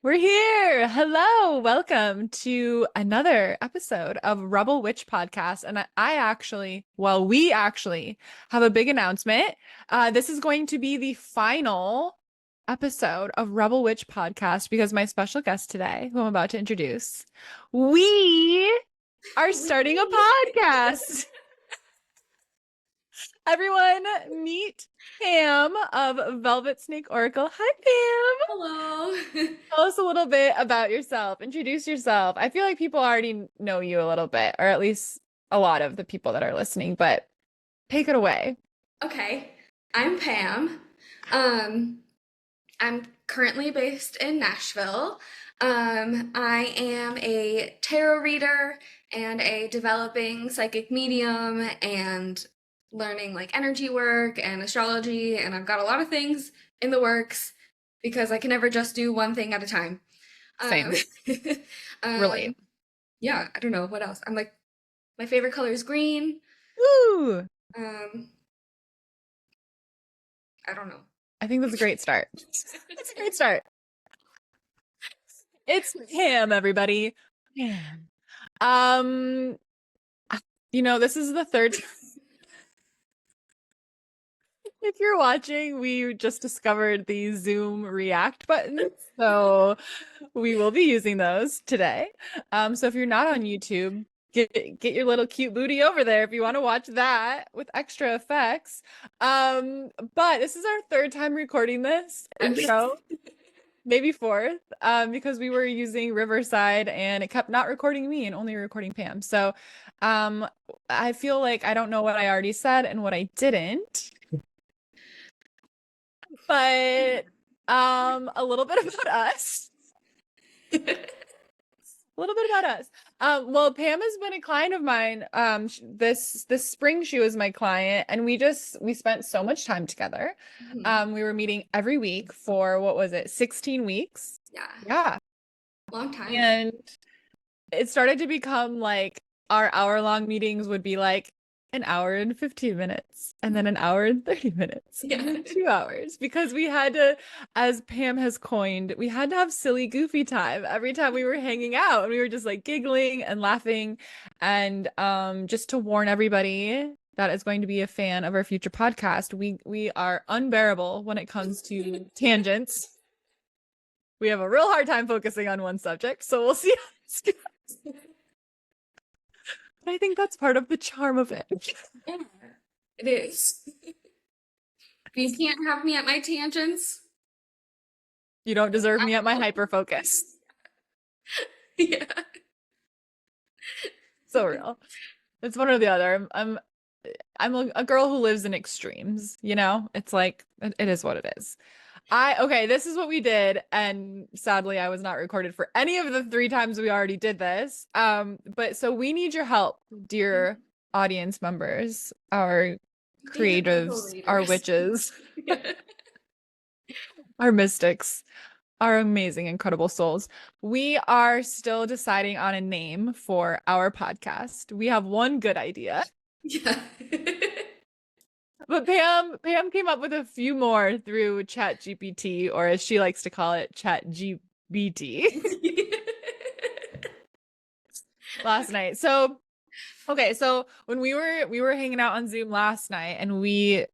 We're here. Hello. Welcome to another episode of Rebel Witch Podcast. And we actually have a big announcement. This is going to be the final episode of Rebel Witch Podcast because my special guest today, who I'm about to introduce, we are starting a podcast. Everyone, meet Pam of Velvet Snake Oracle. Hi, Pam. Hello. Tell us a little bit about yourself. Introduce yourself. I feel like people already know you a little bit, or at least a lot of the people that are listening, but take it away. Okay, I'm Pam. Um, I'm currently based in Nashville. I am a tarot reader and a developing psychic medium and learning like energy work and astrology, and I've got a lot of things in the works because I can never just do one thing at a time. Um, Same. um, Relate. yeah, I don't know what else. I'm like, my favorite color is green. Woo! Um, I don't know. I think that's a great start. That's a great start. It's Pam, everybody. Pam. Um, this is the third. If you're watching, we just discovered the Zoom React buttons, so we will be using those today. So if you're not on YouTube, get your little cute booty over there if you want to watch that with extra effects. But this is our third time recording this intro, maybe fourth, because we were using Riverside and it kept not recording me and only recording Pam. So, I feel like I don't know what I already said and what I didn't. But a little bit about us. A little bit about us. Well, Pam has been a client of mine. This spring she was my client, and we spent so much time together. Mhm. We were meeting every week for what was it, 16 weeks? Yeah, Yeah. long time. And it started to become like our hour-long meetings would be like an hour and 15 minutes, and then an hour and 30 minutes, Yeah. and then 2 hours, because we had to, as Pam has coined, we had to have silly, goofy time every time we were hanging out, and we were just like giggling and laughing. And just to warn everybody that is going to be a fan of our future podcast, we are unbearable when it comes to tangents. We have a real hard time focusing on one subject, so we'll see how this goes. But I think that's part of the charm of it. Yeah, it is. If you can't have me at my tangents, You don't deserve I'm me at my out. hyper focus. Yeah. So real. It's one or the other. I'm a girl who lives in extremes, you know? It's like it is what it is. Okay, this is what we did, and sadly I was not recorded for any of the three times we already did this. But so we need your help, dear audience members, our Dear Google creatives, our readers. witches, Yeah. our mystics, our amazing, incredible souls. We are still deciding on a name for our podcast. We have one good idea, Yeah. but Pam came up with a few more through Chat GPT, or as she likes to call it, Chat GBT, last night. So okay, so when we were hanging out on Zoom last night, and we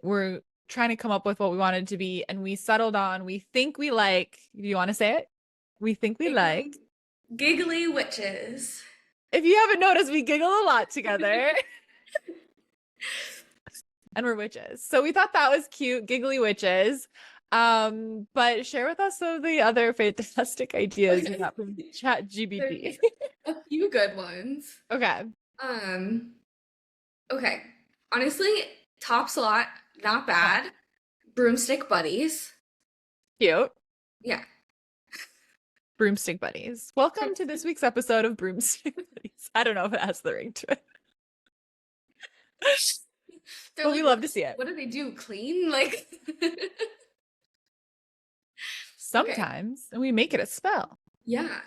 were trying to come up with what we wanted to be, and we settled on, we think we like, do you want to say it? We think we like. Giggly witches. If you haven't noticed, we giggle a lot together. And we're witches. So we thought that was cute, giggly witches. But share with us some of the other fantastic ideas you got from Chat There's GBT. a few good ones. Okay. Um, okay. Honestly, top slot, not bad. Broomstick buddies. Cute. Yeah. Broomstick Buddies. Welcome to this week's episode of Broomstick Buddies. I don't know if it has the ring to it. They're But like, we love to see it. what do they do? Clean? Like, okay, Sometimes, and we make it a spell. yeah.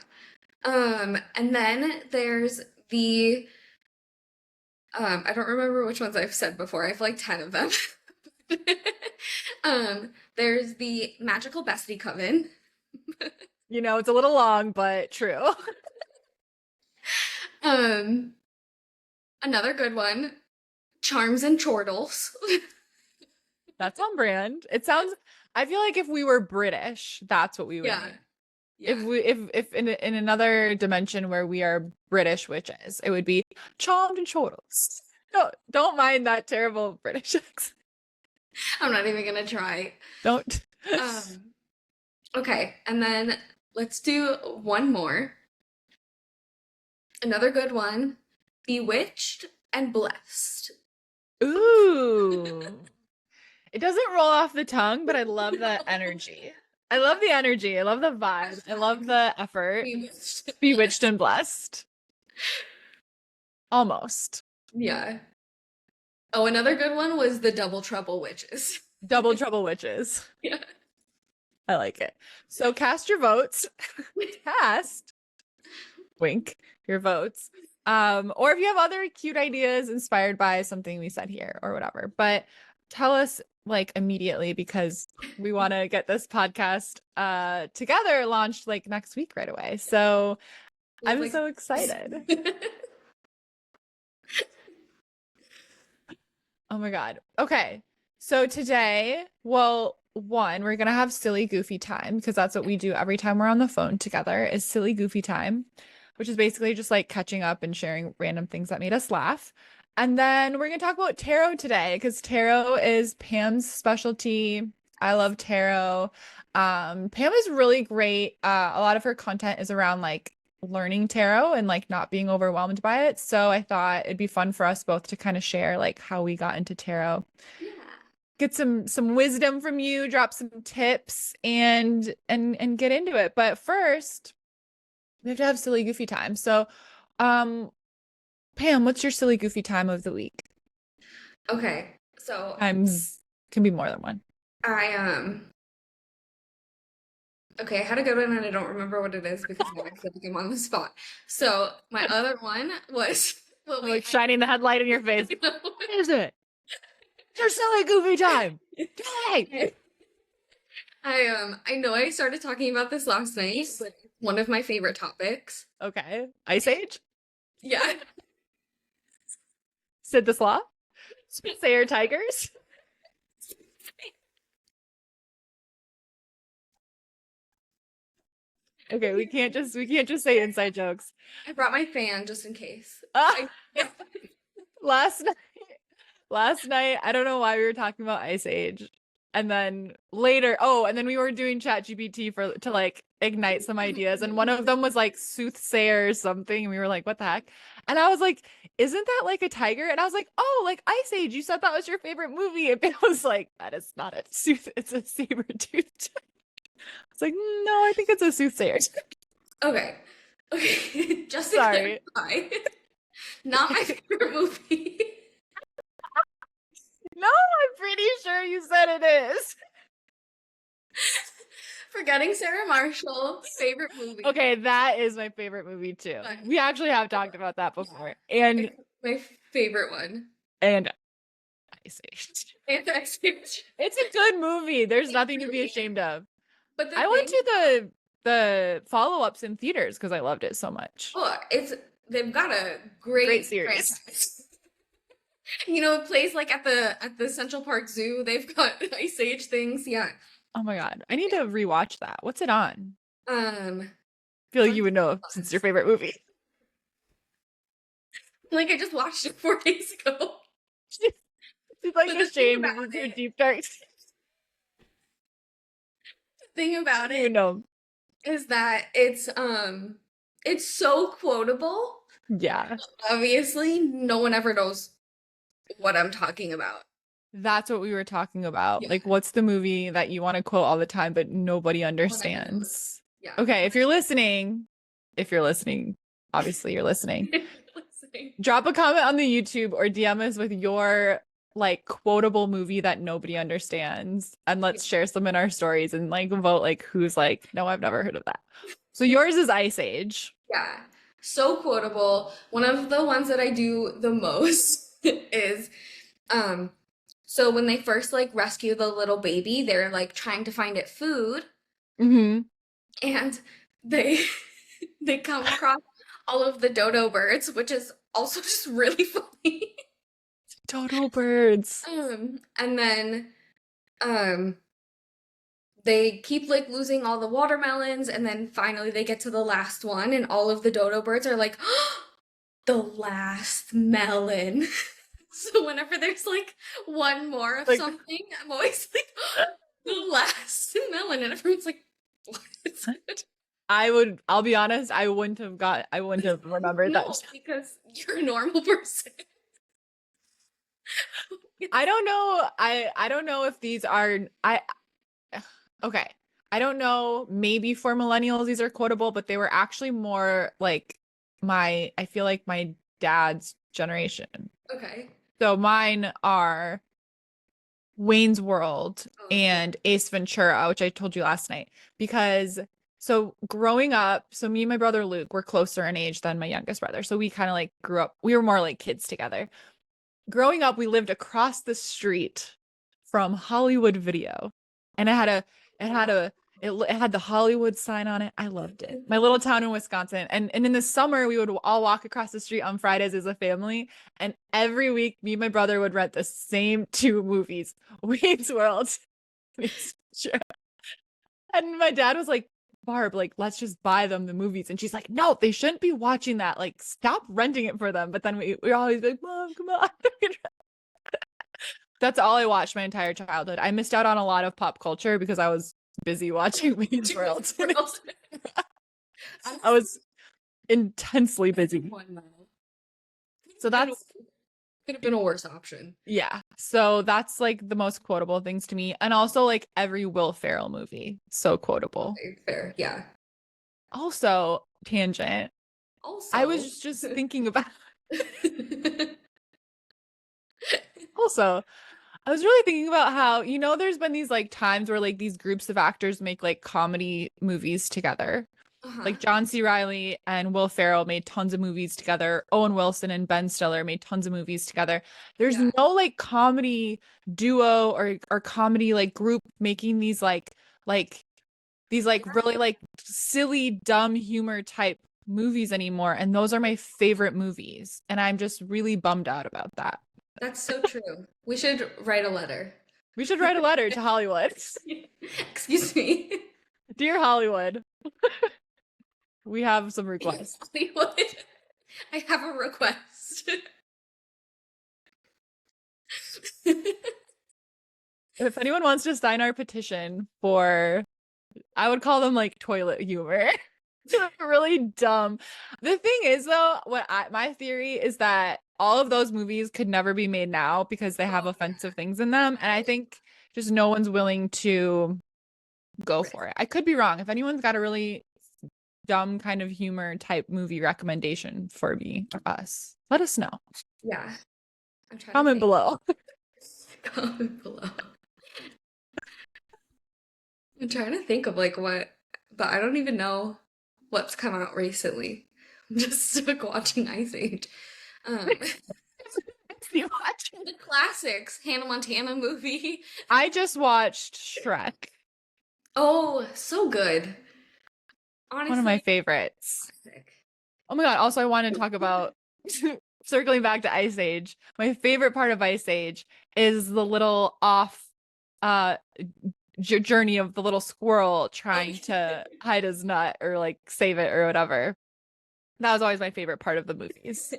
And then there's the I don't remember which ones I've said before. I have like 10 of them. There's the Magical Bestie Coven. You know, it's a little long, but true. Um, Another good one, charms and chortles. That's on brand. It sounds, I feel like if we were British, that's what we would Yeah, name. If yeah. we if in another dimension where we are British witches, it would be charmed and chortles. No, don't mind that terrible British accent. I'm not even gonna try. Don't. Um, okay, and then let's do one more. Another good one, bewitched and blessed. Ooh. It doesn't roll off the tongue, but I love the energy. I love the energy. I love the vibe. I love the effort. Bewitched. Bewitched and blessed. Almost. Yeah. Oh, another good one was the double trouble witches. Double trouble witches. Yeah. I like it. So cast your votes. Cast, wink, your votes. Or if you have other cute ideas inspired by something we said here or whatever. But tell us like immediately because we want to get this podcast together launched like next week right away. So I'm Like, so excited. Oh my God. Okay. So today, well, one, we're gonna have silly goofy time because that's what we do every time we're on the phone together is silly goofy time, which is basically just like catching up and sharing random things that made us laugh. And then we're gonna talk about tarot today because tarot is Pam's specialty. I love tarot. Pam is really great. A lot of her content is around like learning tarot and like not being overwhelmed by it. So I thought it'd be fun for us both to kind of share like how we got into tarot, yeah. get some wisdom from you, drop some tips and get into it. But first, we have to have silly goofy time. So, um Pam, what's your silly goofy time of the week? Okay. So Times can be more than one. I okay, I had a good one and I don't remember what it is because now I feel like I'm on the spot. So my other one was well I'm wait, like shining the headlight in your face. I, What is it? It's your silly goofy time. Hey. I know I started talking about this last night, but it's one of my favorite topics. Okay. Ice Age? Yeah. Sid the Sloth? Sayer Tigers? Okay, we can't just say inside jokes. I brought my fan just in case. Ah, last night, last night, I don't know why we were talking about Ice Age. And then later, oh, and then we were doing Chat GPT for to like ignite some ideas. And one of them was like soothsayer or something. And we were like, what the heck? And I was like, isn't that like a tiger? And I was like, oh, like Ice Age. You said that was your favorite movie. And it was like, that is not a sooth, it's a saber tooth. It's like, no, I think it's a soothsayer. Okay. Okay. Just to Sorry. clarify, not my favorite movie. No, I'm pretty sure you said it is. Forgetting Sarah Marshall, favorite movie. Okay, that is my favorite movie too. We actually have talked about that before. And It's my favorite one. and Ice Age. And I see- It's a good movie. There's nothing to be ashamed of. But the I went thing, to the follow-ups in theaters because I loved it so much. oh, they've got a Great series. franchise. You know, it plays like at the Central Park Zoo. They've got Ice Age things. Yeah. Oh my God. I need to rewatch that. What's it on? Um, I feel like you would know since it's your favorite movie. like I just watched it 4 days ago. She's like But the thing ashamed about of your it- deep dark. Thing about You it know. is that it's so quotable. Yeah. Obviously, no one ever knows what I'm talking about. That's what we were talking about. Yeah. Like, what's the movie that you want to quote all the time, but nobody understands? Yeah. Okay, if you're listening, obviously you're listening. Listening. Drop a comment on the YouTube or DM us with your like quotable movie that nobody understands, and let's share some in our stories and like vote like who's like, no, I've never heard of that. So yours is Ice Age. Yeah. So quotable. One of the ones that I do the most is so when they first like rescue the little baby, they're like trying to find it food. Mm-hmm. and they they come across all of the dodo birds, which is also just really funny. Dodo birds. And then um they keep like losing all the watermelons, and then finally they get to the last one, and all of the dodo birds are like, oh, the last melon. So whenever there's like one more of Like something, I'm always like, oh, the last melon, and everyone's like, what? I'll be honest, I wouldn't have remembered that. No, because you're a normal person. I don't know. I don't know if these are okay. I don't know. Maybe for millennials these are quotable, but they were actually more like I feel like my dad's generation. Okay. So mine are Wayne's World Oh, yeah. and Ace Ventura, which I told you last night. Because so growing up, so me and my brother Luke were closer in age than my youngest brother. So we kind of like grew up, we were more like kids together. Growing up, we lived across the street from Hollywood Video. And it had a it had the Hollywood sign on it. I loved it. My little town in Wisconsin. And in the summer, we would all walk across the street on Fridays as a family. And every week, me and my brother would rent the same two movies, Wayne's World. And my dad was like, Barb, like, let's just buy them the movies. And she's like, no, they shouldn't be watching that. Like, stop renting it for them. But then we're always like, Mom, come on. That's all I watched my entire childhood. I missed out on a lot of pop culture because I was busy watching Wayne's World. I was intensely busy. So that's could have been a worse option. yeah. So that's like the most quotable things to me. And also like every Will Ferrell movie. So quotable. Okay, fair, yeah. Also, tangent. Also, I was just thinking about also, I was really thinking about how, there's been these like times where like these groups of actors make like comedy movies together. Like John C. Reilly and Will Ferrell made tons of movies together. Owen Wilson and Ben Stiller made tons of movies together. There's yeah. no like comedy duo or comedy like group making these like really like silly dumb humor type movies anymore, and those are my favorite movies, and I'm just really bummed out about that. That's so true. We should write a letter. We should write a letter to Hollywood. Excuse me. Dear Hollywood, we have some requests. Hollywood, I have a request. If anyone wants to sign our petition for, I would call them like toilet humor. Really dumb. The thing is though, my theory is that all of those movies could never be made now because they have offensive things in them. And I think just no one's willing to go for it. I could be wrong. If anyone's got a really dumb kind of humor type movie recommendation for me or us, let us know. Yeah. I'm trying Comment below. Comment below. I'm trying to think of like what, but I don't even know what's come out recently. I'm just stuck watching Ice Age. The classics, Hannah Montana movie. I just watched Shrek. Oh, so good. Honestly, one of my favorites. classic. Oh my God. Also, I want to talk about circling back to Ice Age. My favorite part of Ice Age is the little off journey of the little squirrel trying to hide his nut or like save it or whatever. That was always my favorite part of the movies.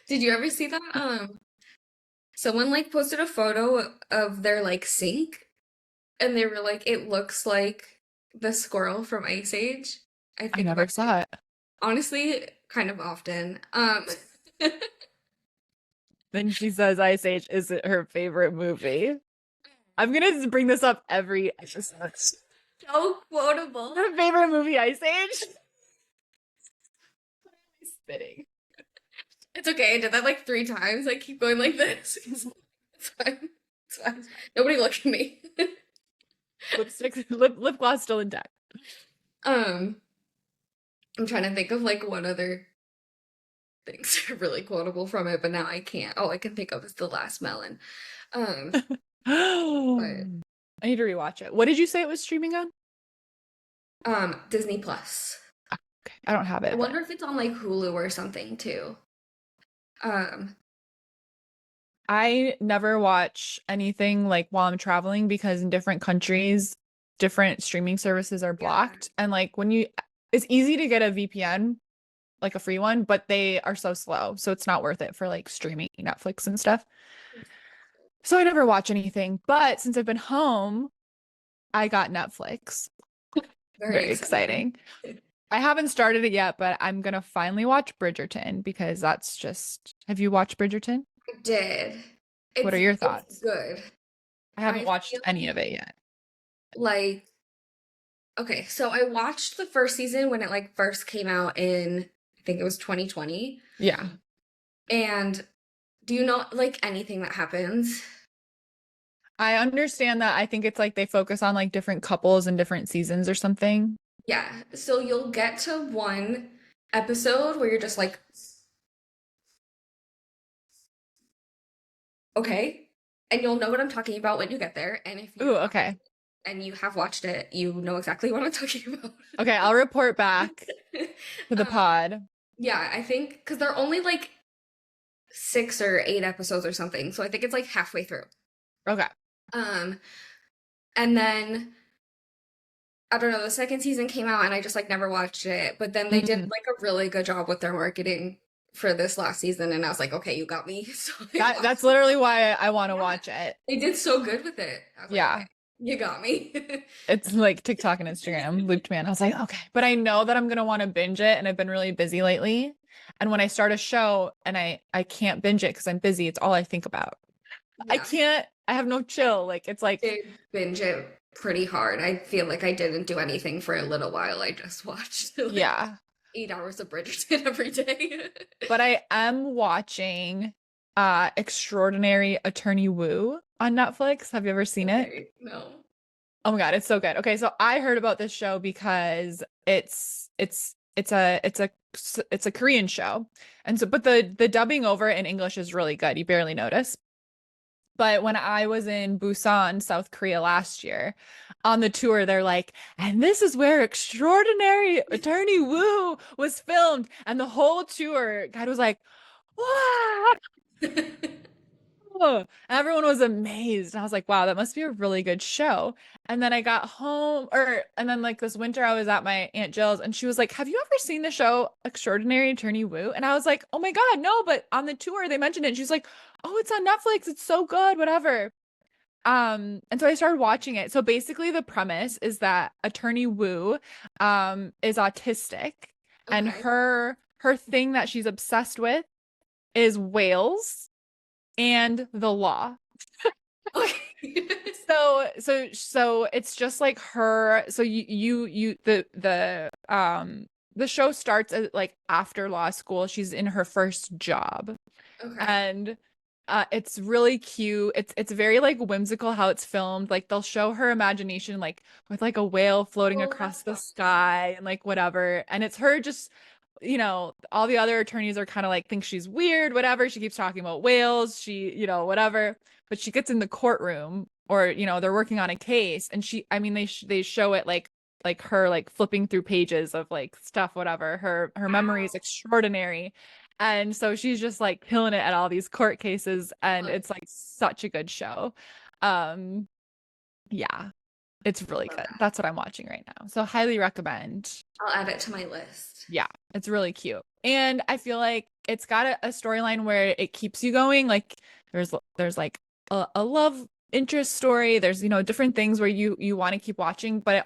Did you ever see that? Someone like posted a photo of their like sink, and they were like, it looks like the squirrel from Ice Age. I never saw it. Honestly, kind of often. Then she says Ice Age isn't her favorite movie. I'm gonna bring this up every episode. So quotable. Her favorite movie, Ice Age? Spitting. It's okay. I did that like 3 times. I keep going like this. It's fine. It's fine. Nobody look at me. Lip gloss still intact. I'm trying to think of like what other things are really quotable from it, but now I can't. All I can think of is the last melon. But I need to rewatch it. What did you say it was streaming on? Disney Plus. Okay, I don't have I it, but wonder if it's on like Hulu or something too. Um, I never watch anything like while I'm traveling because in different countries, different streaming services are yeah. blocked. And like it's easy to get a VPN, like a free one, but they are so slow. So it's not worth it for like streaming Netflix and stuff. So I never watch anything. But since I've been home, I got Netflix. Very Very exciting. exciting. I haven't started it yet, but I'm gonna finally watch Bridgerton because that's just, have you watched Bridgerton? I did. What are It's your it's thoughts? good. I haven't I watched feel any of it yet. like okay, so I watched the first season when it like first came out in I think it was 2020. Yeah. And do you know like anything that happens? I understand that. I think it's like they focus on like different couples and different seasons or something. Yeah. So you'll get to one episode where you're just like, okay. And you'll know what I'm talking about when you get there. And if Ooh, you're not okay. and you have watched it, you know exactly what I'm talking about. Okay, I'll report back to the um, pod. yeah, I think because they're only like 6 or 8 episodes or something. So I think it's like halfway through. Okay. Um, and then I don't know, the second season came out and I just like never watched it. But then they did Mhm. like a really good job with their marketing for this last season, and I was like, okay, you got me. So I That's watched it. literally why I want to Yeah, watch it. they did so good with it. I was like, okay, Yeah. you got me. It's like TikTok and Instagram looped me in. I was like, okay. But I know that I'm gonna want to binge it and I've been really busy lately. And when I start a show and I can't binge it because I'm busy, it's all I think about. I Yeah, can't, I have no chill. Like it's like, did binge it pretty hard. I feel like I didn't do anything for a little while. I just watched like yeah. 8 hours of Bridgerton every day. But I am watching Extraordinary Attorney Woo on Netflix. Have you ever seen it? Okay, no. Oh my God, it's so good. Okay, so I heard about this show because it's a Korean show. And so but the dubbing over it in English is really good. You barely notice. But when I was in Busan, South Korea last year, on the tour, they're like, and this is where Extraordinary Attorney Woo was filmed. And the whole tour guide was like, wow. And everyone was amazed. And I was like, wow, that must be a really good show. And then I got home, and then like this winter, I was at my Aunt Jill's and she was like, have you ever seen the show Extraordinary Attorney Woo? And I was like, oh my God, no, but on the tour they mentioned it. And she's like, oh, it's on Netflix. It's so good, whatever. And so I started watching it. So basically the premise is that Attorney Woo is autistic and Okay. her thing that she's obsessed with is whales and the law. Okay. So it's just like her. So the show starts at, like after law school. She's in her first job, Okay. and it's really cute. It's very like whimsical how it's filmed. Like they'll show her imagination like with like a whale floating Oh, that's across the fun. sky and like whatever. And it's her just, all the other attorneys are kind of like think she's weird, whatever. She keeps talking about whales, whatever. But she gets in the courtroom or, they're working on a case and I mean, they show it like her like flipping through pages of like stuff, whatever. Her memory is Wow. extraordinary. And so she's just like killing it at all these court cases and Love it's like such a good show. Um yeah, it's really good. that. That's what I'm watching right now. So highly recommend. I'll add it to my list. Yeah, it's really cute. And I feel like it's got a storyline where it keeps you going. Like there's like a love interest story. There's, different things where you want to keep watching, but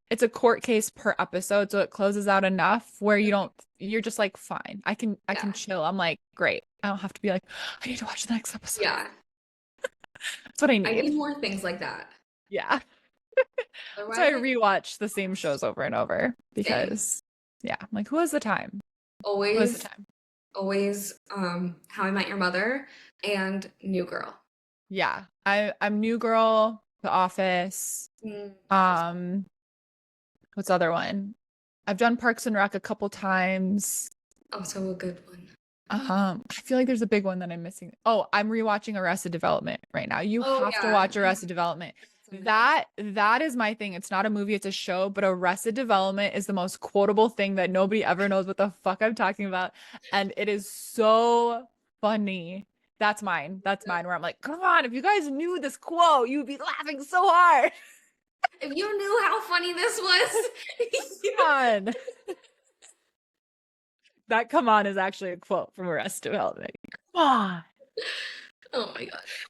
it's a court case per episode, so it closes out enough where you're just like, fine. I can Yeah. chill. I'm like, great. I don't have to be like, I need to watch the next episode. Yeah. That's what I I need need. more things like that. Yeah. So I Otherwise, I rewatch the same shows over and over same. because yeah, I'm like, who has the time? Who has the Always, time? always, How I Met Your Mother and New Girl. Yeah. I'm New Girl, The Office. Also, Um, what's the other one? I've done Parks and Rec a couple times. also a good one. I feel like there's a big one that I'm missing. Oh, I'm rewatching Arrested Development right now. You Oh have to yeah, watch Arrested Development. That is my thing. It's not a movie, it's a show, but Arrested Development is the most quotable thing that nobody ever knows what the fuck I'm talking about. And it is so funny. That's mine. That's mine, where I'm like, come on, if you guys knew this quote, you'd be laughing so hard. If you knew how funny this was. Come on. That come on is actually a quote from Arrested Development. Come on. Oh my gosh.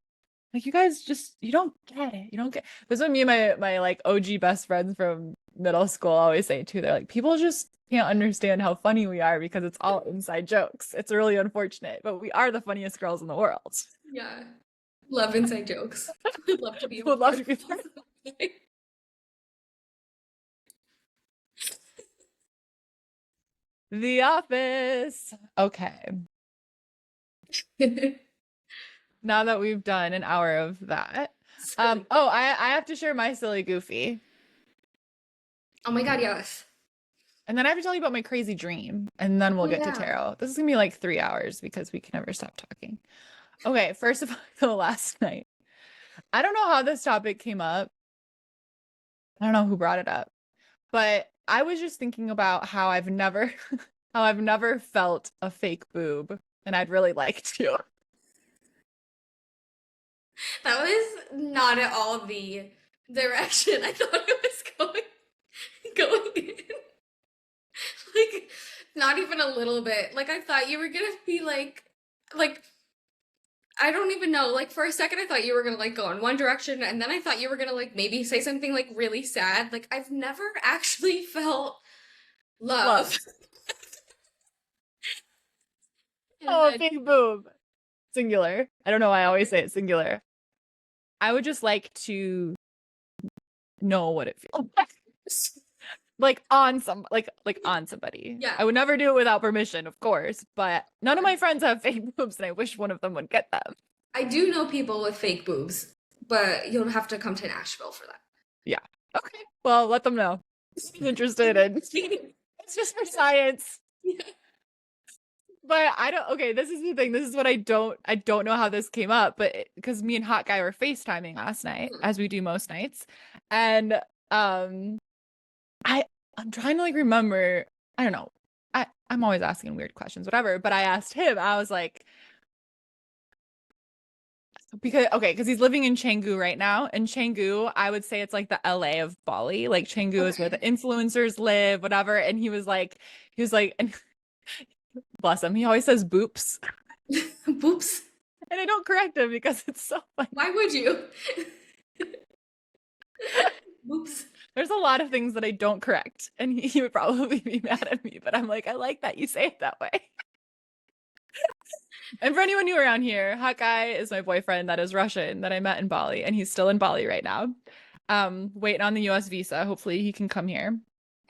Like, you guys just, you don't get it. You don't get this. Is what me and my like OG best friends from middle school always say too. They're like, people just can't understand how funny we are because it's all inside jokes. It's really unfortunate, but we are the funniest girls in the world. Yeah. Love inside jokes. Would love to be able Would love to be part of that. The Office. Okay. Now that we've done an hour of that. Oh, I have to share my silly goofy. Oh my god, yes. And then I have to tell you about my crazy dream, and then we'll Oh, get to yeah. tarot. This is gonna be like 3 hours because we can never stop talking. Okay, first of all, so last night, I don't know how this topic came up. I don't know who brought it up, but I was just thinking about how I've never, how I've never felt a fake boob, and I'd really like to. That was not at all the direction I thought it was going in. Like, not even a little bit. Like, I thought you were gonna be like, I don't even know. Like, for a second, I thought you were gonna like go in one direction, and then I thought you were gonna like maybe say something like really sad. Like, I've never actually felt love. Oh, And big boob. Singular. I don't know why I always say it singular. I would just like to know what it feels like on somebody. Yeah. I would never do it without permission, of course, but none of my friends have fake boobs, and I wish one of them would get them. I do know people with fake boobs, but you'll have to come to Nashville for that. Yeah. Okay. Well, let them know. I'm interested in. It's just for science. Yeah. But I don't. Okay, this is the thing. This is what I don't know how this came up, but because me and Hot Guy were FaceTiming last night, as we do most nights, and I'm trying to like remember. I don't know. I'm always asking weird questions, whatever. But I asked him. I was like, because he's living in Canggu right now, and Canggu, I would say it's like the LA of Bali. Like Canggu is where the influencers live, whatever. And he was like, and bless him, he always says boops. Boops. And I don't correct him because it's so funny. Why would you? Boops. There's a lot of things that I don't correct, and he would probably be mad at me, but I'm like, I like that you say it that way. And for anyone new around here, Hot Guy is my boyfriend that is Russian that I met in Bali, and he's still in Bali right now. Waiting on the US visa. Hopefully he can come here.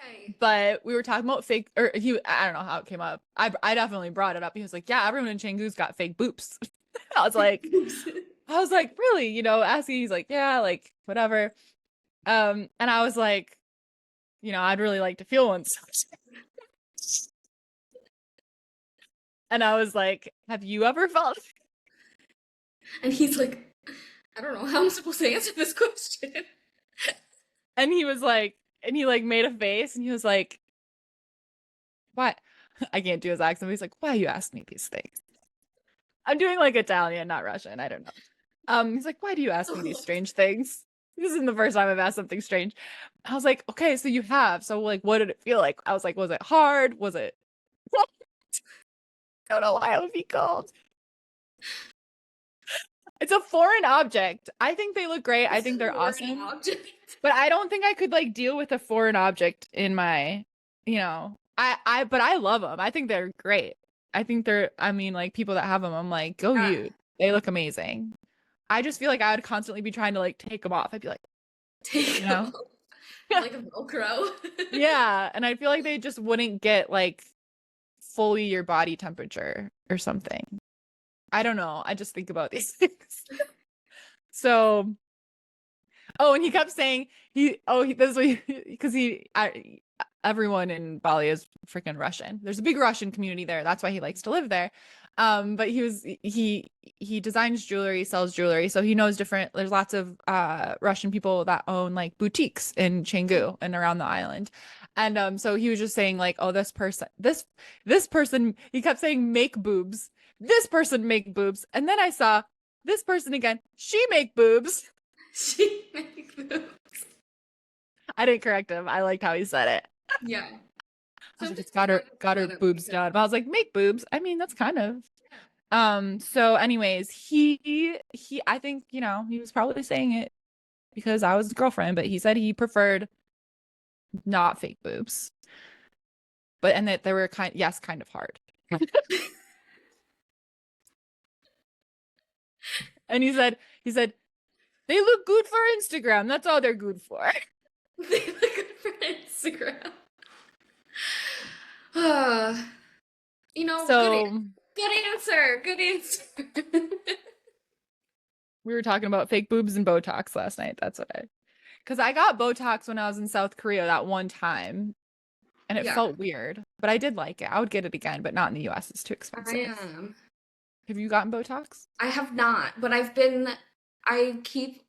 Okay. But we were talking about fake, or I don't know how it came up. I definitely brought it up. He was like, yeah, everyone in Canggu's got fake boobs. I was like, really? You know, asking, he's like, yeah, like whatever. And I was like, you know, I'd really like to feel one. And I was like, have you ever felt? And he's like, I don't know how I'm supposed to answer this question. And he was like, and he like made a face, and he was like, what? I can't do his accent, but he's like, why are you asking me these things? I'm doing like Italian, not Russian. I don't know. He's like, why do you ask me these strange things? This isn't the first time I've asked something strange. I was like, okay, so you have. So like, what did it feel like? I was like, was it hard? Was it? I don't know why it would be cold. It's a foreign object. I think they look great. I think they're awesome. Object. But I don't think I could like deal with a foreign object in my, you know, but I love them. I think they're great. I think I mean, like people that have them, I'm like, go you. They look amazing. I just feel like I would constantly be trying to like take them off. I'd be like, Take you know, like a Velcro. yeah. And I feel like they just wouldn't get like fully your body temperature or something. I don't know. I just think about these things. So, oh, and he kept saying this way because everyone in Bali is freaking Russian. There's a big Russian community there. That's why he likes to live there. But he designs jewelry, sells jewelry, so he knows different. There's lots of Russian people that own like boutiques in Canggu and around the island. And so he was just saying like, oh, this person, he kept saying make boobs. This person make boobs. And then I saw this person again, she make boobs. She makes moves. I didn't correct him. I liked how he said it. Yeah. I was like, Sometimes it's you got her gotta boobs done. But I was like, make boobs. I mean, that's kind of. So anyways, he I think, he was probably saying it because I was his girlfriend, but he said he preferred not fake boobs. But and that they were kind of hard. And he said they look good for Instagram. That's all they're good for. They look good for Instagram. Uh, So good answer. Good answer. we were talking about fake boobs and Botox last night. That's what because I got Botox when I was in South Korea that one time and it Yeah, felt weird, but I did like it. I would get it again, but not in the US. It's too I expensive. am. Have you gotten Botox? I have not, but I keep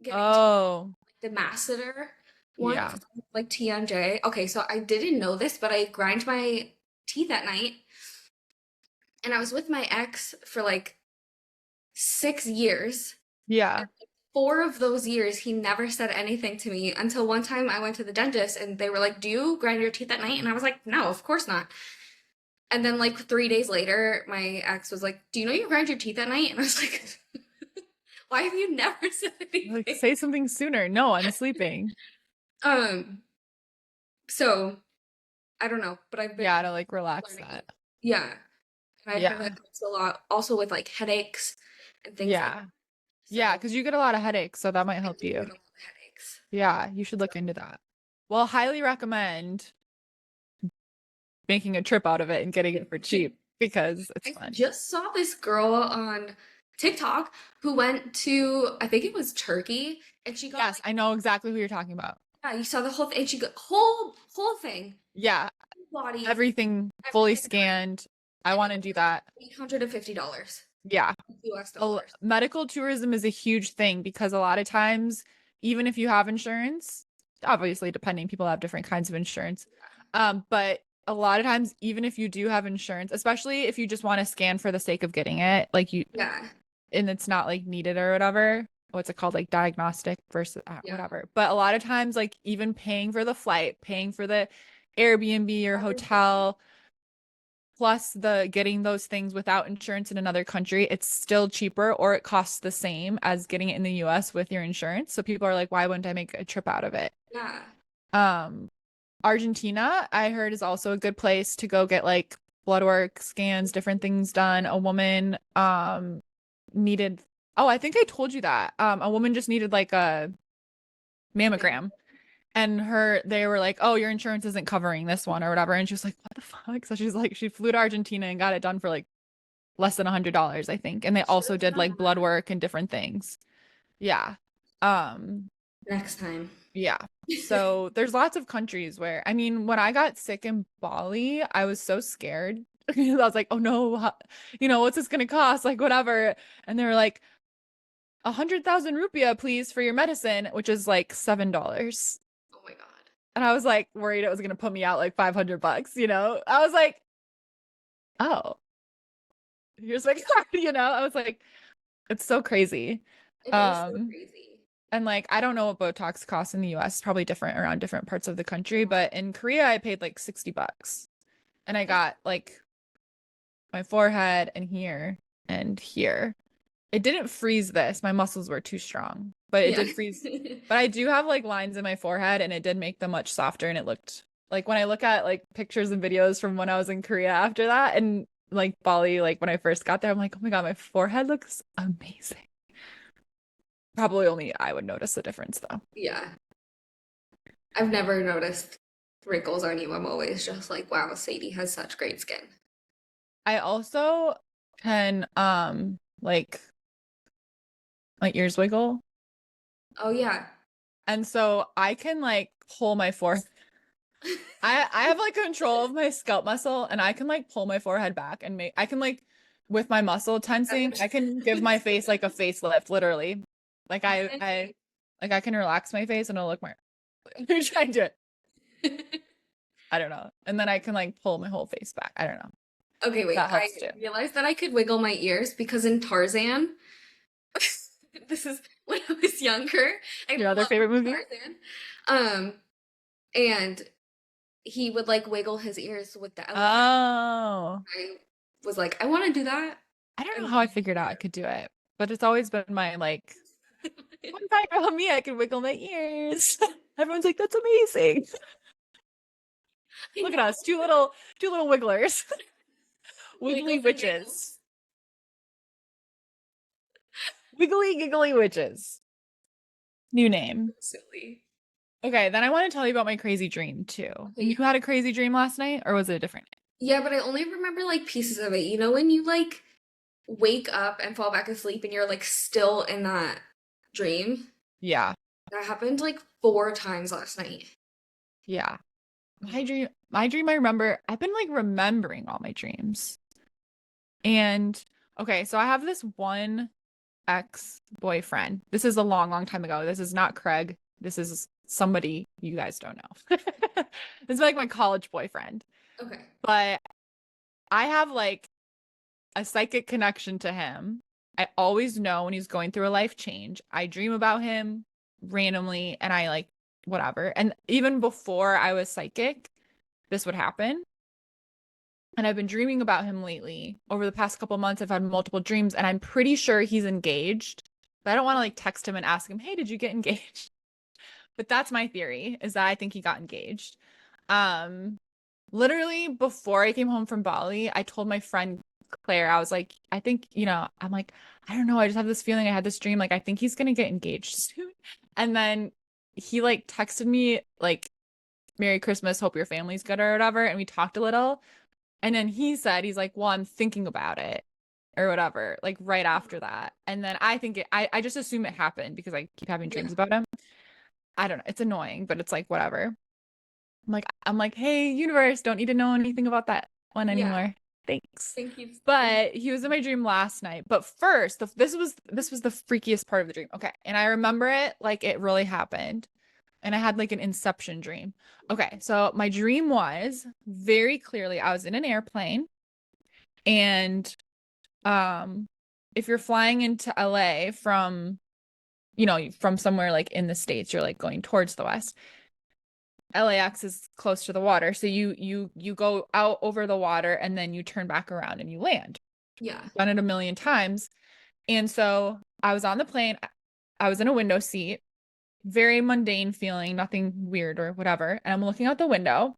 getting Oh, the masseter one yeah. because like TMJ. Okay, so I didn't know this, but I grind my teeth at night, and I was with my ex for like 6 years. Yeah. 4 of those years, he never said anything to me until one time I went to the dentist and they were like, "Do you grind your teeth at night?" And I was like, "No, of course not." And then like 3 days later, my ex was like, "Do you know you grind your teeth at night?" And I was like, "Why have you never said Like anything?" say something sooner. No, I'm sleeping. Um, so I don't know, but I've been Yeah, to like relax learning. that. Yeah, and I heard that Yeah. helps a lot, also with like headaches and things like that. Yeah. Yeah, So because you get a lot of headaches, so that might I help do you. get a lot of headaches. Yeah, you should look into that. Well, highly recommend making a trip out of it and getting it for cheap because it's I fun. just saw this girl on TikTok who went to, I think it was Turkey, and she got Yes, like, I know exactly who you're talking about. yeah, you saw the whole thing, and she got whole thing, Yeah, body, everything fully everything done, scanned. I and want it to was do like that. $850 Yeah. US dollars. Medical tourism is a huge thing because a lot of times, even if you have insurance, obviously depending, people have different kinds of insurance. But a lot of times, even if you do have insurance, especially if you just want to scan for the sake of getting it, Yeah, and it's not like needed or whatever, what's it called? Like diagnostic versus yeah. whatever. But a lot of times, like even paying for the flight, paying for the Airbnb or Everything. hotel, plus the getting those things without insurance in another country, it's still cheaper or it costs the same as getting it in the US with your insurance. So people are like, why wouldn't I make a trip out of it? Yeah. Um, Argentina, I heard, is also a good place to go get like blood work, scans, different things done. A woman needed, oh, I think I told you that. A woman just needed like a mammogram. And they were like, oh, your insurance isn't covering this one or whatever. And she was like, what the fuck? So she's like, she flew to Argentina and got it done for like less than $100, I think. And they Should also have did done like blood that work and different things. Yeah. Um, next time. yeah. So there's lots of countries where, I mean, when I got sick in Bali, I was so scared. I was like, oh no, what's this gonna cost? Like, whatever. And they were like, 100,000 rupiah, please, for your medicine, which is like $7. Oh my God. And I was like worried it was gonna put me out like $500, I was like, oh, here's my card, I was like, it's so crazy. It is so Um, crazy. and like I don't know what Botox costs in the US, probably different around different parts of the country, but in Korea I paid like $60 and I got like my forehead and here and here. It didn't freeze this. My muscles were too strong, but it Yeah. did freeze. But I do have like lines in my forehead and it did make them much softer and it looked like when I look at like pictures and videos from when I was in Korea after that and like Bali, like when I first got there, I'm like, oh my God, my forehead looks amazing. Probably only I would notice the difference though. Yeah. I've never noticed wrinkles on you. I'm always just like, wow, Sadie has such great skin. I also can like my ears wiggle. Oh yeah. And so I can like pull my forehead. I have like control of my scalp muscle and I can like pull my forehead back and make I can like with my muscle tensing, I can give my face like a facelift, literally. Like I can relax my face and it'll look more. You're trying to I don't know. And then I can like pull my whole face back. I don't know. Okay, wait. That I helps too. realized that I could wiggle my ears because in Tarzan, this is when I was younger. I Your other love favorite movie? Tarzan. Um, and he would like wiggle his ears with the elephant. Oh. I was like, I want to do that. I don't know And how I figured out I could do it, but it's always been my like one fact about me, I can wiggle my ears. Everyone's like, that's amazing. I Look at know, us, two little wigglers. Wiggly wiggles and giggles. witches. Wiggly giggly witches. New name. Silly. Okay, then I want to tell you about my crazy dream too. Okay, You had a crazy dream last night, or was it a different night? yeah, but I only remember like pieces of it. You know, when you like wake up and fall back asleep and you're like still in that dream? Yeah, That happened like 4 times last night. yeah. My dream, I remember, I've been like remembering all my dreams. And okay, so I have this one ex-boyfriend. This is a long, long time ago. This is not Craig. This is somebody you guys don't know. This is like my college boyfriend. Okay. But I have like a psychic connection to him. I always know when he's going through a life change. I dream about him randomly and I like whatever. And even before I was psychic, this would happen. And I've been dreaming about him lately. Over the past couple months, I've had multiple dreams and I'm pretty sure he's engaged. But I don't want to like text him and ask him, "Hey, did you get engaged?" But that's my theory, is that I think he got engaged. Um, Literally before I came home from Bali, I told my friend Claire, I was like, I think, I'm like, I don't know, I just have this feeling, I had this dream, like I think he's gonna get engaged soon. And then he like texted me like Merry Christmas, hope your family's good or whatever, and we talked a little. And then he said, he's like, well, I'm thinking about it or whatever, like right after that. And then I think I just assume it happened because I keep having Yeah. dreams about him. I don't know. It's annoying, but it's like whatever. I'm like, hey, universe, don't need to know anything about that one Yeah. anymore. Thanks. Thank you. But he was in my dream last night. But first, this was the freakiest part of the dream. Okay. And I remember it like it really happened. And I had like an inception dream. Okay. So my dream was very clearly I was in an airplane and um if you're flying into LA from from somewhere like in the States, you're like going towards the west. LAX is close to the water. So you go out over the water and then you turn back around and you land. Yeah. Done it a million times. And so I was on the plane. I was in a window seat, very mundane feeling, nothing weird or whatever. And I'm looking out the window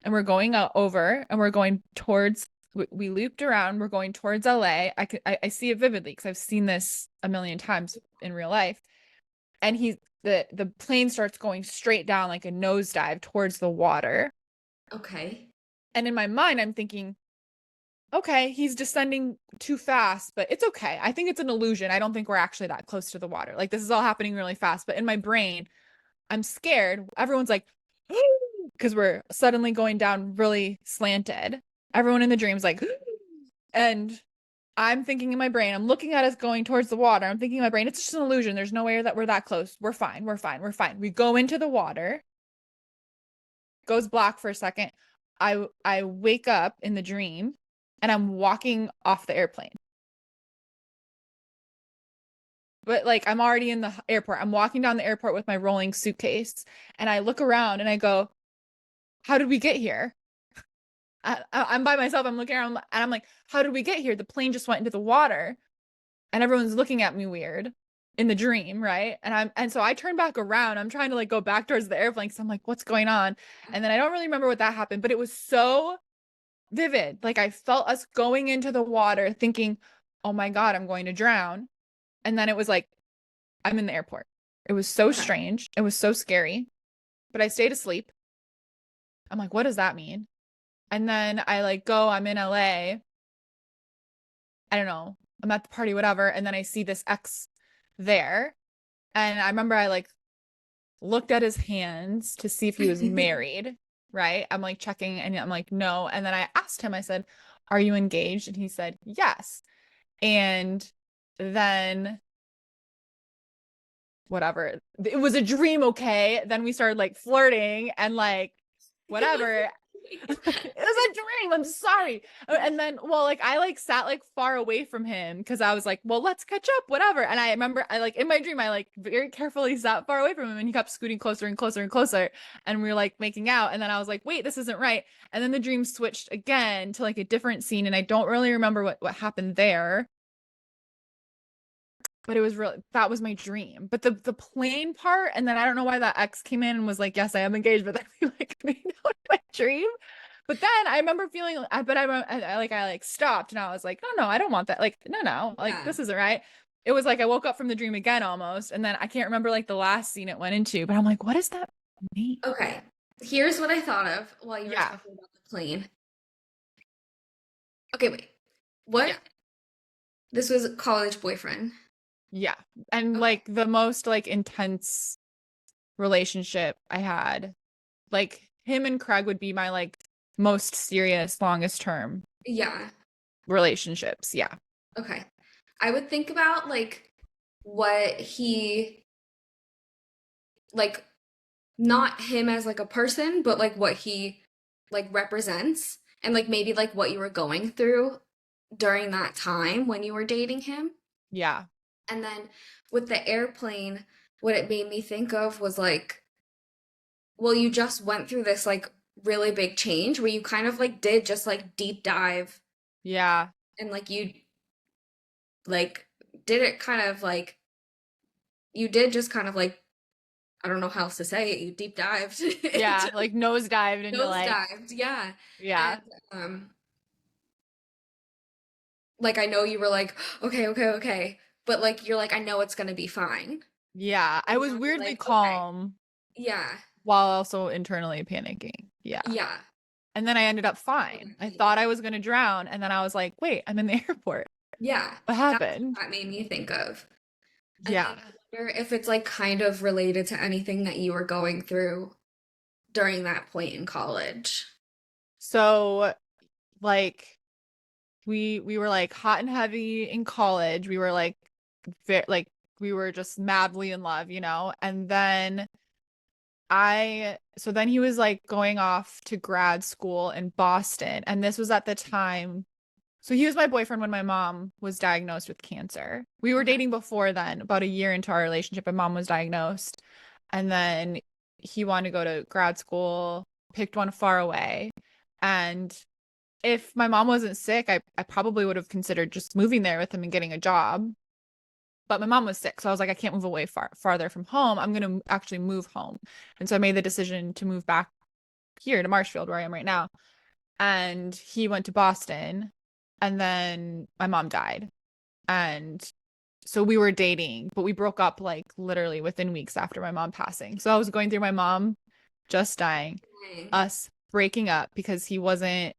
and we're going out over and we're going towards we looped around, we're going towards LA. I see it vividly because I've seen this a million times in real life. And the plane starts going straight down like a nosedive towards the water. Okay. And in my mind, I'm thinking, okay, he's descending too fast, but it's okay. I think it's an illusion. I don't think we're actually that close to the water. Like this is all happening really fast. But in my brain, I'm scared. Everyone's like, because we're suddenly going down really slanted. Everyone in the dream's like, and I'm thinking in my brain, I'm looking at us going towards the water. I'm thinking in my brain, it's just an illusion. There's no way that we're that close. We're fine. We're fine. We're fine. We go into the water, goes black for a second. I wake up in the dream and I'm walking off the airplane. But like I'm already in the airport. I'm walking down the airport with my rolling suitcase and I look around and I go, how did we get here? I'm by myself. I'm looking around and I'm like, how did we get here? The plane just went into the water and everyone's looking at me weird in the dream, right? And so I turn back around. I'm trying to like go back towards the airplane because I'm like, what's going on? And then I don't really remember what that happened, but it was so vivid. Like I felt us going into the water thinking, oh my God, I'm going to drown. And then it was like, I'm in the airport. It was so Okay. strange. It was so scary, but I stayed asleep. I'm like, what does that mean? And then I like go, I'm in LA. I don't know. I'm at the party, whatever. And then I see this ex there. And I remember I like looked at his hands to see if he was married. right? I'm like checking and I'm like, no. And then I asked him, I said, are you engaged? And he said, yes. And then whatever. It was a dream, okay? Then we started like flirting and like whatever. It was a dream. I'm sorry. And then, well, like I like sat like far away from him because I was like, well, let's catch up, whatever. And I remember I like in my dream, I like very carefully sat far away from him and he kept scooting closer and closer and closer. And we were like making out. And then I was like, wait, this isn't right. And then the dream switched again to like a different scene. And I don't really remember what happened there. But it was really that was my dream. But the plane part, and then I don't know why that ex came in and was like, yes, I am engaged, but then we like made out in my dream. But then I remember feeling, I like stopped and I was like, no, I don't want that. Like, no, like Yeah. this isn't right. It was like I woke up from the dream again almost, and then I can't remember like the last scene it went into, but I'm like, what does that mean? Okay. Here's what I thought of while you were Yeah, talking about the plane. Okay, wait. What? yeah, This was a college boyfriend. yeah. And Okay. like the most like intense relationship I had, like him and Craig would be my like most serious, longest term Yeah. relationships. Yeah. Okay. I would think about like what he like not him as like a person, but like what he like represents and like maybe like what you were going through during that time when you were dating him. Yeah. And then with the airplane, what it made me think of was like, well, you just went through this like really big change where you kind of like did just like deep dive Yeah. and like you like did it kind of like you did just kind of like I don't know how else to say it. You deep dived Yeah. into Like nosedived into nose like, dived, yeah. yeah. And like I know you were like, okay, but like you're like, I know it's gonna be fine. Yeah. I And was now you're weirdly like, okay, calm yeah, while also internally panicking. Yeah. yeah, And then I ended up I know what fine. I you mean. thought I was going to drown. And then I was like, wait, I'm in the airport. Yeah, What that's happened? what that made me think of. And then Yeah. I wonder if it's like kind of related to anything that you were going through during that point in college. So like we were like hot and heavy in college. We were like we were just madly in love, you know? And then so then he was like going off to grad school in Boston. And this was at the time. So he was my boyfriend when my mom was diagnosed with cancer. We were Okay. dating before then, about a year into our relationship, and mom was diagnosed. And then he wanted to go to grad school, picked one far away. And if my mom wasn't sick, I probably would have considered just moving there with him and getting a job. But my mom was sick, so I was like, I can't move away farther from home. I'm gonna actually move home. And so I made the decision to move back here to Marshfield, where I am right now. And he went to Boston, and then my mom died. And so we were dating, but we broke up like literally within weeks after my mom passing. So I was going through my mom just dying, Dang. us breaking up because he wasn't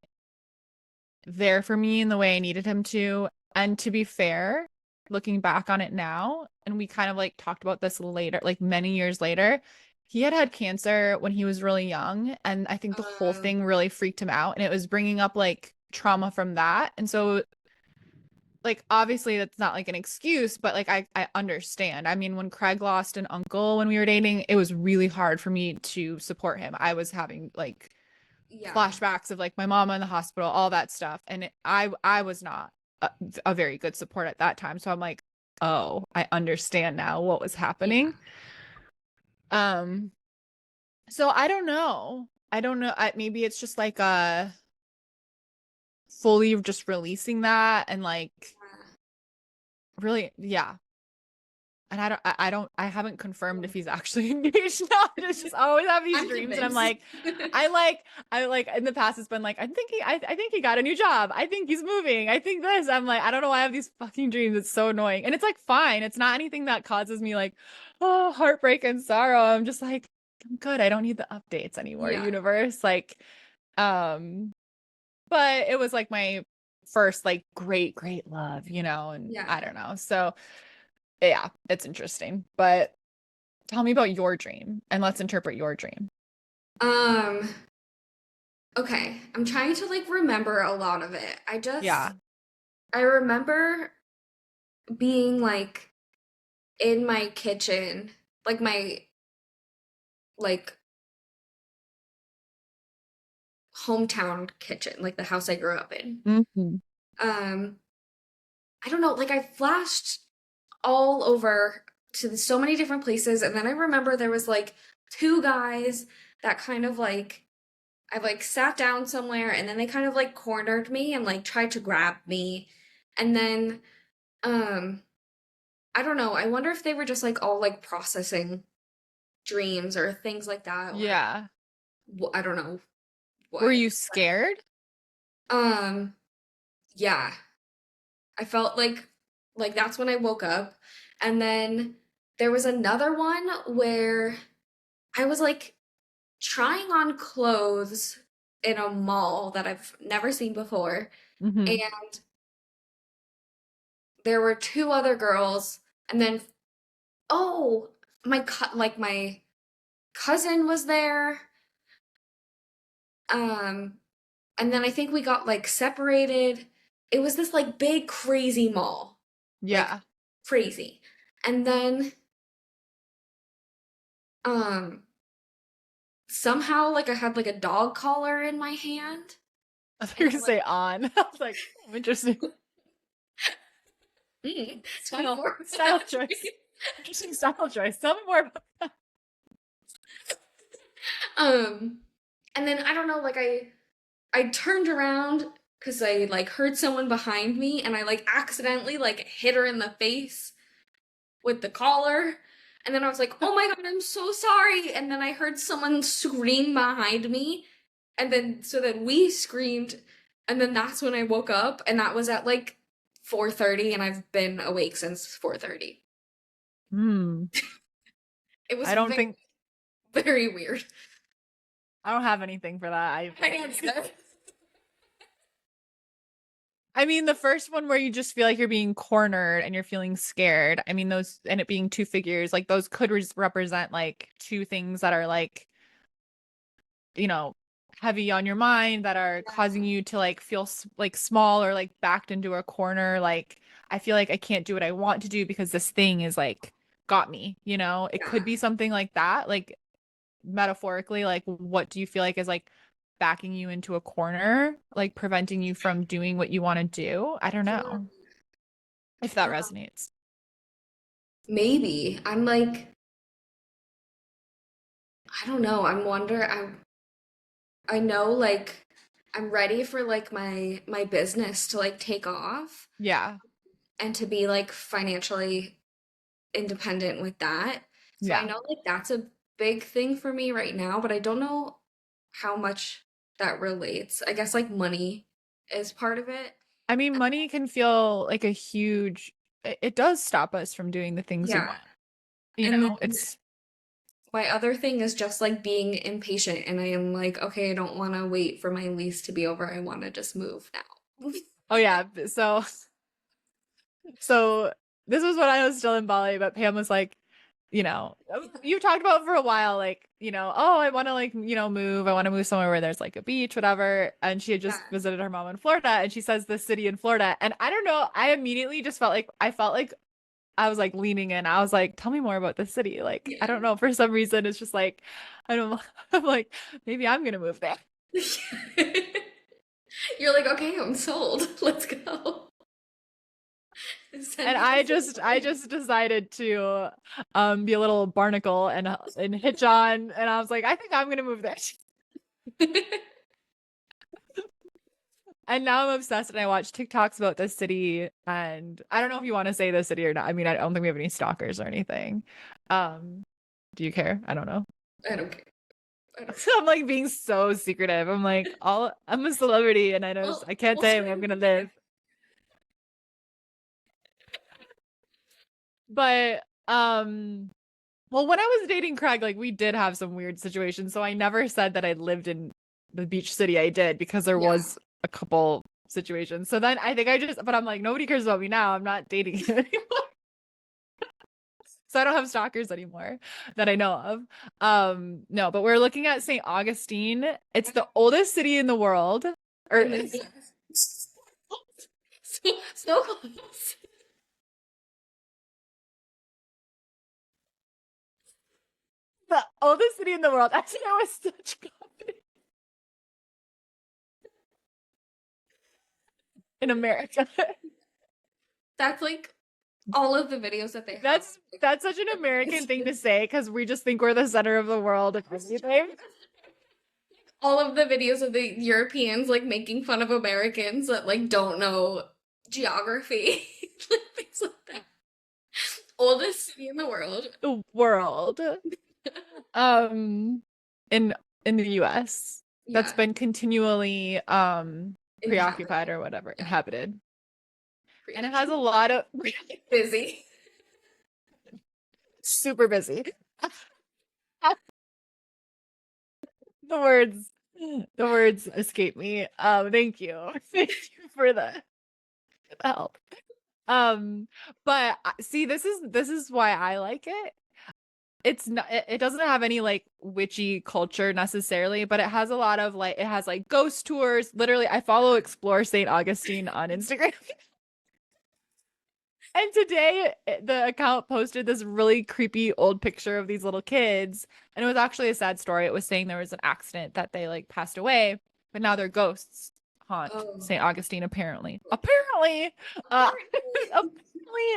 there for me in the way I needed him to. And to be fair, looking back on it now, and we kind of like talked about this later, like many years later, he had had cancer when he was really young. And I think the whole Um, thing really freaked him out. And it was bringing up like trauma from that. And so, like, obviously, that's not like an excuse, but like, I understand. I mean, when Craig lost an uncle when we were dating, it was really hard for me to support him. I was having like yeah, flashbacks of like my mama in the hospital, all that stuff. And I was not a very good support at that time. So I'm like, oh, I understand now what was yeah, happening. Um, so I don't know. I don't know. Maybe it's just like fully just releasing that and like really, yeah. And I haven't confirmed if yeah. he's actually engaged now. It's just I always have these I'm dreams and I'm convinced. like, I like in the past it's been like, I think he got a new job. I think he's moving. I think this. I'm like, I don't know why I have these fucking dreams. It's so annoying. And it's like fine. It's not anything that causes me like, oh, heartbreak and sorrow. I'm just like, I'm good. I don't need the updates anymore, Yeah, universe. Like, um, but it was like my first like great love, you know, and yeah. I don't know. So yeah, it's interesting. But tell me about your dream and let's interpret your dream. Um, Okay, I'm trying to like remember a lot of it. Yeah. I remember being like in my kitchen, like my like hometown kitchen, like the house I grew up in. Hmm. Um, I don't know, like I flashed all over to so many different places, and then I remember there was like two guys that kind of like I like sat down somewhere, and then they kind of like cornered me and like tried to grab me, and then um I don't know. I wonder if they were just like all like processing dreams or things like that, or Yeah. I don't know Were what. you scared? Um, yeah, I felt like that's when I woke up, and then there was another one where I was like trying on clothes in a mall that I've never seen before, Hmm. and there were two other girls, and then oh, my cousin was there. Um, and then I think we got like separated. It was this like big crazy mall, like Yeah. crazy. And then um somehow like I had like a dog collar in my hand, I thought you and were I'm gonna say on. I was like, oh, interesting. like, tell me Style, more about style that choice. dream. Interesting style choice. Tell me more about that. Um, and then I don't know, like I turned around because I like heard someone behind me, and I like accidentally like hit her in the face with the collar. And then I was like, oh my God, I'm so sorry. And then I heard someone scream behind me. And then, so then we screamed. And then that's when I woke up. And that was at like 4:30. And I've been awake since 4:30. Hmm. It was I don't very, think very weird. I don't have anything for that. I don't either. I mean, the first one where you just feel like you're being cornered and you're feeling scared. I mean, those and it being two figures, like those could represent like two things that are like, you know, heavy on your mind that are causing Yeah. you to like feel like small or like backed into a corner. Like, I feel like I can't do what I want to do because this thing is like got me, you know? It could Yeah. be something like that. Like, metaphorically, like what do you feel like is like backing you into a corner, like preventing you from doing what you want to do? I don't know if that Um, resonates. maybe. I'm like, I don't know. I know like I'm ready for like my business to like take off Yeah. and to be like financially independent with that. So I Yeah. know like that's a big thing for me right now, but I don't know how much that relates. I guess like money is part of it. I mean, money can feel like a huge, it does stop us from doing the things we Yeah. want. You And then know, it's, my other thing is just like being impatient, and I am like, okay, I don't want to wait for my lease to be over. I want to just move now. oh yeah. So this was when I was still in Bali, but Pam was like, you know, you talked about for a while, like, oh, I want to like, move. I want to move somewhere where there's like a beach, whatever. And she had Yeah. just visited her mom in Florida and she says this city in Florida. And I don't know, I immediately just felt like I was like leaning in. I was like, tell me more about this city. Like, I don't know, for some reason, it's just like, I don't, I'm like, maybe I'm gonna move there. Yeah. You're like, okay, I'm sold. Let's go. Send And me the I city. just decided to be a little barnacle and hitch on and I was like, I think I'm gonna move there. And now I'm obsessed and I watch TikToks about this city and I don't know if you want to say the city or not. I mean, I don't think we have any stalkers or anything. Um, do you care? I don't know. I don't care. I don't I'm like being so secretive. I'm like, all I'm a celebrity and Well, I can't we'll say say where I'm gonna live. But well, when I was dating Craig, like we did have some weird situations. So I never said that I lived in the beach city. I did because there yeah. was a couple situations. So then I think but I'm like, nobody cares about me now. I'm not dating him anymore. So I don't have stalkers anymore that I know of. No, but we're looking at St. Augustine. It's the oldest city in the world. Or In the snow globes. the oldest city in the world. Actually, I was such confidence in America. That's like all of the videos that they have. That's such an American thing to say because we just think we're the center of the world and everything. All of the videos of the Europeans like making fun of Americans that like don't know geography. Like things like that. Oldest city in the world. The world. Um in the US that's Yeah. been continually preoccupied or whatever, Yeah. inhabited. And it has a lot of Busy. super busy. The words escape me. Thank you. Thank you for the help. But see, this is why I like it. It's not, it doesn't have any like witchy culture necessarily, but it has a lot of like, it has like ghost tours. Literally, I follow Explore St. Augustine on Instagram. And today the account posted this really creepy old picture of these little kids. And it was actually a sad story. It was saying there was an accident that they like passed away, but now their ghosts haunt Oh. St. Augustine apparently. Apparently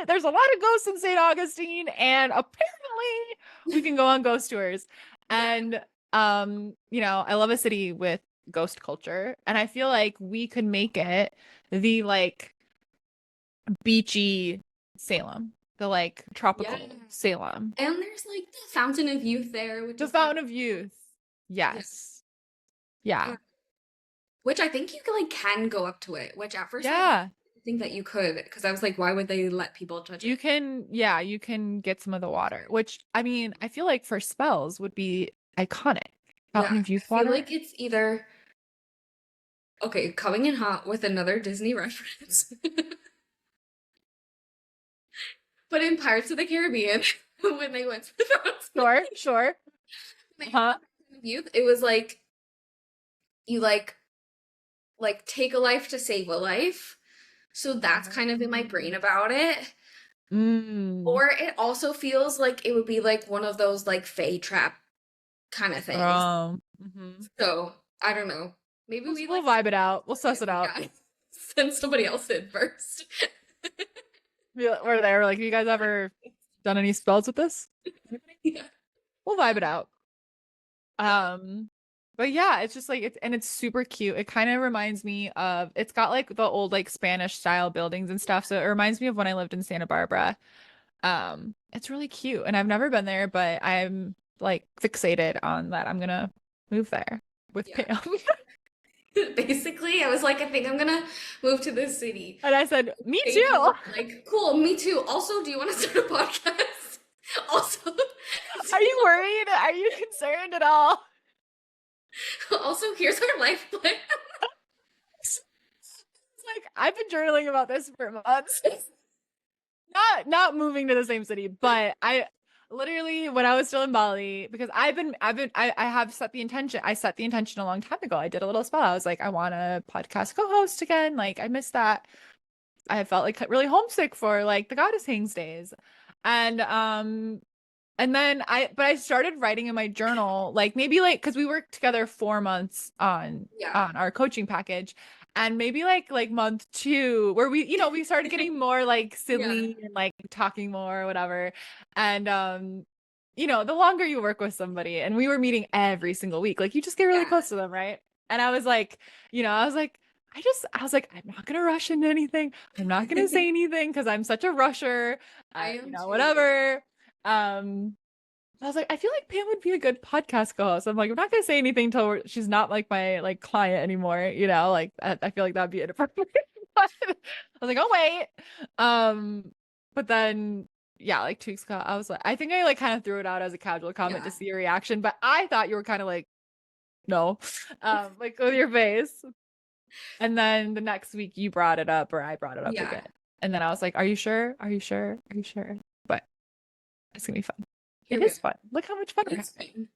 there's a lot of ghosts in St. Augustine, and apparently we can go on ghost tours. And you know, I love a city with ghost culture, and I feel like we could make it the like beachy Salem, the like tropical Yeah. Salem. And there's like the Fountain of Youth there, which The is Fountain of Youth. yeah. Yes. Yeah. Which I think you like can go up to it, which at first I Yeah. didn't think that you could because I was like, why would they let people touch You it? can, yeah, you can get some of the water, which I mean, I feel like for spells would be iconic. Yeah. Fountain of Youth I feel water. like it's either okay, coming in hot with another Disney reference. But in Pirates of the Caribbean, when they went to the Fountain Sure. Huh? of Youth, it was like you like take a life to save a life. So that's kind of in my brain about it. Mm. Or it also feels like it would be like one of those like Fey trap kind of things. Mhm. So I don't know. Maybe we We'll like vibe it out. We'll suss it out. yeah. Send somebody else in first. We're there. We're like, have you guys ever done any spells with this? Yeah. We'll vibe it out. But yeah, it's just like it's super cute. It kind of reminds me of, it's got like the old like Spanish style buildings and stuff. So it reminds me of when I lived in Santa Barbara. It's really cute, and I've never been there, but I'm like fixated on that. I'm gonna move there with Yeah. Pam. Basically, I was like, I think I'm gonna move to this city. And I said, me Baby too. was like, cool, me too. Also, do you want to start a podcast? Also, Are you worried? Are you concerned at all? also, here's our life plan. It's like I've been journaling about this for months. Not moving to the same city, but I literally, when I was still in Bali, because I have set the intention. I set the intention a long time ago. I did a little spell. I was like, I want a podcast co-host again. Like I miss that. I felt like really homesick for like the Goddess Hangs days. And and then I started writing in my journal, like maybe like because we worked together 4 months Yeah, on our coaching package. And maybe like month two, where we, you know, we started getting more like yeah, silly and like talking more or whatever. And you know, the longer you work with somebody, and we were meeting every single week, like you just get really yeah. close to them, right? And I was like, you know, I was like, I'm not gonna rush into anything. I'm not gonna say anything because I'm such a rusher. I You am know, too. whatever. I was like, I feel like Pam would be a good podcast co-host. I'm like, I'm not gonna say anything till she's not like my like client anymore, you know, like I feel like that'd be inappropriate. But I was like, oh wait. But then yeah, like 2 weeks ago, I was like, I think I like kind of threw it out as a casual comment to Yeah, see your reaction, but I thought you were kind of like, no, like with your face. And then the next week you brought it up, or I brought it up yeah. again. And then I was like, are you sure? Are you sure? Are you sure? But It's gonna be fun. Here It we is go. fun. Look how much fun we're It's having. fine.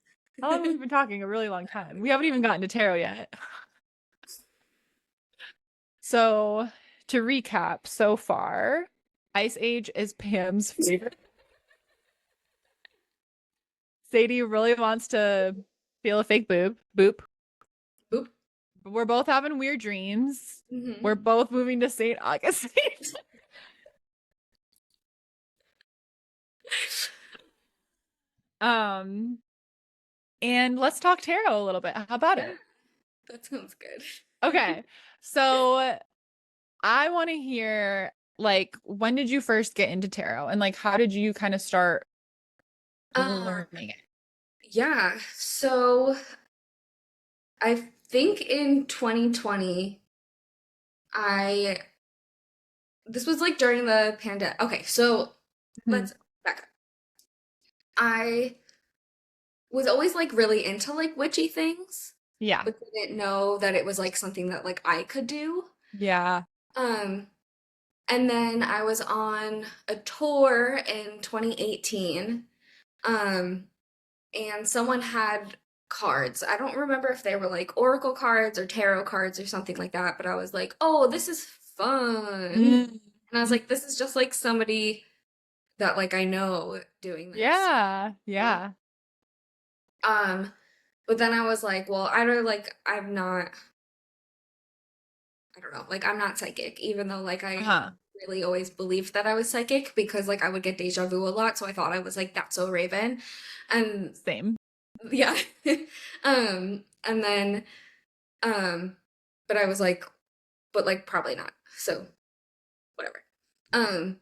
How long have we been talking? A really long time. We haven't even gotten to tarot yet. So to recap so far, Ice Age is Pam's favorite. Sadie really wants to feel a fake boop. Boop. We're both having weird dreams. Hmm. We're both moving to St. Augustine. um, and let's talk tarot a little bit. How about Yeah, it? that sounds good. Okay. So I want to hear like when did you first get into tarot and like how did you kind of start Um, learning it? yeah, so I think in 2020, I this was like during the pandemic. Okay, so Mhm. let's back up. I was always like really into like witchy things, Yeah. but didn't know that it was like something that like I could do. Yeah. Um, and then I was on a tour in 2018. Um, and someone had cards. I don't remember if they were like oracle cards or tarot cards or something like that, but I was like, "Oh, this is fun." Mm. And I was like, "This is just like somebody that like I know doing this." Yeah. So, Yeah. um, but then I was like, "Well, I don't like I'm not I don't know, like I'm not psychic, even though like I Uh-huh. really always believed that I was psychic because like I would get deja vu a lot, so I thought I was like that's so Raven." And Same. yeah. And then but I was like, but like probably not. So whatever. Um,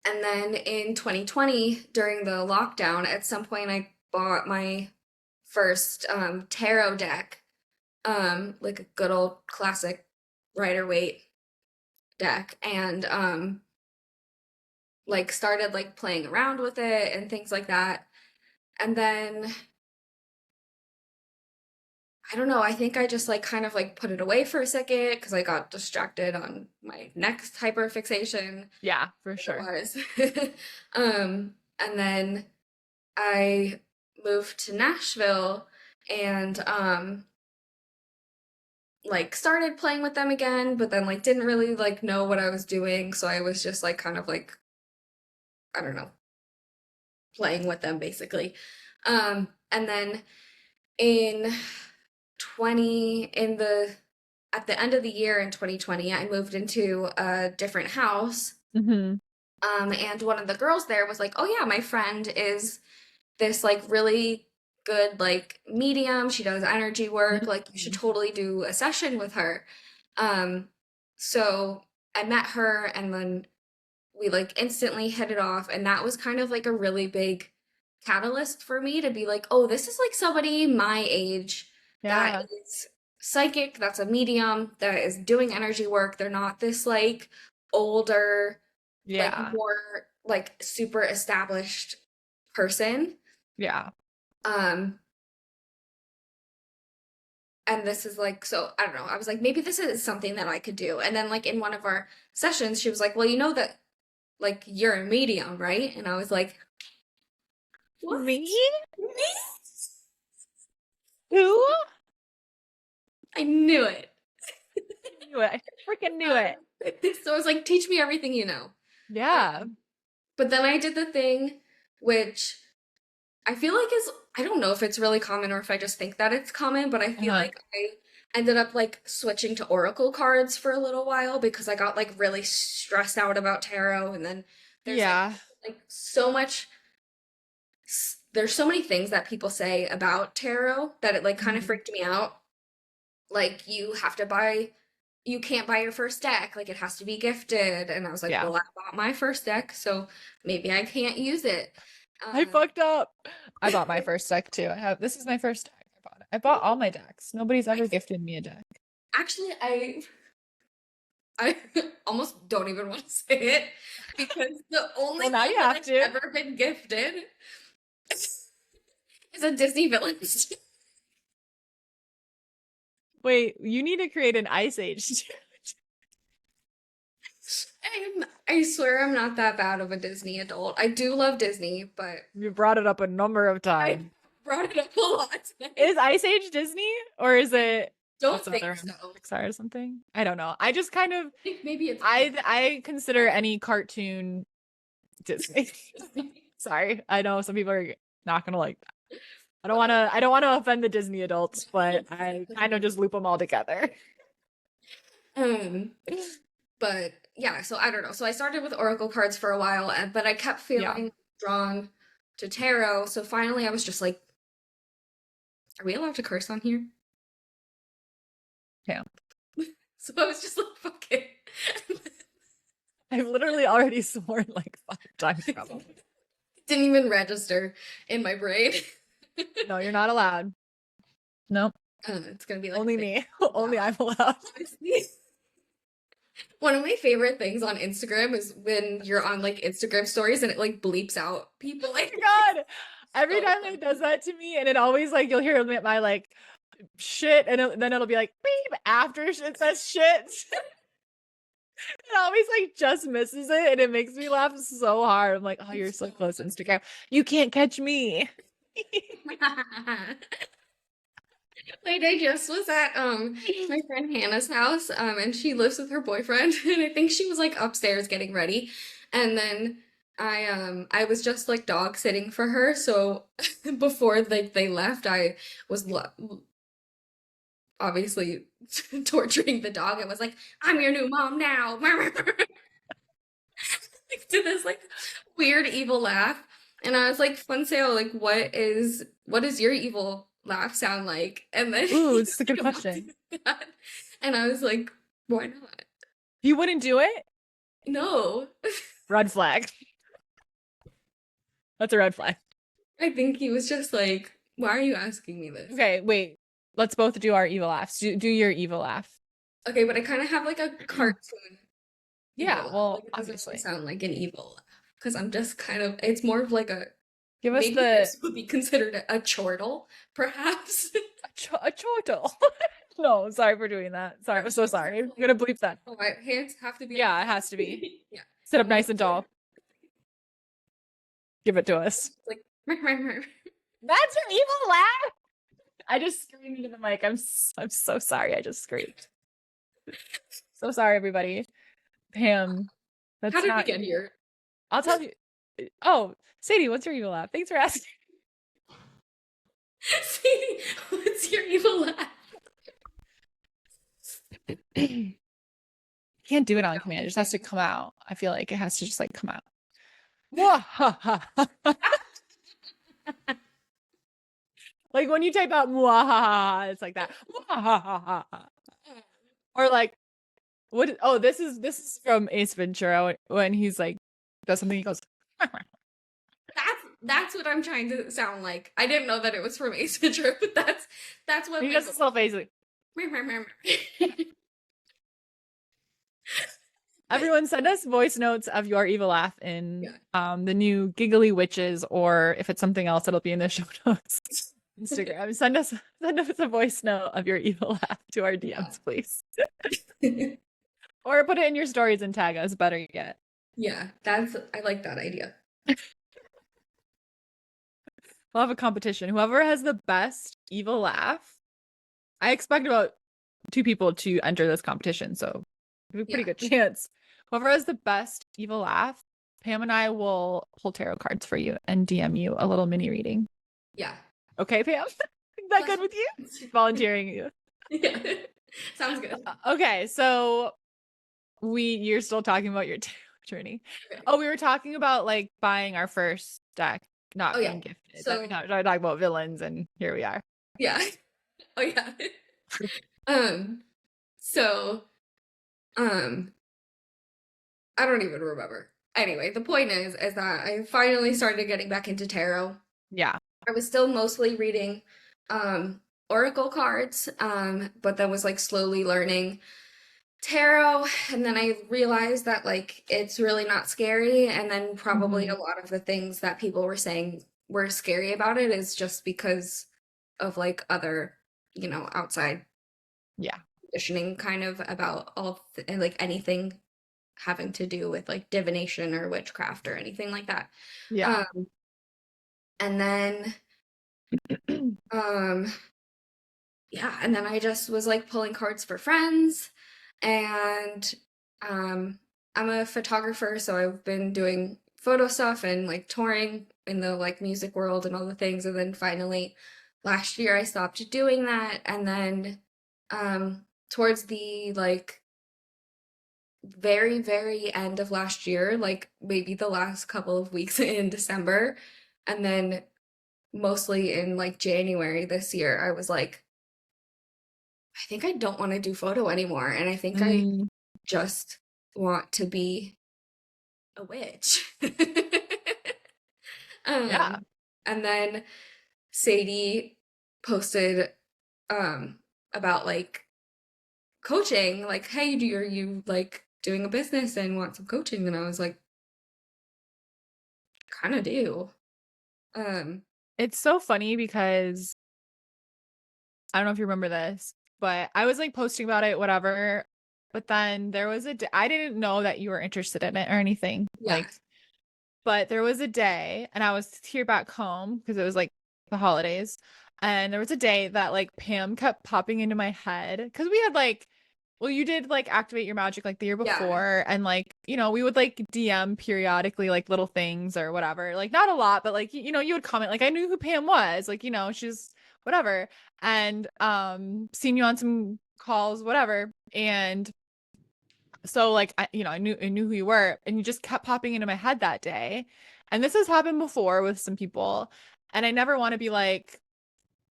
and then in 2020, during the lockdown, at some point I bought my first tarot deck, like a good old classic Rider Waite deck, and like started like playing around with it and things like that. And then I don't know, I think I just like kind of like put it away for a second because I got distracted on my next hyperfixation. Yeah, for It sure. was. And then I moved to Nashville and like started playing with them again, but then like didn't really like know what I was doing, so I was just like kind of like I don't know, playing with them basically. And then in 20 in the at the end of the year in 2020, I moved into a different house. Hmm. And one of the girls there was like, "Oh yeah, my friend is this like really good like medium. She does energy work. Like you should totally do a session with her." Um, so I met her and then we like instantly hit it off, and that was kind of like a really big catalyst for me to be like, "Oh, this is like somebody my age that Yeah. is psychic, that's a medium, that is doing energy work. They're not this like older, like Yeah. more like super established person." Yeah. Um, and this is like, so I don't know. I was like, maybe this is something that I could do. And then like in one of our sessions, she was like, "Well, you know that like you're a medium, right?" And I was like, "What? Me? Me?" Who? I knew it. Knew it. I freaking knew it. So I was like, "Teach me everything you know." Yeah. But then I did the thing, which I feel like is, I don't know if it's really common or if I just think that it's common, but I feel Uh-huh. like I ended up like switching to oracle cards for a little while because I got like really stressed out about tarot, and then there's Yeah. like so much there's so many things that people say about tarot that it like kind of Mhm. freaked me out. Like you can't buy your first deck, like it has to be gifted. And I was like, Yeah. well, I bought my first deck, so maybe I can't use it. I Um, fucked up. I bought my first deck too. This is my first deck. I bought it. I bought all my decks. Nobody's I ever gifted me a deck. actually I almost don't even want to say it because the only Well, now thing you that have I've to. ever been gifted is a Disney villain. Wait, you need to create an Ice Age. I swear I'm not that bad of a Disney adult. I do love Disney, but You brought it up a number of I times. brought it up a lot today. Is Ice Age Disney or is it Don't what's the other think one? so. Pixar or something? I don't know. I just kind of I think maybe it's I consider any cartoon Disney. Sorry. I know some people are not gonna like that. I don't wanna offend the Disney adults, but I kind of just loop them all together. um but yeah, so I don't know. So I started with oracle cards for a while, but I kept Yeah. feeling drawn to tarot. So finally I was just like, are we allowed to curse on here? Yeah. So I was just like, fuck it. I've literally already sworn like 5 times probably. Didn't even register in my brain. No, you're not allowed. Nope. It's gonna be like Only me. Only I'm allowed. One of my favorite things on Instagram is when you're on like Instagram stories and it like bleeps out people. Like, Oh my God. Every time it does that to me, and it always like you'll hear my like shit, and then it'll be like beep after it says shit. It always like just misses it, and it makes me laugh so hard. I'm like, oh, you're so close, Instagram. You can't catch me. Like I just was at my friend Hannah's house and she lives with her boyfriend and I think she was like upstairs getting ready and then I was just like dog sitting for her, so before like they left I was obviously torturing the dog. It was like, I'm your new mom now. Like, to this like weird evil laugh. And I was like, Funsale, like what is your evil laugh sound like? And then Ooh, he it's a good came up to question. that. And I was like, why not? You wouldn't do it? No. Red flag. That's a red flag. I think he was just like, why are you asking me this? Okay, wait. Let's both do our evil laughs. Do your evil laugh. Okay, but I kind of have like a cartoon evil Yeah, laugh. well, Like it doesn't really obviously. sound like an evil laugh because I'm just kind of, it's more of like a, Give us maybe the this would be considered a chortle, perhaps. a chortle. No, sorry for doing that. Sorry, I'm so sorry. I'm gonna bleep that. Oh, my hands have to be. Yeah, it has to be. Yeah. Sit up nice and tall. Give it to us. Like, That's your evil laugh. I just screamed into the mic. I'm so sorry. I just screamed. So sorry, everybody. Pam, how that's did we not. get here? I'll tell you. Oh, Sadie, what's your evil laugh? Thanks for asking. Sadie, what's your evil laugh? Can't do it on command. It just has to come out. I feel like it has to just like come out. Like when you type out "muahaha," it's like that. Or like what? Oh, this is from Ace Ventura when he's like does something. He goes. That's what I'm trying to sound like. I didn't know that it was from Ace Ventura, but that's what He does this little face. Like, everyone send us voice notes of your evil laugh in the new Giggly Witches, or if it's something else, it'll be in the show notes. Instagram. Send us a voice note of your evil laugh to our DMs, please. Or put it in your stories and tag us, better yet. Yeah, I like that idea. We'll have a competition. Whoever has the best evil laugh. I expect about 2 people to enter this competition, so we have a pretty good chance. Whoever has the best evil laugh, Pam and I will pull tarot cards for you and DM you a little mini reading. Yeah. Okay, Pam? Is that good with you? Volunteering you. Yeah. Sounds good. Okay, so you're still talking about your tarot journey. Okay. Oh, we were talking about like buying our first deck, not being gifted. So we talking about villains, and here we are. Yeah. Oh yeah. So I don't even remember. Anyway, the point is that I finally started getting back into tarot. Yeah. I was still mostly reading oracle cards, but then was like slowly learning tarot, and then I realized that like it's really not scary, and then probably a lot of the things that people were saying were scary about it is just because of like other, outside conditioning kind of about like anything having to do with like divination or witchcraft or anything like that. Yeah. Um, and then um yeah, and then I just was like pulling cards for friends, and um I'm a photographer, so I've been doing photo stuff and like touring in the like music world and all the things, and then finally last year I stopped doing that, and then towards the like very end of last year, like maybe the last couple of weeks in December, and then mostly in like January this year, I was like, I think I don't want to do photo anymore. And I think I Mm, just want to be a witch. yeah. um, and then Sadie posted about like coaching, like, hey, are you like doing a business and want some coaching? And I was like, kind of do. Um, It's so funny because I don't know if you remember this, but I was like posting about it, whatever. But then there was I didn't know that you were interested in it or anything. yeah, Like, but there was a day, and I was here back home because it was like the holidays. And there was a day that like Pam kept popping into my head because we had like, well, you did like activate your magic like the year yeah, before. And like, we would like DM periodically like little things or whatever. Like, not a lot, but like, you would comment. Like, I knew who Pam was. Like, she's whatever. And seen you on some calls, whatever. And so like I knew who you were, and you just kept popping into my head that day. And this has happened before with some people, and I never want to be like,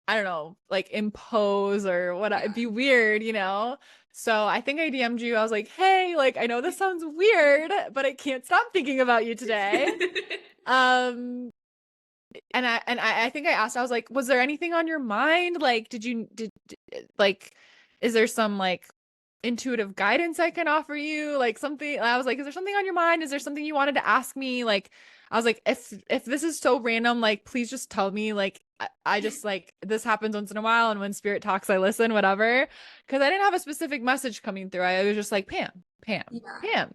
I don't know, like impose or what, it'd yeah. be weird. So I think I DM'd you. I was like, hey, like I know this sounds weird, but I can't stop thinking about you today. Um and I think I asked, I was like, was there anything on your mind? Like, like, is there some like intuitive guidance I can offer you? Like something, I was like, is there something on your mind? Is there something you wanted to ask me? Like, I was like, if this is so random, like, please just tell me. Like, I just like this happens once in a while, and when spirit talks, I listen, whatever. Because I didn't have a specific message coming through. I was just like, Pam, Pam, Yeah. Pam.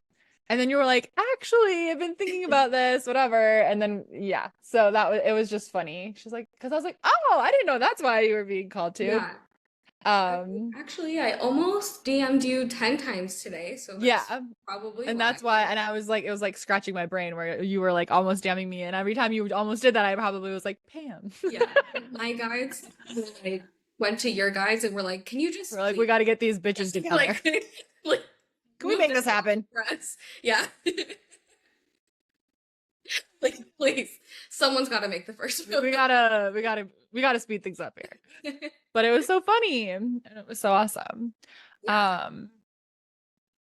And then you were like, actually, I've been thinking about this, whatever. And then, yeah. So it was just funny. She's like, because I was like, oh, I didn't know that's why you were being called to. Yeah. Um, Actually, I almost DM'd you 10 times today, so that's yeah. probably And why. that's why, and I was like, it was like scratching my brain where you were like almost DMing me. And every time you almost did that, I probably was like, Pam. Yeah. My guides, I went to your guides and were like, can you We're just like, we please got to get these bitches together. like like Can we move make this this happen? for us? Yeah. Like please, someone's got to make the first move. We gotta speed things up here. But it was so funny and it was so awesome. Yeah. Um,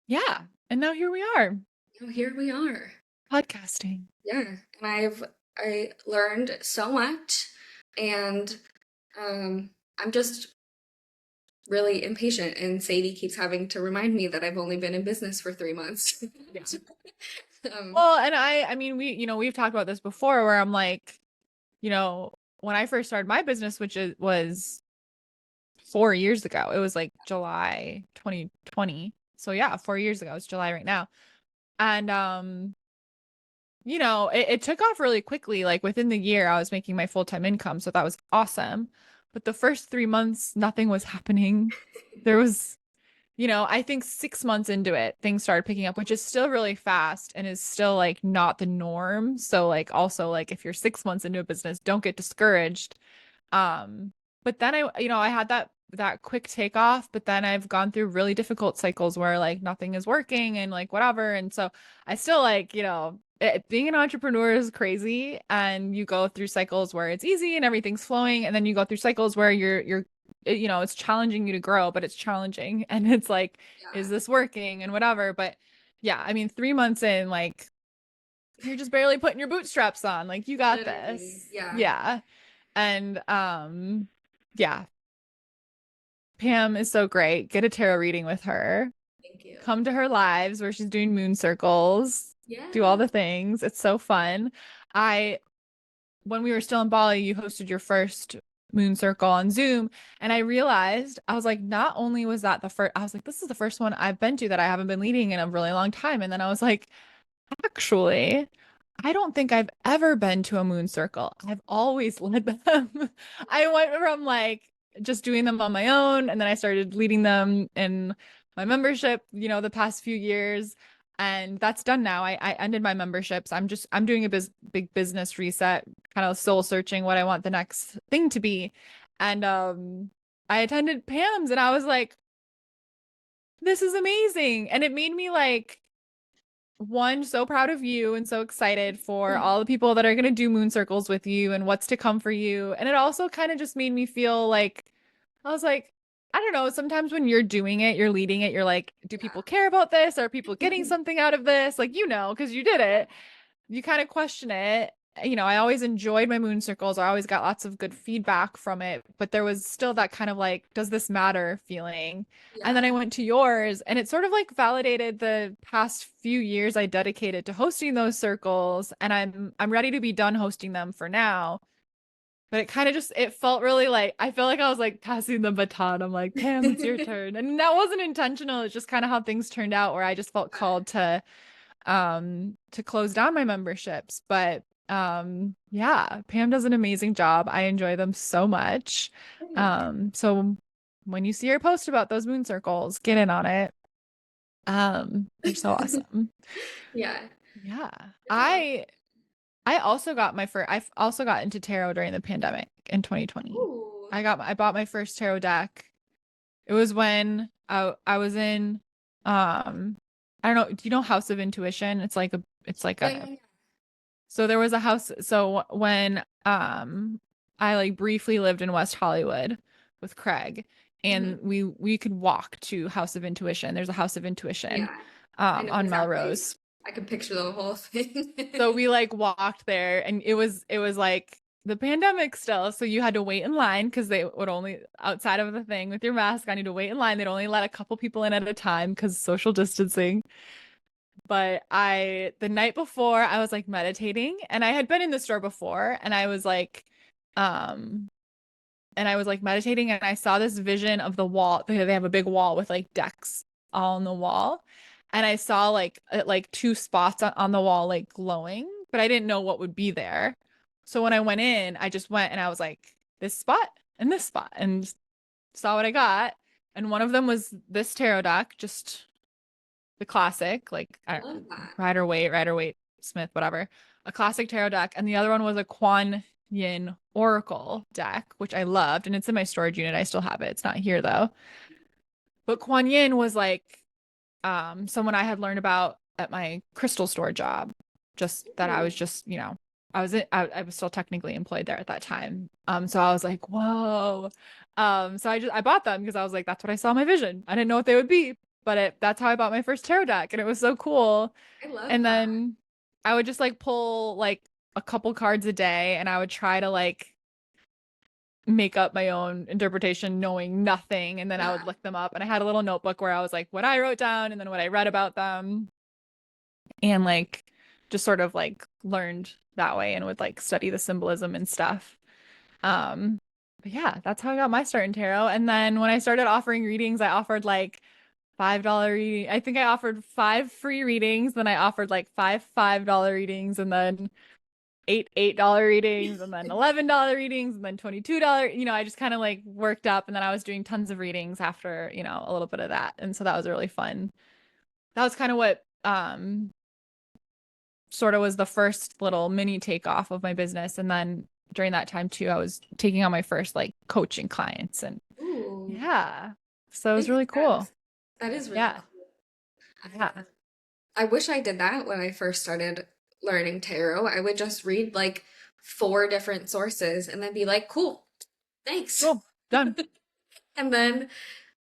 yeah. And now here we are, So here we are. podcasting. Yeah. And I learned so much, and I'm just really impatient, and Sadie keeps having to remind me that I've only been in business for 3 months. Yeah. um, Well, and I mean, we've talked about this before where I'm like, when I first started my business, which was 4 years ago, it was like July 2020. So yeah, 4 years ago. It's July right now. And it took off really quickly. Like within the year, I was making my full-time income. So that was awesome. But the first 3 months, nothing was happening. There was, I think 6 months into it, things started picking up, which is still really fast and is still like not the norm. So like also like if you're 6 months into a business, don't get discouraged. Um, but then I had that quick takeoff, but then I've gone through really difficult cycles where like nothing is working and like whatever. And so I still like, being an entrepreneur is crazy, and you go through cycles where it's easy and everything's flowing, and then you go through cycles where it's challenging you to grow, but it's challenging and it's like, is yeah, this working and whatever. But yeah, I mean, 3 months in, like you're just barely putting your bootstraps on. Like you got literally, this. yeah. Yeah. And yeah, Pam is so great. Get a tarot reading with her. Thank you. Come to her lives where she's doing moon circles, do all Yeah, the things. It's so fun. I When we were still in Bali, you hosted your first moon circle on Zoom. And I realized, I was like, not only was that the first, I was like, this is the first one I've been to that I haven't been leading in a really long time. And then I was like, actually, I don't think I've ever been to a moon circle. I've always led them. I went from like just doing them on my own, and then I started leading them in my membership, the past few years. And that's done now. I ended my memberships. I'm doing a big business reset, kind of soul searching what I want the next thing to be. And I attended Pam's and I was like, this is amazing. And it made me like one, so proud of you and so excited for all the people that are going to do moon circles with you and what's to come for you. And it also kind of just made me feel like, I was like, I don't know, sometimes when you're doing it, you're leading it, you're like, do people care about this? Are people getting something out of this? Like, because you did it, you kind of question it. I always enjoyed my moon circles. I always got lots of good feedback from it, but there was still that kind of like, does this matter feeling? And then Yeah. I went to yours, and it sort of like validated the past few years I dedicated to hosting those circles, and I'm ready to be done hosting them for now. But it kind of just it felt really like I feel like I was like passing the baton. I'm like, Pam, it's your turn. And that wasn't intentional. It's just kind of how things turned out where I just felt called to close down my memberships. But yeah, Pam does an amazing job. I enjoy them so much. So when you see her post about those moon circles, get in on it. They're so awesome. Yeah. Yeah. It's awesome. I also got my first I've also got into tarot during the pandemic in 2020. Ooh. I bought my first tarot deck. It was when I was in I don't know, do you know House of Intuition? It's like Yeah, a yeah, so there was a house so when I like briefly lived in West Hollywood with Craig, yeah. and we could walk to House of Intuition. There's a House of Intuition Yeah. I know on exactly. Melrose. I can picture the whole thing. So we like walked there, and it was like the pandemic still, so you had to wait in line because they would only outside of the thing with your mask on, you had to wait in line. They'd only let a couple people in at a time because social distancing. But the night before, I was like meditating, and I had been in the store before, um and I was like meditating, and I saw this vision of the wall. They have a big wall with like decks all on the wall. And I saw like two spots on the wall like glowing, but I didn't know what would be there. So when I went in, I just went and I was like, this spot, and saw what I got. And one of them was this tarot deck, just the classic, like I don't Love know, that. Rider Waite Smith, whatever, a classic tarot deck. And the other one was a Kuan Yin Oracle deck, which I loved, and it's in my storage unit. I still have it. It's not here though. But Kuan Yin was like someone I had learned about at my crystal store job. Just that I Ooh, was just, I was still technically employed there at that time. So I was like, whoa. So I bought them because I was like, that's what I saw in my vision. I didn't know what they would be, but that's how I bought my first tarot deck, and it was so cool. I love And that. then I would just like pull like a couple cards a day, and I would try to like make up my own interpretation knowing nothing, and then I would Yeah. look them up, and I had a little notebook where I was like what I wrote down and then what I read about them, and like just sort of like learned that way and would like study the symbolism and stuff. But yeah, that's how I got my start in tarot. And then when I started offering readings, I offered like $5 reading. I think I offered 5 free readings, then I offered like $5 readings, and then $8 readings, and then $11 readings, and then $22. I just kind of like worked up, and then I was doing tons of readings after, a little bit of that. And so that was really fun. That was kind of what sort of was the first little mini takeoff of my business. And then during that time too, I was taking on my first like coaching clients, and Ooh. yeah. So it was Big really cool. steps. That is really Yeah. cool. Yeah. I wish I did that when I first started learning tarot. I would just read like four different sources and then be like, cool, thanks. Cool. Done. And then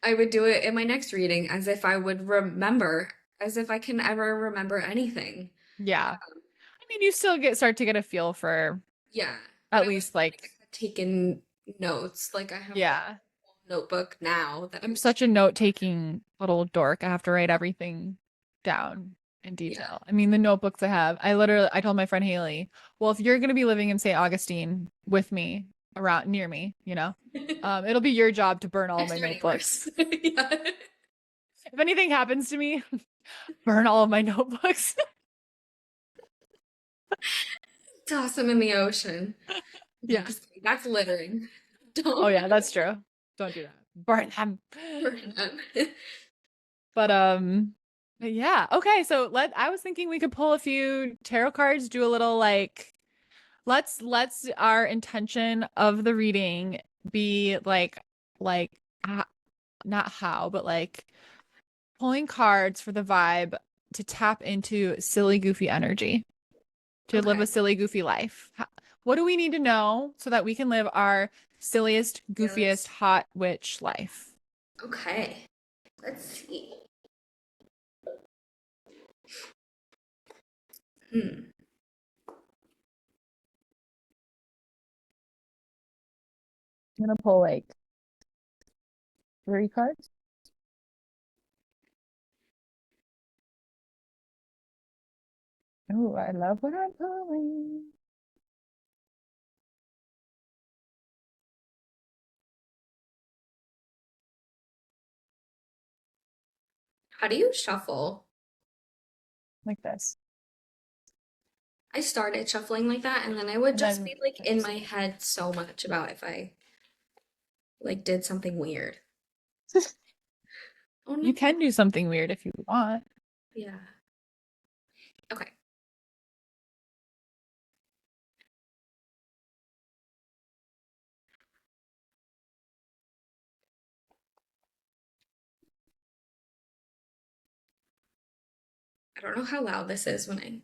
I would do it in my next reading as if I would remember, as if I can ever remember anything. Yeah. I mean, you still start to get a feel for Yeah, but at I wish least I like, had taken notes. Like I have like yeah. a notebook now that I I'm would such a keep. note-taking little dork. I have to write everything down in Yeah. detail. I mean, the notebooks I have, I told my friend Haley, well, if you're going to be living in St. Augustine with me around near me, you know. It'll be your job to burn all of If my they're any notebooks. worse. Yeah. If anything happens to me, burn all of my notebooks. Toss them in the ocean. No, Yeah. just kidding. That's littering. Oh Don't yeah, that's true. Don't do that. Burn them. burn them. But but yeah. Okay, so I was thinking we could pull a few tarot cards, do a little like let's our intention of the reading be like uh, not how, but like pulling cards for the vibe to tap into silly goofy energy, to live Okay. a silly goofy life. What do we need to know so that we can live our silliest, Yeah, goofiest hot witch life? okay. Let's see. Hmm. I'm gonna pull like three cards. Oh, I love what I'm pulling. How do you shuffle? Like this. I started shuffling like that, and then I would And just then be like in this. my head so much about if I like did something weird. Oh You no. can do something weird if you want. Yeah. Okay. I don't know how loud this is when I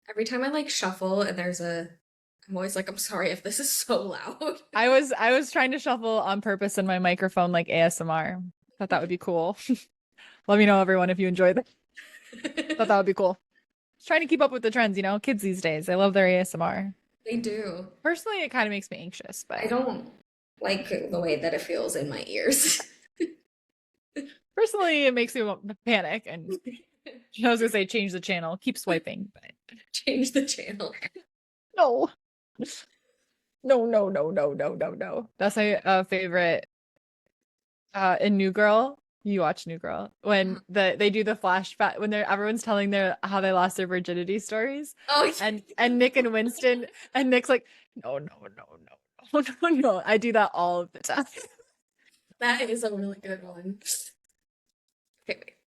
every time I like shuffle and I'm always like, I'm sorry if this is so loud. I was trying to shuffle on purpose in my microphone like ASMR. Thought that would be cool. Let me know everyone if you enjoyed that. Thought that would be cool. Just trying to keep up with the trends, you know, kids these days. They love their ASMR. They do. Personally, it kind of makes me anxious, I but don't like the way that it feels in my ears. personally it makes me want to panic and I was gonna say change the channel, keep swiping, but Change the channel. no. No, no, no, no, no, no, no. That's my favorite in New Girl. You watch New Girl when they do the flashback when they're everyone's telling their how they lost their virginity stories, Oh, and Nick and Winston and Nick's like no no no no no no no. I do that all of the time. that is a really good one. Okay, wait.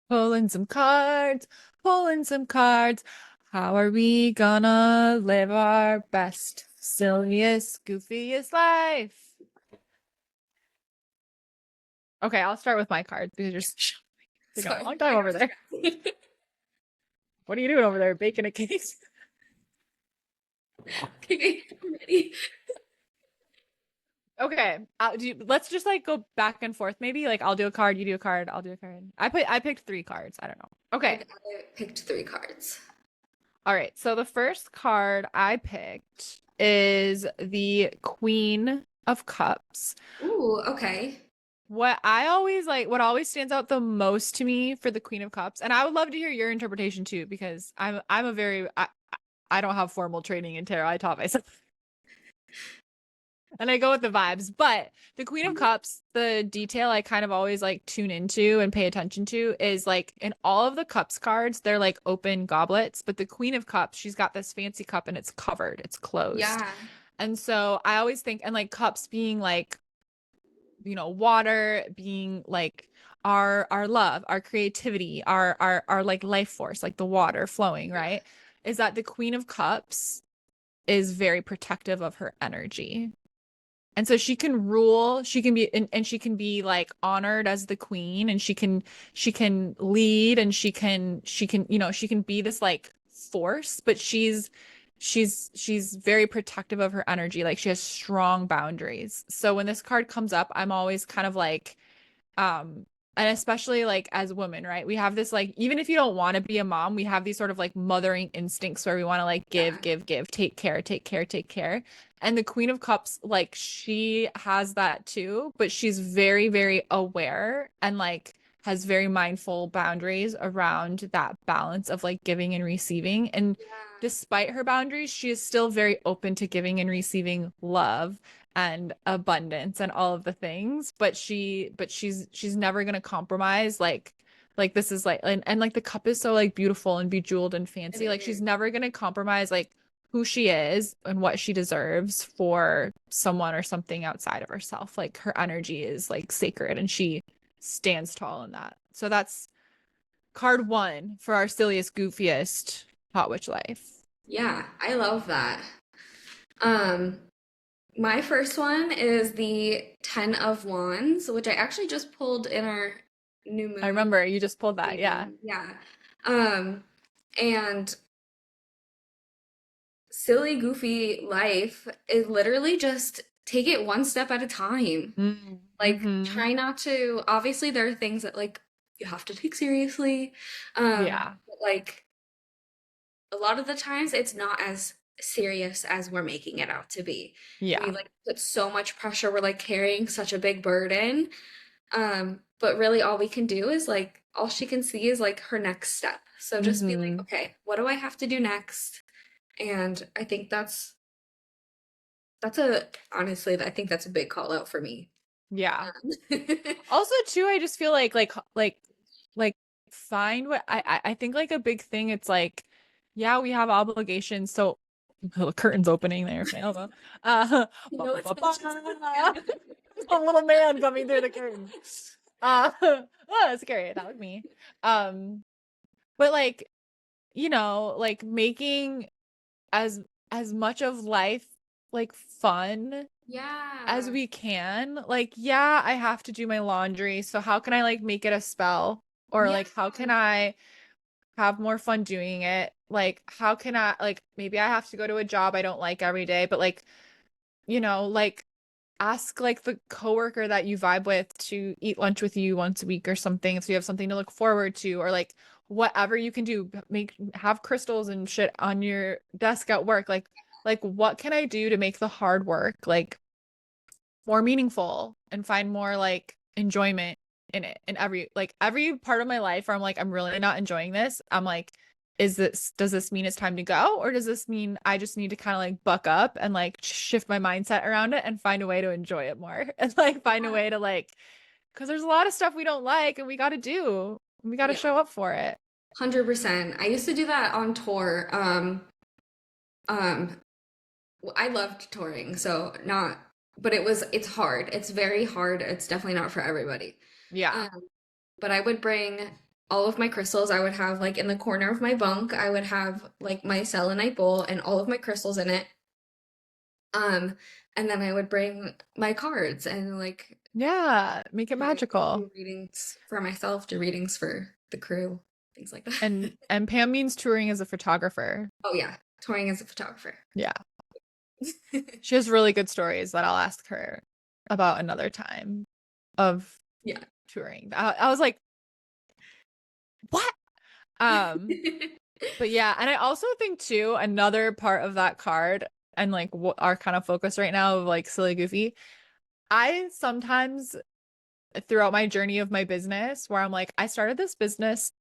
Pulling some cards, pulling some cards. How are we gonna live our best, silliest, goofiest life? Okay, I'll start with my cards because you're taking a Sorry, long time I got over there. distracted. What are you doing over there? Baking a cake? Okay, I'm ready. Okay. Let's just like go back and forth. Maybe like I'll do a card, you do a card, I'll do a card. I picked three cards. I don't know. Okay. I picked three cards. All right. So the first card I picked is the Queen of Cups. Ooh, okay. What always stands out the most to me for the Queen of Cups, and I would love to hear your interpretation too, because I'm a very I don't have formal training in tarot. I taught myself. And I go with the vibes. But the Queen of Cups, the detail I kind of always like tune into and pay attention to is like in all of the cups cards, they're like open goblets. But the Queen of Cups, she's got this fancy cup and it's covered, it's closed. Yeah. And so I always think, and like cups being like, you know, water being like our love, our creativity, our like life force, like the water flowing, right? Is that the Queen of Cups is very protective of her energy. And so she can rule, she can be and she can be like honored as the queen and she can lead and she can you know she can be this like force, but she's very protective of her energy. Like she has strong boundaries. So when this card comes up, I'm always kind of like and especially like as women, right? We have this like, even if you don't want to be a mom, we have these sort of like mothering instincts where we want to like give, Yeah. give, give, take care, take care, take care. And the Queen of Cups, like she has that too, but she's very, very aware and like has very mindful boundaries around that balance of like giving and receiving. And Yeah. despite her boundaries, she is still very open to giving and receiving love and abundance and all of the things, but she's never gonna compromise like this is like and like the cup is so like beautiful and bejeweled and It fancy, like she's is. never gonna compromise like who she is and what she deserves for someone or something outside of herself. Like her energy is like sacred and she stands tall in that. So that's card one for our silliest goofiest hot witch life. Yeah, I love that. Um, my first one is the Ten of Wands, which I actually just pulled in our new I moon remember you just pulled that, yeah. reading. Yeah. Um, and silly, goofy life is literally just take it one step at a time. Like, Mm-hmm. try not to, obviously, there are things that, like, you have to take seriously. Yeah. But, like, a lot of the times it's not as serious as we're making it out to be. We, Yeah. like, put so much pressure, we're, like, carrying such a big burden. But really, all we can do is, like, all she can see is, like, her next step. So just be like, Mm-hmm. okay, what do I have to do next? And I think that's a honestly, I think that's a big call out for me. Yeah. Um, Also, too, I just feel like find what I think like a big thing. It's like, yeah, we have obligations. So the curtain's opening there. Elbow. you Ba, know, ba, it's ba, not ba. just A little man coming through the curtain. Oh, that's scary. That was me. Um, but like, like making as as much of life like fun as yeah, we can. Like, yeah, I have to do my laundry. So how can I like make it a spell? Or yeah, like how can I have more fun doing it? Like how can I like maybe I have to go to a job I don't like every day, but like, like ask like the coworker that you vibe with to eat lunch with you once a week or something so you have something to look forward to, or like whatever you can do, make have crystals and shit on your desk at work. Like what can I do to make the hard work like more meaningful and find more like enjoyment in it, in every part of my life where I'm like I'm really not enjoying this. I'm like, does this mean it's time to go, or does this mean I just need to kind of like buck up and like shift my mindset around it and find a way to enjoy it more and like find a way to like, because there's a lot of stuff we don't like and we got to do, we got to yeah, show up for it. 100%. I used to do that on tour. Um, I loved touring, so not, but it's hard. It's very hard. It's definitely not for everybody. Yeah. Um, but I would bring all of my crystals. I would have like in the corner of my bunk, I would have like my selenite bowl and all of my crystals in it. Um, and then I would bring my cards and like Yeah, make it do magical. readings for myself, do readings for the crew, things like that. And Pam means touring as a photographer. Oh yeah, touring as a photographer. Yeah. She has really good stories that I'll ask her about another time of Yeah. touring. I was like, what? Um, but yeah, and I also think too, another part of that card and like what our kind of focus right now of like silly goofy, I sometimes throughout my journey of my business where I'm like, I started this business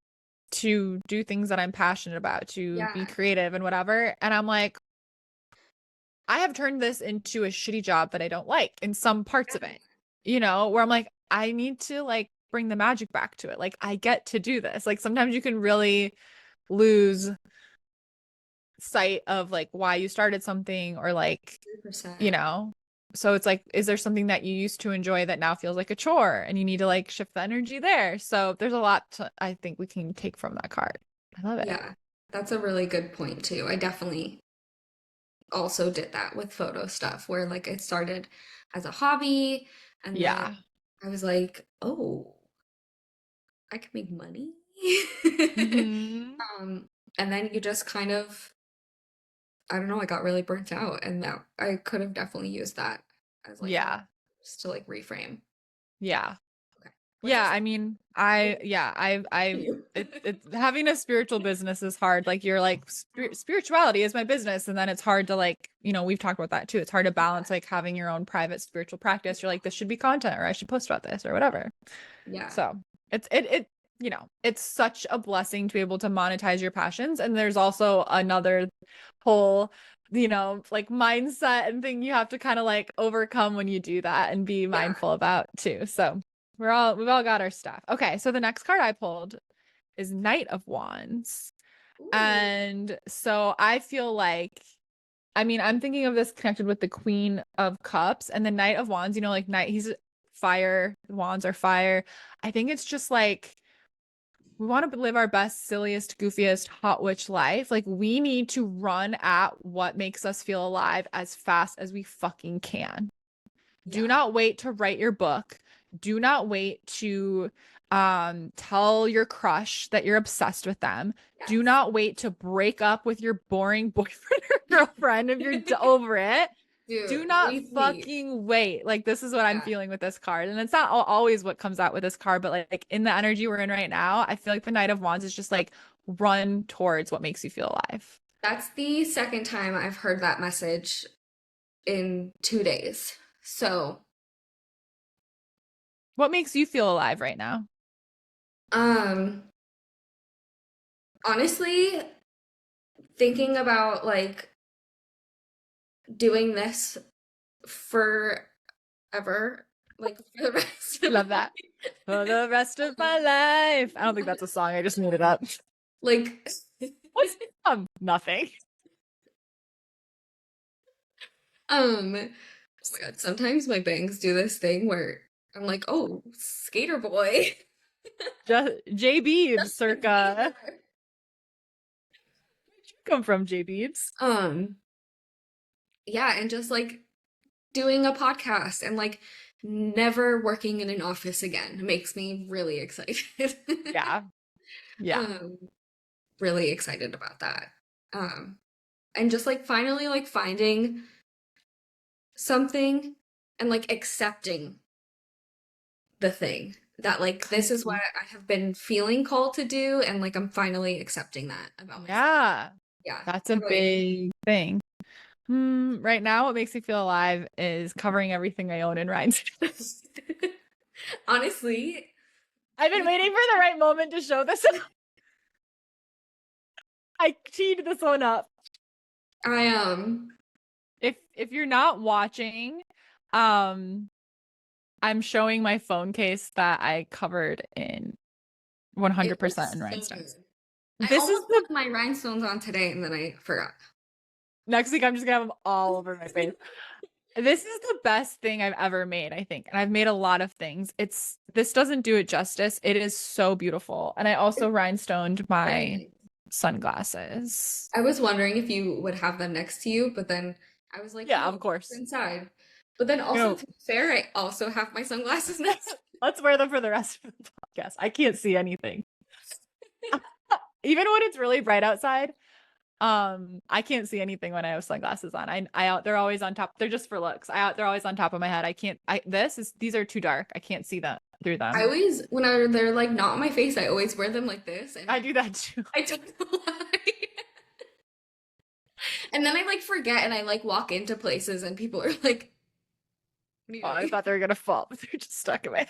to do things that I'm passionate about, to be Yeah. creative and whatever. And I'm like, I have turned this into a shitty job that I don't like in some parts of it, where I'm like, I need to like bring the magic back to it. Like, I get to do this. Like, sometimes you can really lose sight of like why you started something or like, you 100%. know, so it's like, is there something that you used to enjoy that now feels like a chore and you need to like shift the energy there? So there's a lot I think we can take from that card. I love it. Yeah. That's a really good point too. I definitely also did that with photo stuff where like it started as a hobby and then Yeah. I was like, oh, I can make money. Hmm. um, and then you just kind of, I don't know, I got really burnt out and that I could have definitely used that as like Yeah. just to like reframe. Yeah. Okay. which Yeah, is I mean, I you. having a spiritual business is hard. Like you're like spirituality is my business, and then it's hard to like, we've talked about that too. It's hard to balance like having your own private spiritual practice. You're like, this should be content, or I should post about this, or whatever. Yeah. So it's such a blessing to be able to monetize your passions. And there's also another whole, like mindset and thing you have to kind of like overcome when you do that and be Yeah. mindful about too. So we've all got our stuff. Okay, so the next card I pulled is Knight of Wands. Ooh. And so I feel like, I mean, I'm thinking of this connected with the Queen of Cups and the Knight of Wands, like Knight, he's fire, wands are fire. I think it's just like we want to live our best, silliest, goofiest, hot witch life. Like we need to run at what makes us feel alive as fast as we fucking can. Do Yeah. not wait to write your book. Do not wait to tell your crush that you're obsessed with them. Do Yes. not wait to break up with your boring boyfriend or girlfriend if you're over it. Do Dude, not please. fucking wait. Like this is what I'm Yeah. feeling with this card. And it's not always what comes out with this card, but like in the energy we're in right now, I feel like the Knight of Wands is just like run towards what makes you feel alive. That's the second time I've heard that message in 2 days. So, What makes you feel alive right now? um, honestly, thinking about like doing this forever, like for the rest of my Love that. For the rest of my life. I don't think that's a song. I just made it up. like What's nothing. oh my God, sometimes my bangs do this thing where I'm like, oh, skater boy. Just J Beebs Justin circa. Bieber. Where'd you come from, J Beebs? Um, yeah, and just like doing a podcast and like never working in an office again makes me really excited. Yeah. Yeah. um, really excited about that. Um, and just like finally like finding something and like accepting the thing that like this is what I have been feeling called to do and like I'm finally accepting that about myself. Yeah. Yeah. That's How a about you? big thing. Right now, what makes me feel alive is covering everything I own in rhinestones. Honestly, I've been waiting for the right moment to show this. I teed this one up. I If you're not watching, um, I'm showing my phone case that I covered in it 100% looks in so good. rhinestones. I This is almost the put my rhinestones on today and then I forgot. next week. I'm just gonna have them all over my face. This is the best thing I've ever made, I think. And I've made a lot of things. This doesn't do it justice. It is so beautiful. And I also It's rhinestoned very my nice. sunglasses. I was wondering if you would have them next to you, but then I was like, Yeah, no, of course. inside. But then You also, know, to be fair, I also have my sunglasses next. let's wear them for the rest of the podcast. I can't see anything. Even when it's really bright outside, I can't see anything when I have sunglasses on. They're always on top. They're just for looks. They're always on top of my head. I can't I this is these are too dark. I can't see them through I them. always, when they're like not on my face, I always wear them like this, and I do that too. I don't know why. And then I like forget, and I like walk into places, and people are like, "What are you Oh, I doing?" thought they were gonna fall, but they're just stuck in my head.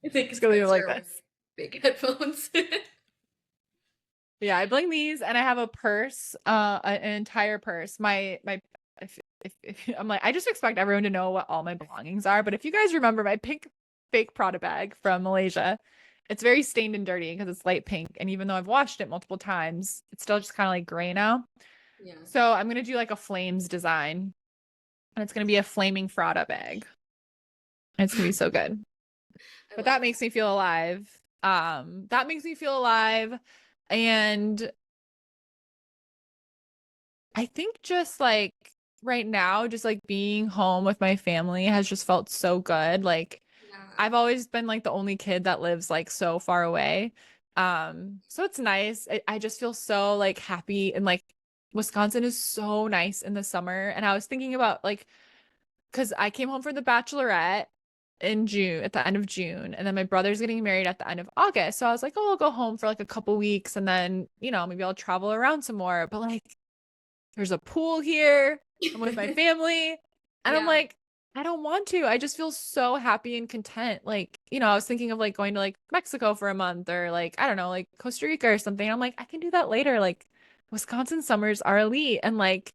I think Just it's gonna leave it because like you're wearing this. big headphones. Yeah, I bling these and I have a purse, an entire purse. If I'm like, I just expect everyone to know what all my belongings are. But if you guys remember my pink fake Prada bag from Malaysia, it's very stained and dirty because it's light pink. And even though I've washed it multiple times, it's still just kind of like gray now. Yeah, So I'm gonna do like a flames design, and it's gonna be a flaming Prada bag. It's gonna be so good. I But love that makes me feel alive. That makes me feel alive. And I think just like right now, just like being home with my family has just felt so good. Like that. I've always been like the only kid that lives like so far away. So it's nice. I just feel so like happy and like Wisconsin is so nice in the summer. And I was thinking about like, because I came home for the Bachelorette in June, at the end of June, and then my brother's getting married at the end of August. So I was like, oh, I'll go home for like a couple weeks and then, maybe I'll travel around some more. But like, there's a pool here. I'm with my family. And I'm Yeah. like, I don't want to. I just feel so happy and content. Like, I was thinking of like going to like Mexico for a month or like, I don't know, like Costa Rica or something. I'm like, I can do that later. Like, Wisconsin summers are elite. And like,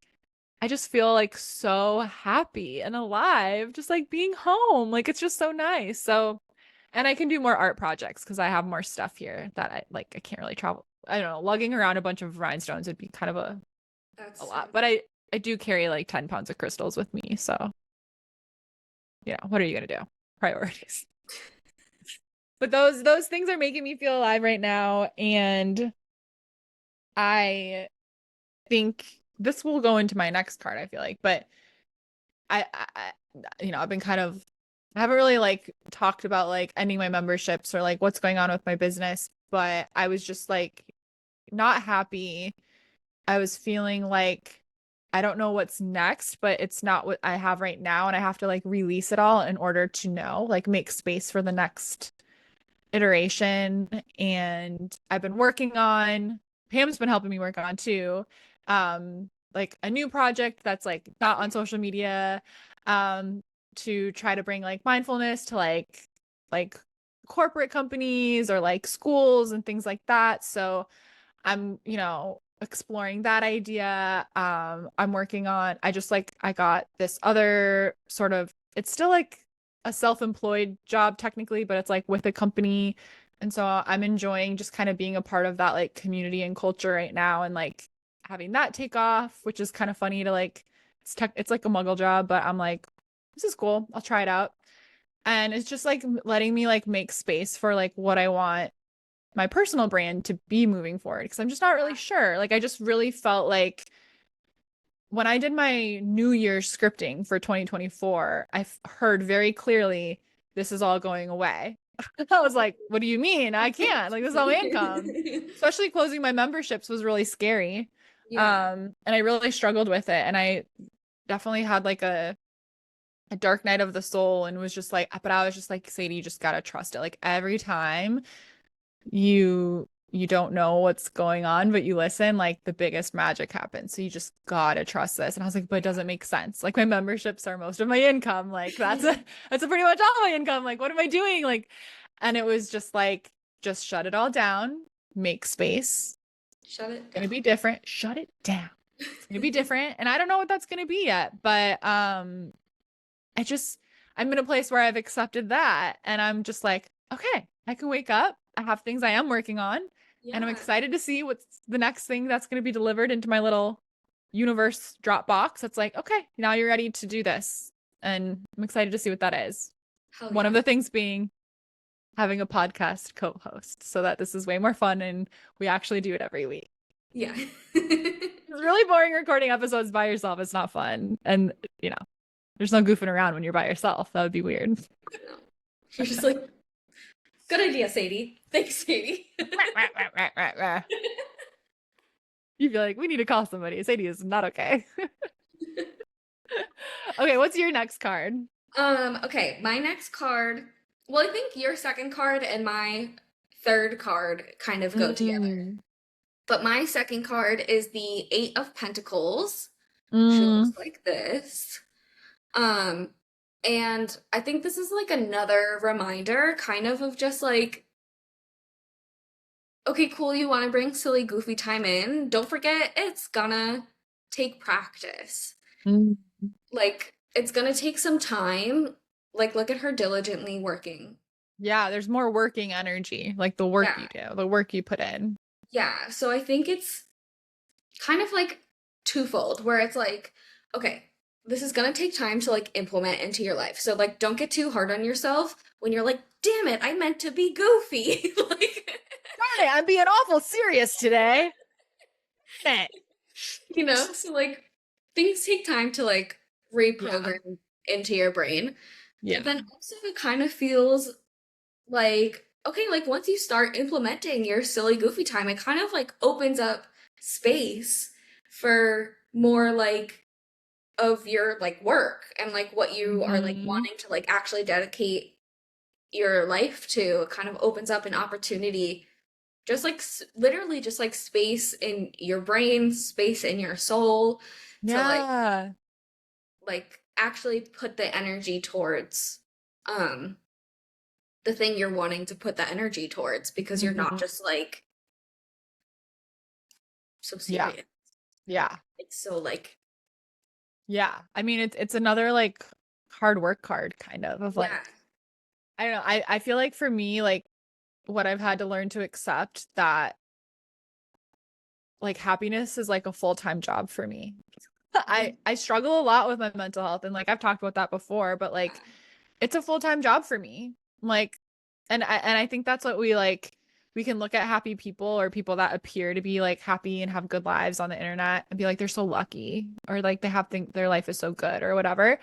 I just feel like so happy and alive, just like being home. Like, it's just so nice. So, and I can do more art projects because I have more stuff here that I can't really travel. I don't know, lugging around a bunch of rhinestones would be kind of a That's so lot, but I do carry like 10 pounds of crystals with me. So, what are you gonna do? Priorities. But those things are making me feel alive right now. And I think this will go into my next card, I feel like. But I've been I haven't really like talked about like ending my memberships or like what's going on with my business, but I was just like not happy. I was feeling like I don't know what's next, but it's not what I have right now. And I have to like release it all in order to know, like make space for the next iteration. And I've been working on, Pam's been helping me work on too, like a new project that's like not on social media, um, to try to bring like mindfulness to like corporate companies or like schools and things like that. So I'm, exploring that idea. I'm working on, I got this other sort of, it's still like a self-employed job technically, but it's like with a company. And so I'm enjoying just kind of being a part of that like community and culture right now and like having that take off, which is kind of funny to like, it's like a muggle job, but I'm like, this is cool. I'll try it out. And it's just like letting me like make space for like what I want my personal brand to be moving forward because I'm just not really sure. Like I just really felt like when I did my New Year's scripting for 2024, I heard very clearly this is all going away. I was like, what do you mean? I can't. Like this is all my income. Especially closing my memberships was really scary. Yeah. And I really struggled with it. And I definitely had like a dark night of the soul and was just like, but I was just like, Sadie, you just gotta trust it. Like every time you don't know what's going on, but you listen, like the biggest magic happens. So you just gotta trust this. And I was like, but it doesn't make sense. Like my memberships are most of my income. Like that's a pretty much all my income. Like what am I doing? Like, and it was just like, just shut it all down, make space. Shut it Gonna down. be different. Shut it down. It's gonna be different. And I don't know what that's gonna be yet, but I just I'm in a place where I've accepted that and I'm just like, okay, I can wake up. I have things I am working on and I'm Yeah. excited to see what's the next thing that's going to be delivered into my little universe Dropbox. That's like, okay, now you're ready to do this. And I'm excited to see what that is. Hell One of yeah. the things being having a podcast co-host so that this is way more fun and we actually do it every week. Yeah. It's really boring recording episodes by yourself. It's not fun. And, there's no goofing around when you're by yourself. That would be weird. No. You're just like, good idea, Sadie. Thanks, Sadie. You'd be like, we need to call somebody. Sadie is not okay. Okay, what's your next card? Okay, my next card. Well, I think your second card and my third card kind of go together. Mm. But my second card is the Eight of Pentacles. She Mm. looks like this. Um, and I think this is like another reminder, kind of just like, okay, cool, you want to bring silly, goofy time in. Don't forget, it's gonna take practice. Mm. Like, it's gonna take some time. Like, look at her diligently working. Yeah, there's more working energy, like the work Yeah. you do, the work you put in. Yeah. So I think it's kind of like twofold, where it's like, okay, this is gonna take time to like implement into your life. So like don't get too hard on yourself when you're like, damn it, I meant to be goofy. Like Darn it, I'm being awful serious today. Darn it. so like things take time to like Yeah. reprogram into your brain. Yeah. But then also it kind of feels like, okay, like once you start implementing your silly goofy time, it kind of like opens up space for more like of your like work and like what you are like Hmm. wanting to like actually dedicate your life to, it kind of opens up an opportunity, just like literally just like space in your brain, space in your soul, to Yeah. like actually put the energy towards um the thing you're wanting to put the energy towards, because you're not Hmm. just like so Yeah. serious. Yeah. It's so like Yeah. I mean, it's another like hard work card kind of yeah, like, I don't know. I feel like for me, like what I've had to learn to accept that like happiness is like a full-time job for me. yeah, I struggle a lot with my mental health and like I've talked about that before, but like it's a full-time job for me. Like and I think that's what we like we can look at happy people or people that appear to be like happy and have good lives on the internet and be like they're so lucky or like they have think their life is so good or whatever.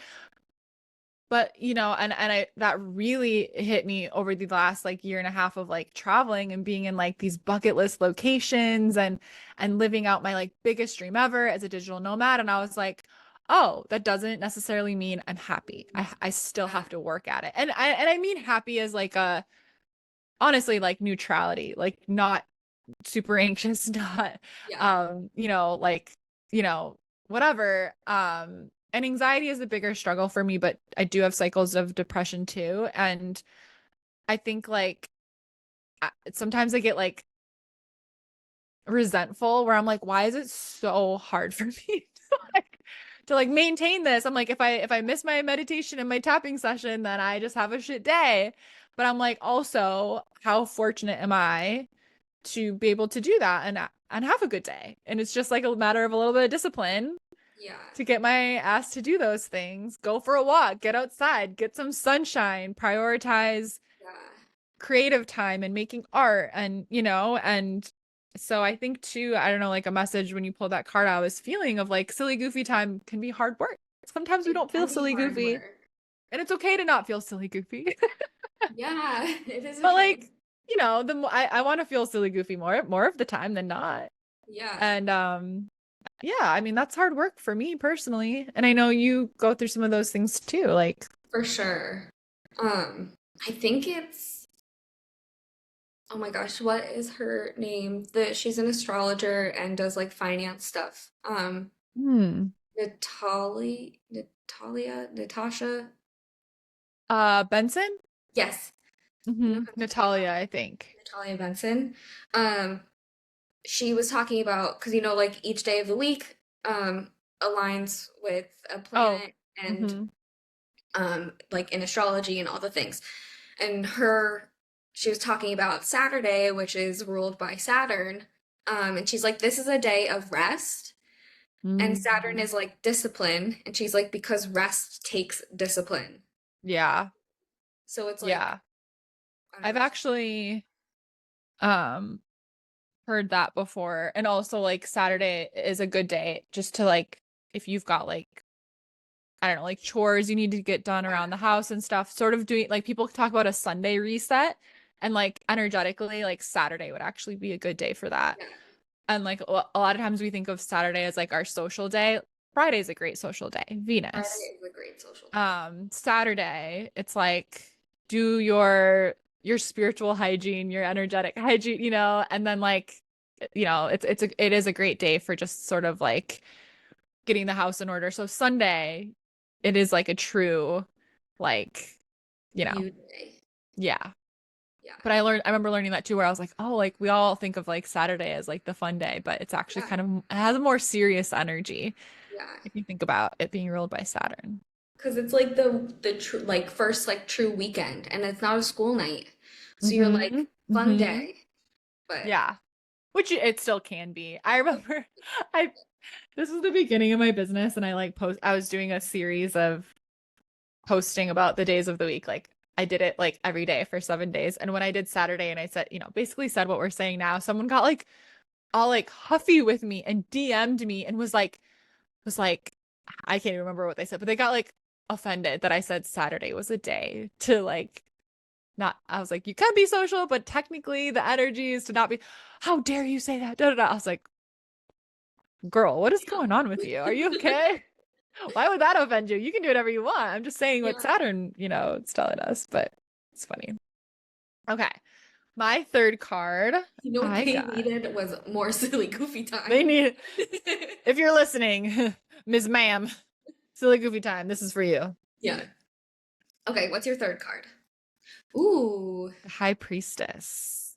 But and I that really hit me over the last like year and a half of like traveling and being in like these bucket list locations and living out my like biggest dream ever as a digital nomad. And I was like, oh, that doesn't necessarily mean I'm happy. I still yeah, have to work at it. And I mean happy as like a honestly like neutrality, like not super anxious, not yeah, like, you know, whatever. And anxiety is a bigger struggle for me, but I do have cycles of depression too. And I think like sometimes I get like resentful where I'm like, why is it so hard for me to like maintain this? I'm like, if I miss my meditation and my tapping session, then I just have a shit day. But I'm like, also, how fortunate am I to be able to do that and have a good day. And it's just like a matter of a little bit of discipline yeah, to get my ass to do those things. Go for a walk, get outside, get some sunshine, prioritize yeah, creative time and making art and so I think too, I don't know, like a message when you pull that card out, I was feeling of like silly goofy time can be hard work. Sometimes we it don't feel can be silly hard goofy work. and it's okay to not feel silly goofy. Yeah, it is But okay. like, the more I want to feel silly goofy more of the time than not. Yeah, And yeah, I mean that's hard work for me personally. And I know you go through some of those things too. Like, for sure. I think it's, oh my gosh, what is her name? She's an astrologer and does like finance stuff. hmm. Natasha. Benson? Yes, you know who I'm talking Natalia, about. I think. Natalia Benson. Um, she was talking about, because like each day of the week aligns with a Oh. planet, and Hmm. like in astrology and all the things. And she was talking about Saturday, which is ruled by Saturn. And she's like, this is a day of rest. And Saturn Hmm. is like discipline. And she's like, because rest takes discipline. Yeah. So it's like, Yeah. I don't I've know. actually um heard that before. And also like Saturday is a good day just to like if you've got like I don't know, like chores you need to get done Yeah, around the house and stuff, sort of doing like people talk about a Sunday reset and like energetically, like Saturday would actually be a good day for that. yeah. And like a lot of times we think of Saturday as like our social day. Friday's a great social day, Friday Venus. is a great social day. Saturday, it's like do your spiritual hygiene, your energetic hygiene, and then like it is a great day for just sort of like getting the house in order. So Sunday, it is like a true, like, you know, You day. yeah. Yeah, But I remember learning that too, where I was like, oh, like we all think of like Saturday as like the fun day, but it's actually yeah, kind of, it has a more serious energy yeah. if you think about it being ruled by Saturn. Because it's like the true like first like true weekend, and it's not a school night, so you're Mm-hmm. like fun Mm-hmm. day. But Yeah. Which it still can be. I remember I this was the beginning of my business and I was doing a series of posting about the days of the week. Like I did it like every day for 7 days. And when I did Saturday and I said, basically said what we're saying now, someone got like all like huffy with me and DM'd me and was like, I can't even remember what they said, but they got like offended that I said Saturday was a day to like not, I was like, you can be social, but technically the energy is to not be, how dare you say that? Da, da, da. I was like, girl, what is going on with you? Are you okay? Why would that offend you? You can do whatever you want. I'm just saying what Yeah. Saturn, it's telling us, but it's funny. Okay. My third card You know what I they got. needed was more silly goofy They time. need, if you're listening, Ms. Ma'am, silly goofy time. This is for you. Yeah. Okay, what's your third card? Ooh. The High Priestess.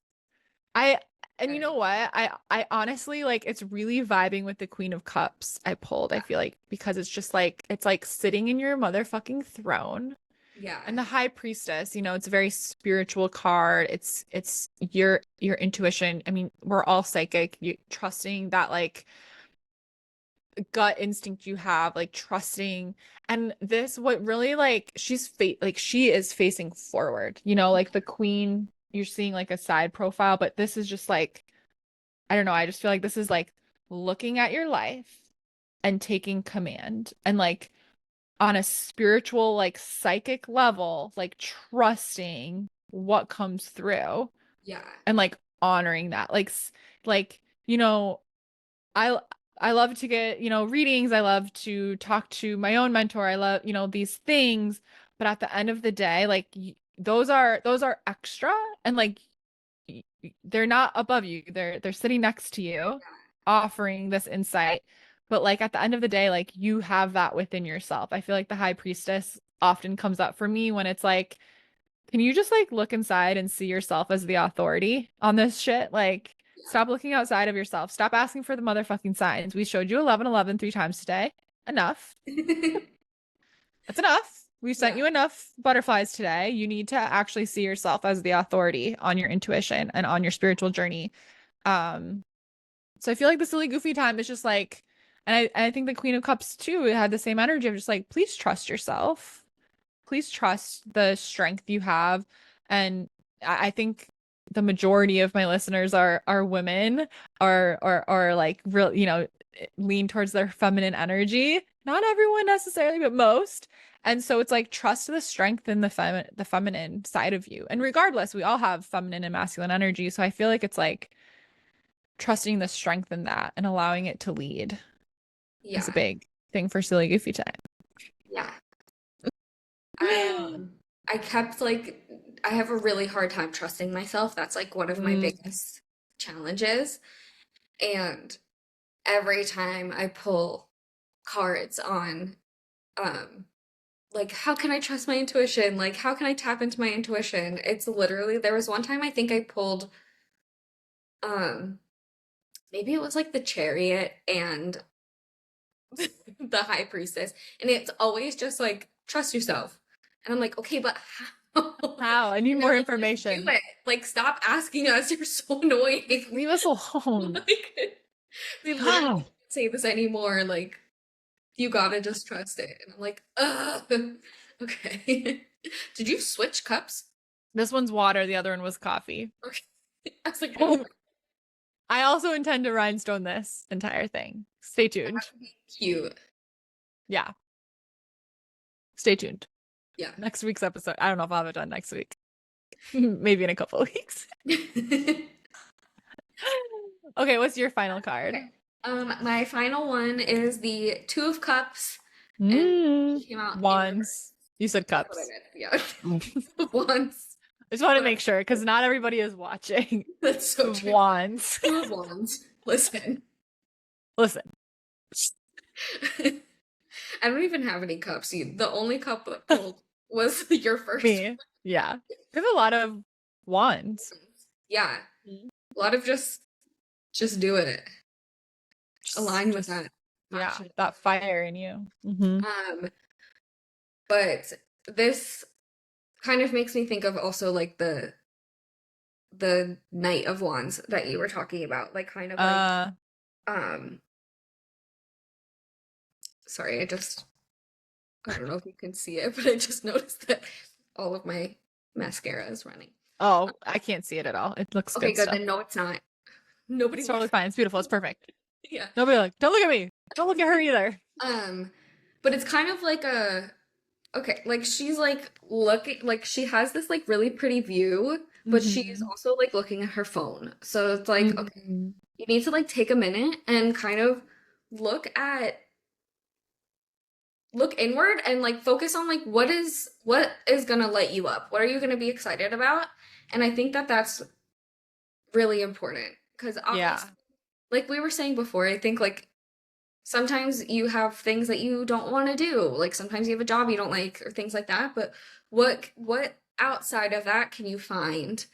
I and you Okay. know what? I honestly like it's really vibing with the Queen of Cups I pulled. I feel like because it's just like it's like sitting in your motherfucking throne. Yeah. And the High Priestess, it's a very spiritual card. It's your intuition. I mean, we're all psychic. You trusting that like gut instinct you have, like trusting. And this what really like she is facing forward. Like the queen, you're seeing like a side profile, but this is just like I don't know, I just feel like this is like looking at your life and taking command and like on a spiritual, like psychic level, like trusting what comes through Yeah. and like honoring that. Like, you know, I I love to get, readings. I love to talk to my own mentor. I love, these things, but at the end of the day, like those are extra and like they're not above you. They're sitting next to you, offering this insight. But like at the end of the day, like you have that within yourself. I feel like the high priestess often comes up for me when it's like, can you just like look inside and see yourself as the authority on this shit? Like, stop looking outside of yourself. Stop asking for the motherfucking signs. We showed you 1111 3 times today. Enough. Yeah. That's enough. We sent Yeah. you enough butterflies today. You need to actually see yourself as the authority on your intuition and on your spiritual journey. Um, so I feel like the silly goofy time is just like, and I think the Queen of Cups too had the same energy of just like, please trust yourself. Please trust the strength you have. And I think the majority of my listeners are women or like real, lean towards their feminine energy. Not everyone necessarily, but most. And so it's like trust the strength in the feminine side of you. And regardless, we all have feminine and masculine energy. So I feel like it's like trusting the strength in that and allowing it to lead is a Yeah. big thing for silly goofy time. Yeah. I kept like I have a really hard time trusting myself. That's like one of my Mm, biggest challenges. And every time I pull cards on um like how can I trust my intuition? Like how can I tap into my intuition? It's literally there was one time I think I pulled um maybe it was like the chariot and the high priestess and it's always just like trust yourself. And I'm like, "Okay, but how?" how? I need And they're more like, "Just do information. it. Like stop asking us. You're so annoying." Leave us alone. Like they literally How? can't say this anymore. Like you gotta just trust it. And I'm like, ugh. Okay. Did you switch cups? This one's water, the other one was coffee. Okay. I was like, oh, I also intend to rhinestone this entire thing. Stay that tuned. would be cute. Yeah, stay tuned. Yeah. Next week's episode. I don't know if I'll have it done next week. Maybe in a couple of weeks. Okay. Okay, what's your final card? My final one is the Two of Cups, and Mm, it came out in reverse. wands. You said That's what I cups. meant. Yeah. Once. I just want to Whatever. make sure because not everybody is watching. That's Two so of true. wands. Two of Wands. Listen. Listen, I don't even have any cups. The only cup that pulled was your first me. Yeah. We have a lot of wands. one. Yeah. A lot of just do it. Align with Just that yeah, passion. that fire in you. Hmm. Um, but this kind of makes me think of also like the Knight of Wands that you were talking about. Like kind of like Uh, um sorry, I don't know if you can see it, but I just noticed that all of my mascara is running. oh, I can't see it at all. It looks Okay, good good. still. Then no, it's not. Nobody It's totally looks. fine. It's beautiful. It's perfect. Yeah. Nobody like, don't look at me. Don't look at her either. Um, but it's kind of like a okay, like she's like looking like she has this like really pretty view, but she's Hmm. also like looking at her phone. So it's like, okay, Hmm. you need to like take a minute and kind of look at look inward and like focus on like what is gonna light you up. What are you gonna be excited about? And I think that that's really important because obviously, Yeah. like we were saying before, I think like sometimes you have things that you don't want to do. Like sometimes you have a job you don't like or things like that. But what outside of that can you find?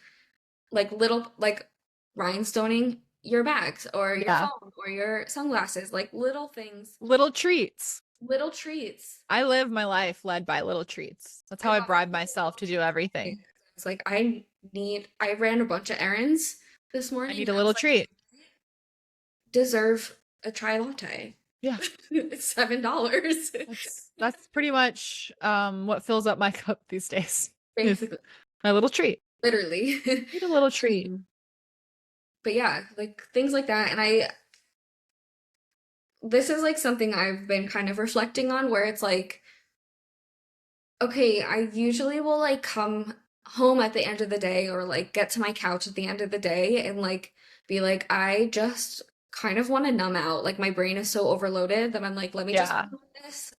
Like little like rhinestoning your bags or your Yeah. phone or your sunglasses, like little things, Little treats. little treats. I live my life led by little treats. That's I how I got bribe myself to do everything. it's like I ran a bunch of errands this I morning need and a I was little like, treat. deserve a chai latte. Yeah. It's $7. That's pretty much what fills up my cup these days. Is Basically, my little treat. literally. Need a little treat. But yeah, like things like that. And I this is like something I've been kind of reflecting on where it's like, okay, I usually will like come home at the end of the day or like get to my couch at the end of the day and like be like, I just kind of want to numb out. Like my brain is so overloaded that I'm like, let me just Yeah. put on this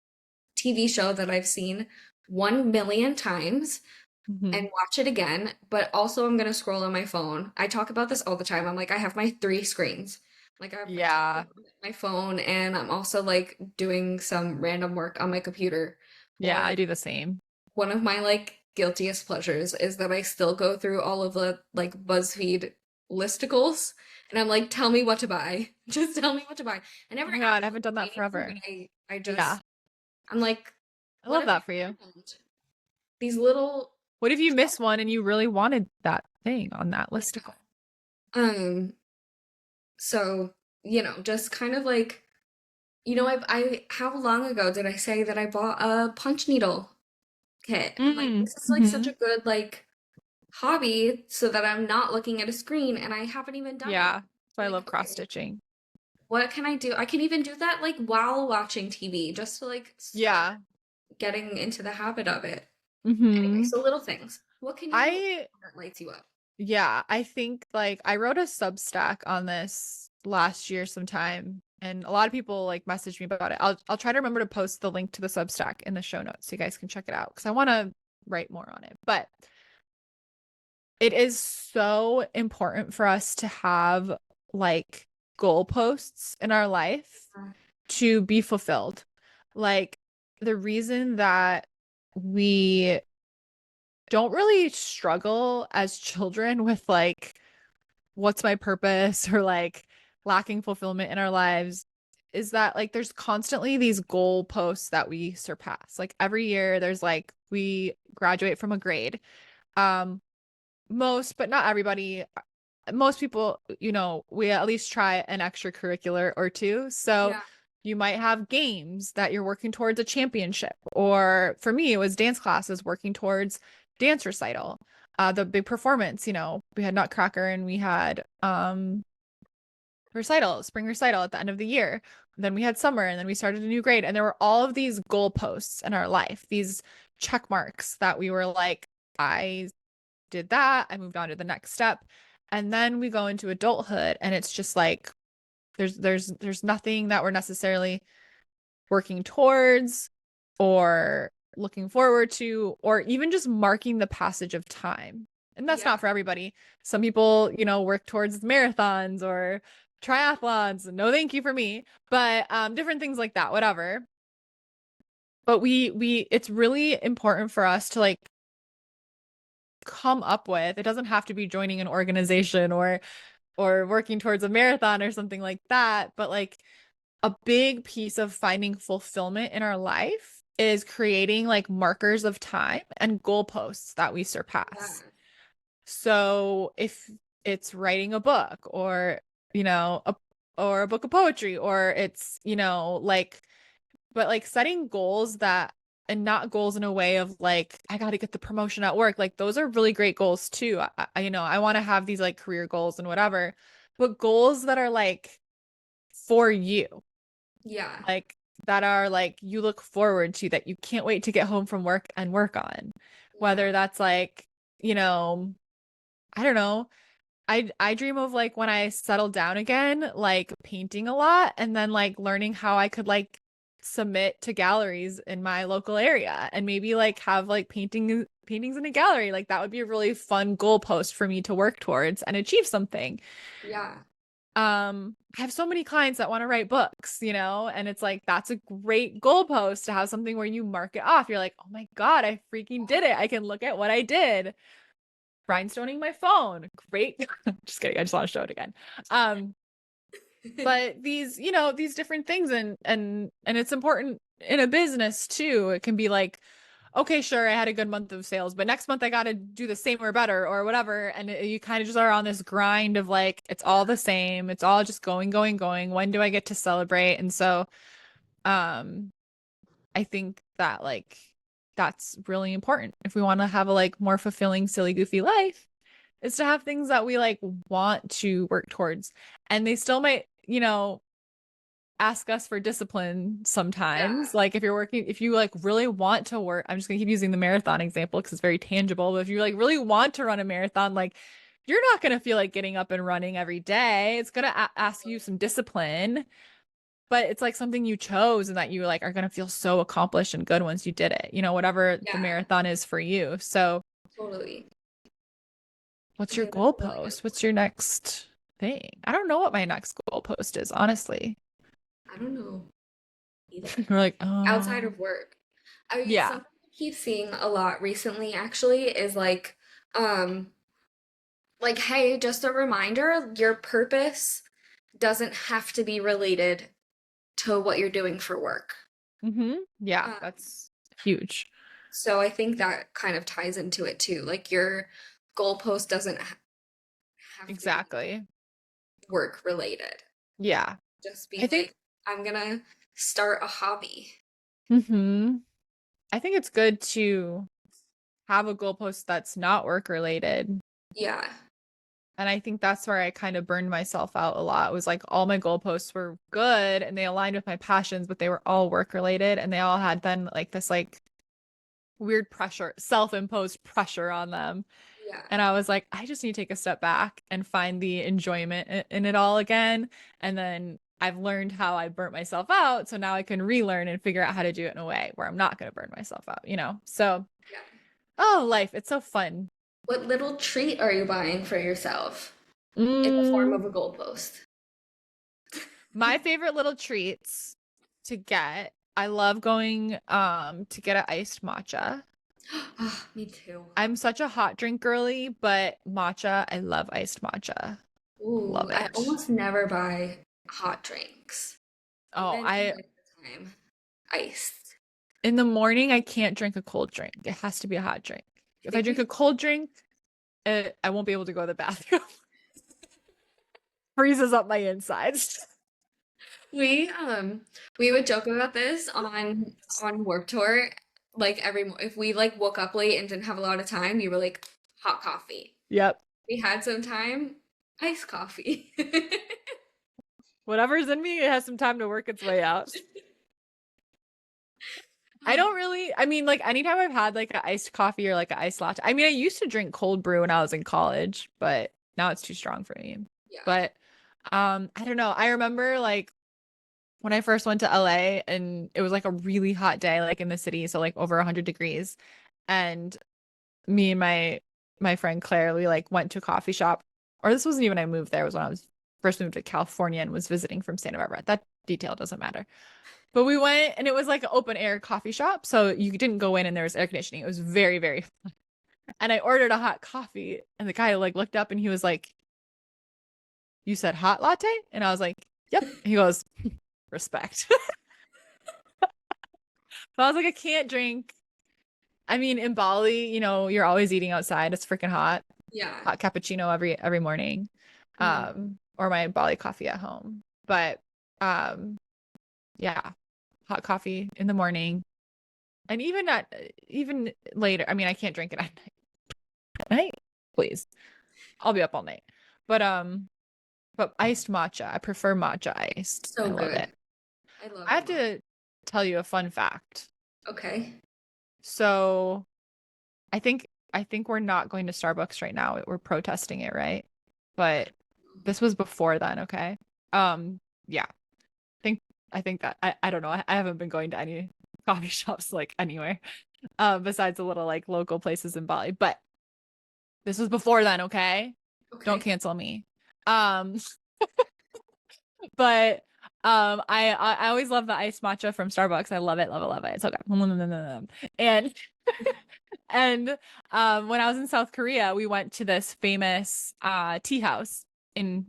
TV show that I've seen 1 million times and Hmm. watch it again. But also, I'm gonna scroll on my phone. I talk about this all the time. I'm like, I have my three screens. Like, I have my Yeah. tablet, my phone, and I'm also like doing some random work on my computer. Yeah, Or I do the same. one of my like guiltiest pleasures is that I still go through all of the like BuzzFeed listicles and I'm like, tell me what to buy. Just tell me what to buy. I Oh never my God, I actually haven't done buy that anything, but forever. I Yeah. just I'm like, I what love have I that for you. found? These little What if you miss one and you really wanted that thing on that listicle? um so just kind of like I how long ago did I say that I bought a punch needle kit? And like Mm. this is like such Hmm. a good like hobby so that I'm not looking at a screen and I haven't even done it. Yeah. So I Like, love cross okay, stitching. what can I do? I can even do that like while watching TV just to like start Yeah. getting into the habit of it. Anyway, Hmm. so little things. What can you do I that lights you up? Yeah, I think like I wrote a Substack on this last year sometime, and a lot of people like messaged me about it. I'll try to remember to post the link to the Substack in the show notes so you guys can check it out because I want to write more on it. But it is so important for us to have like goalposts in our life to be fulfilled. Like the reason that we don't really struggle as children with like what's my purpose or like lacking fulfillment in our lives is that like there's constantly these goal posts that we surpass. Like every year there's like we graduate from a grade. Um most but not everybody, most people, we at least try an extracurricular or two. So Yeah. you might have games that you're working towards a championship, or for me, it was dance classes working towards dance recital. The big performance, we had Nutcracker and we had recital, spring recital at the end of the year. Then we had summer and then we started a new grade. And there were all of these goalposts in our life, these check marks that we were like, I did that. I moved on to the next step. And then we go into adulthood and it's just like there's nothing that we're necessarily working towards or looking forward to or even just marking the passage of time. And that's Yeah. not for everybody. Some people, work towards marathons or triathlons. No, thank you for me. But different things like that, whatever. But we it's really important for us to like come up with. It doesn't have to be joining an organization or working towards a marathon or something like that, but like a big piece of finding fulfillment in our life is creating like markers of time and goalposts that we Yeah. surpass. So if it's writing a book or, you know, a, or a book of poetry, or it's, like, but like setting goals that, and not goals in a way of like, I got to get the promotion at work. Like those are really great goals too. I want to have these like career goals and whatever, but goals that are like for you, Yeah. like that are like you look forward to, that you can't wait to get home from work and work on. Yeah. Whether that's like, I don't know. I dream of like when I settle down again, like painting a lot and then like learning how I could like submit to galleries in my local area and maybe like have like paintings in a gallery. Like that would be a really fun goalpost for me to work towards and achieve something. Yeah. I have so many clients that want to write books, and it's like that's a great goalpost to have something where you mark it off. You're like, oh my God, I freaking did it. I can look at what I did. Rhinestoning my phone. Great. Just kidding. I just want to show it again. But these different things and it's important in a business too. It can be like, okay, sure, I had a good month of sales, but next month I got to do the same or better or whatever. And you kind of just are on this grind of like, it's all the same. It's all just going, going, going. When do I get to celebrate? And so, um, I think that like, that's really important if we want to have a like more fulfilling, silly, goofy life is to have things that we like want to work towards. And they still might, ask us for discipline sometimes. Yeah. Like if you like really want to work, I'm just gonna keep using the marathon example because it's very tangible. But if you like really want to run a marathon, like you're not gonna feel like getting up and running every day. It's gonna ask you some discipline, but it's like something you chose and that you like are gonna feel so accomplished and good once you did it. Whatever the Yeah. marathon is for you. So, Totally. I what's your think that's a really good goalpost? What's point. your next thing? I don't know what my next goalpost is, honestly. I don't know either. We're like, Outside oh, of work. yeah. Something I keep seeing a lot recently actually is um, hey, just a reminder, your purpose doesn't have to be related to what you're doing for work. Yeah, Um, that's huge. so I think that kind of ties into it too. Like your goalpost doesn't have to be Exactly. work related. Yeah. Just be I think like, I'm gonna start a hobby. hmm I think it's good to have a goalpost that's not work related. Yeah. And I think that's where I kind of burned myself out a lot. It was like all my goalposts were good and they aligned with my passions, but they were all work related and they all had then like this like weird pressure, self-imposed pressure on them. Yeah. And I was like, I just need to take a step back and find the enjoyment in it all again. And then I've learned how I burnt myself out. So now I can relearn and figure out how to do it in a way where I'm not going to burn myself out? So, Yeah. oh, life, it's so fun. What little treat are you buying for yourself in the form Mm, of a goalpost? my favorite little treats to get, I love going to get an iced matcha. Ah, me too. I'm such a hot drink girly, but matcha, I love iced matcha. Ooh, Love I it. almost never buy hot drinks. Oh, Even in I wintertime. Iced. in the morning, I can't drink a cold drink. It has to be a hot drink. I If I think drink a cold drink, I won't be able to go to the bathroom. Freezes up my insides. we we would joke about this on Warp Tour. Like if we like woke up late and didn't have a lot of time, we were like hot coffee. Yep. We had some time, iced coffee. Whatever's in me, it has some time to work its way out. I don't really, I mean, like anytime I've had like an iced coffee or like an iced latte. I mean, I used to drink cold brew when I was in college, but now it's too strong for me. Yeah. But I don't know. I remember like when I first went to LA and it was like a really hot day, like in the city, so like over 100 degrees. And me and my friend Claire, we like went to a coffee shop. Or this wasn't even when I moved there, it was when I was first moved to California and was visiting from Santa Barbara. That detail doesn't matter. But we went and it was like an open air coffee shop. So you didn't go in and there was air conditioning. It was very, very fun. And I ordered a hot coffee and the guy like looked up and he was like, "You said hot latte?" And I was like, "Yep." He goes, "Respect." So I was like, I can't drink. I mean, in Bali, you're always eating outside. It's freaking hot. Yeah. Hot cappuccino every morning. Mhm. Or my Bali coffee at home. But um, yeah, hot coffee in the morning. And even later. I mean, I can't drink it at night, please. I'll be up all night. But iced matcha. I prefer matcha iced. I So love good. it. I love I a have lot. to tell you a fun fact. Okay. So I think we're not going to Starbucks right now. We're protesting it, right? But this was before then, okay? Yeah. I think I think that I don't know. I haven't been going to any coffee shops like anywhere besides the little like local places in Bali. But this was before then, okay? Don't Okay. cancel me. Um, but I always love the iced matcha from Starbucks. I love it, love it, love it. It's okay. And and when I was in South Korea, we went to this famous tea house in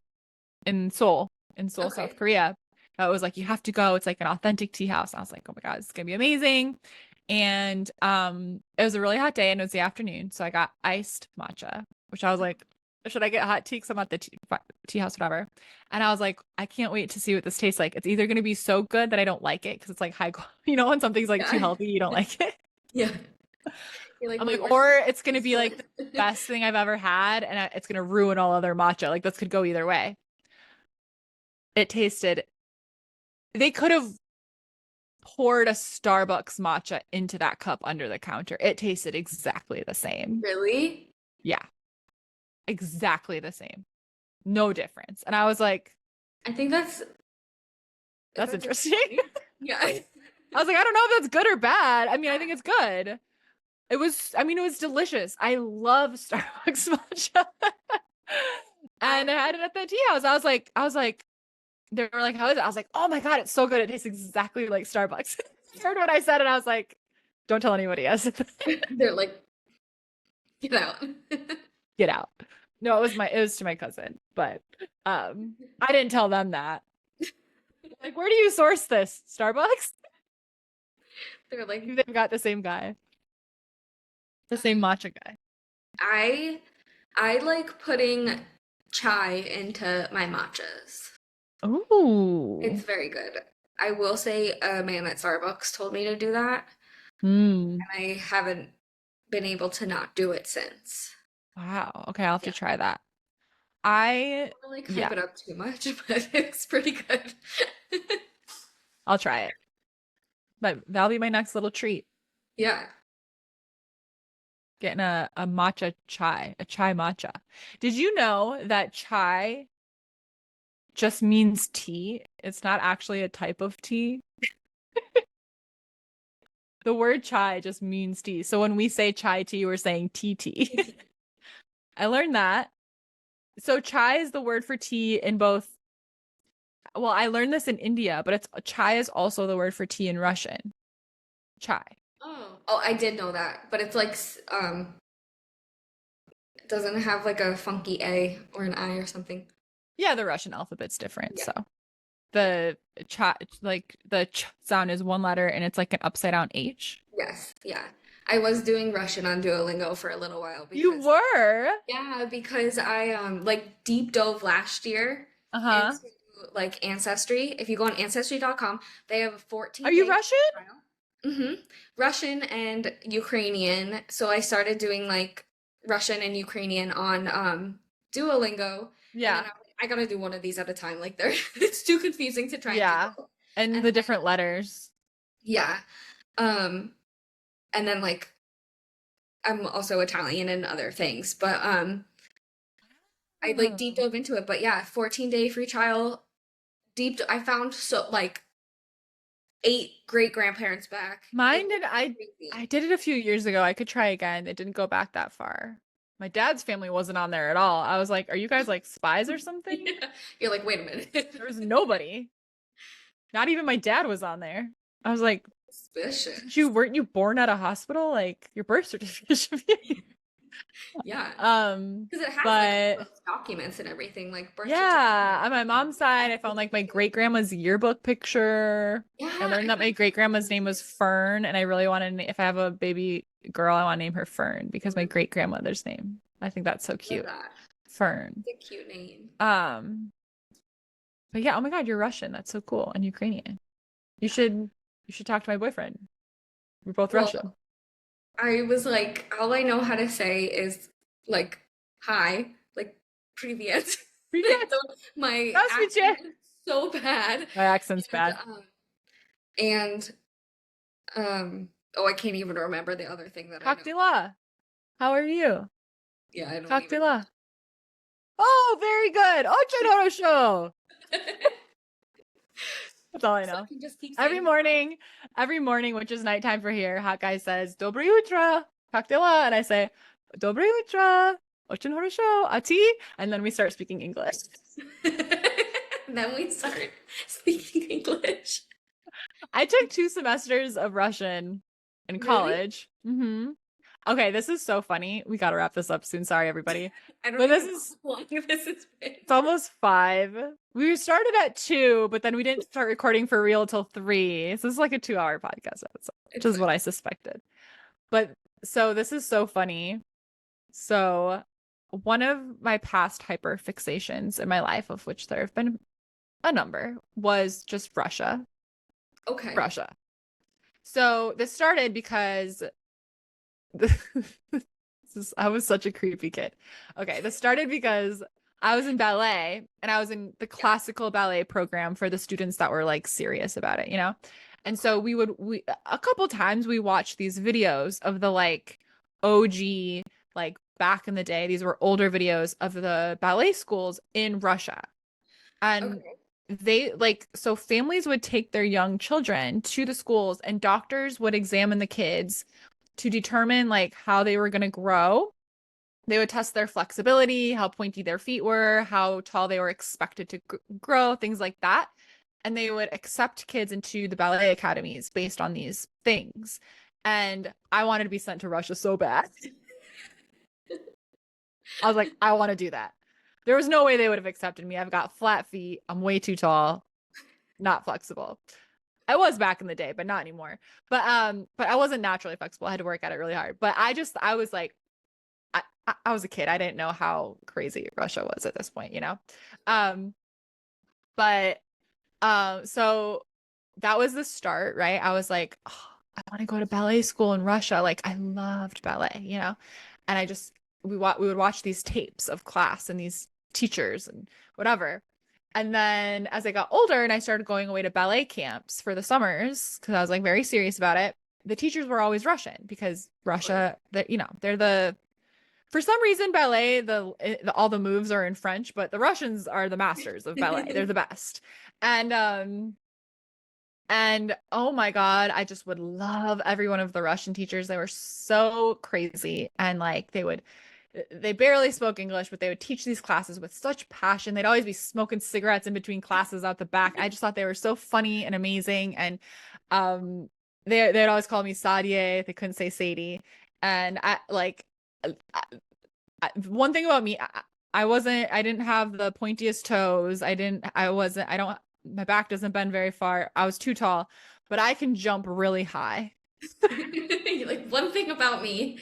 Seoul, South Okay. Korea. It was like you have to go. It's like an authentic tea house. I was like, oh my God, it's gonna be amazing. And it was a really hot day and it was the afternoon. So I got iced matcha, which I was like, should I get hot tea? Because I'm at the tea house, whatever. And I was like, I can't wait to see what this tastes like. It's either gonna be so good that I don't like it because it's like high quality, when something's like too Yeah. healthy, you don't like it. Yeah. You're like, I'm wait, like, where's or the it's gonna be like the distillate? best thing I've ever had, and it's gonna ruin all other matcha. Like this could go either way. It tasted. They could have poured a Starbucks matcha into that cup under the counter. It tasted exactly the same. Really? Yeah, exactly the same. No difference. And I was like, I think that's is that's that interesting. disappointing? Yeah. I was like, I don't know if that's good or bad. I mean, I think it's good. It was delicious. I love Starbucks matcha. I And I had it at the tea house. I was like, they were like, how is it? I was like, oh my God, it's so good. It tastes exactly like Starbucks. I heard what I said and I was like, don't tell anybody else. they're like, get out. Get out. No, it was to my cousin, but I didn't tell them that. Like, where do you source this? Starbucks? They're like, They've got the same guy, the same matcha guy. I I like putting chai into my matchas. Ooh. It's very good. I will say a man at Starbucks told me to do that, Hmm. and I haven't been able to not do it since. Wow. Okay, I'll have to Yeah. try that. I I don't like hype yeah, it up too much, but it's pretty good. I'll try it. But that'll be my next little treat. Yeah. Getting a matcha chai, a chai matcha. Did you know that chai just means tea? It's not actually a type of tea. The word chai just means tea. So when we say chai tea, we're saying tea tea. I learned that. So chai is the word for tea in both. Well, I learned this in India, but it's chai is also the word for tea in Russian. Chai. Oh, I did know that, but it's like it doesn't have like a funky A or an I or something. Yeah, the Russian alphabet's different. Yeah. So Yeah. the chai, like the ch sound is one letter and it's like an upside down H. Yes. Yeah. I was doing Russian on Duolingo for a little while You because were? yeah, because I like deep dove last year Uh-huh. into like Ancestry. If you go on ancestry.com, they have a Are 14 you day Russian? trial. Russian and Ukrainian. So I started doing like Russian and Ukrainian on Duolingo, and then Yeah. I gotta do one of these at a time. Like they're it's too confusing to try and do Yeah. both. And And the different letters. yeah, um, and then like I'm also Italian and other things, but I like deep Oh. dove into it. But yeah, 14-day free trial. I found so like eight great grandparents back. It Mine was did I crazy. did it a few years ago. I could try again. It didn't go back that far. My dad's family wasn't on there at all. I was like, are you guys like spies or something? Yeah. You're like, wait a minute. There was nobody. Not even my dad was on there. I was like, you Suspicious. weren't you born at a hospital? Like your birth certificate should be. Yeah. Um, Because it has like all but those documents and everything, like birth yeah, certificate, on my mom's side, I found like my great grandma's yearbook picture. yeah, I learned I that my found great grandma's name was Fern, and I really want to, if I have a baby girl, I want to name her Fern because my great grandmother's name. I think that's so love cute. that. Fern. It's a cute name. Um, but yeah, oh my God, you're Russian. That's so cool. And Ukrainian. You Yeah. should talk to my boyfriend. We're both Russian. Well, I was like, all I know how to say is like hi, like привет. I Привет. don't, my Здравствуйте. accent is so bad. My accent's And bad. and oh, I can't even remember the other thing that I Как know. дела? How are you? Yeah, I don't Как even. дела? Oh, very good. Очень хорошо. That's all I So I know. can just keep Every saying it wrong. morning, every morning, which is nighttime for here, hot guy says, Dobry utro, как дела? And I say, Dobry utro, очень хорошо, a ti? And then we start speaking English. Then we start speaking English. I took 2 semesters of Russian in Really? college. Okay, this is so funny. We got to wrap this up soon. Sorry, everybody. I don't But even this know is, how long this has been. it's almost 5. We started at 2, but then we didn't start recording for real till 3. So this is like a 2-hour podcast episode, which It's is fine. what I suspected. But so this is so funny. So one of my past hyperfixations in my life, of which there have been a number, was just Russia. Okay. Russia. So this started because I was such a creepy kid. Okay, this started because I was in ballet and I was in the Yeah. classical ballet program for the students that were like serious about it, you know? And Okay. so we a couple times we watched these videos of the like OG, like back in the day. These were older videos of the ballet schools in Russia. And Okay. they like, so families would take their young children to the schools and doctors would examine the kids to determine like how they were going to grow. They would test their flexibility, how pointy their feet were, how tall they were expected to grow, things like that. And they would accept kids into the ballet academies based on these things. And I wanted to be sent to Russia so bad. I was like, I want to do that. There was no way they would have accepted me. I've got flat feet. I'm way too tall, not flexible. I was back in the day, but not anymore. But I wasn't naturally flexible. I had to work at it really hard. But I was like, I was a kid. I didn't know how crazy Russia was at this point, you know? Um, but so that was the start, right? I was like, oh, I want to go to ballet school in Russia. Like I loved ballet, you know? And we would watch these tapes of class and these teachers and whatever. And then as I got older and I started going away to ballet camps for the summers, because I was like very serious about it, the teachers were always Russian because Of course. Russia, you know, they're the for some reason ballet all the moves are in French, but the Russians are the masters of ballet. They're the best. And oh my God, I just would love every one of the Russian teachers. They were so crazy. And like they barely spoke English, but they would teach these classes with such passion. They'd always be smoking cigarettes in between classes out the back. I just thought they were so funny and amazing. And um they'd always call me Sadie. They couldn't say Sadie. And one thing about me, I didn't have the pointiest toes. I don't, my back doesn't bend very far. I was too tall, but I can jump really high. You're like, one thing about me.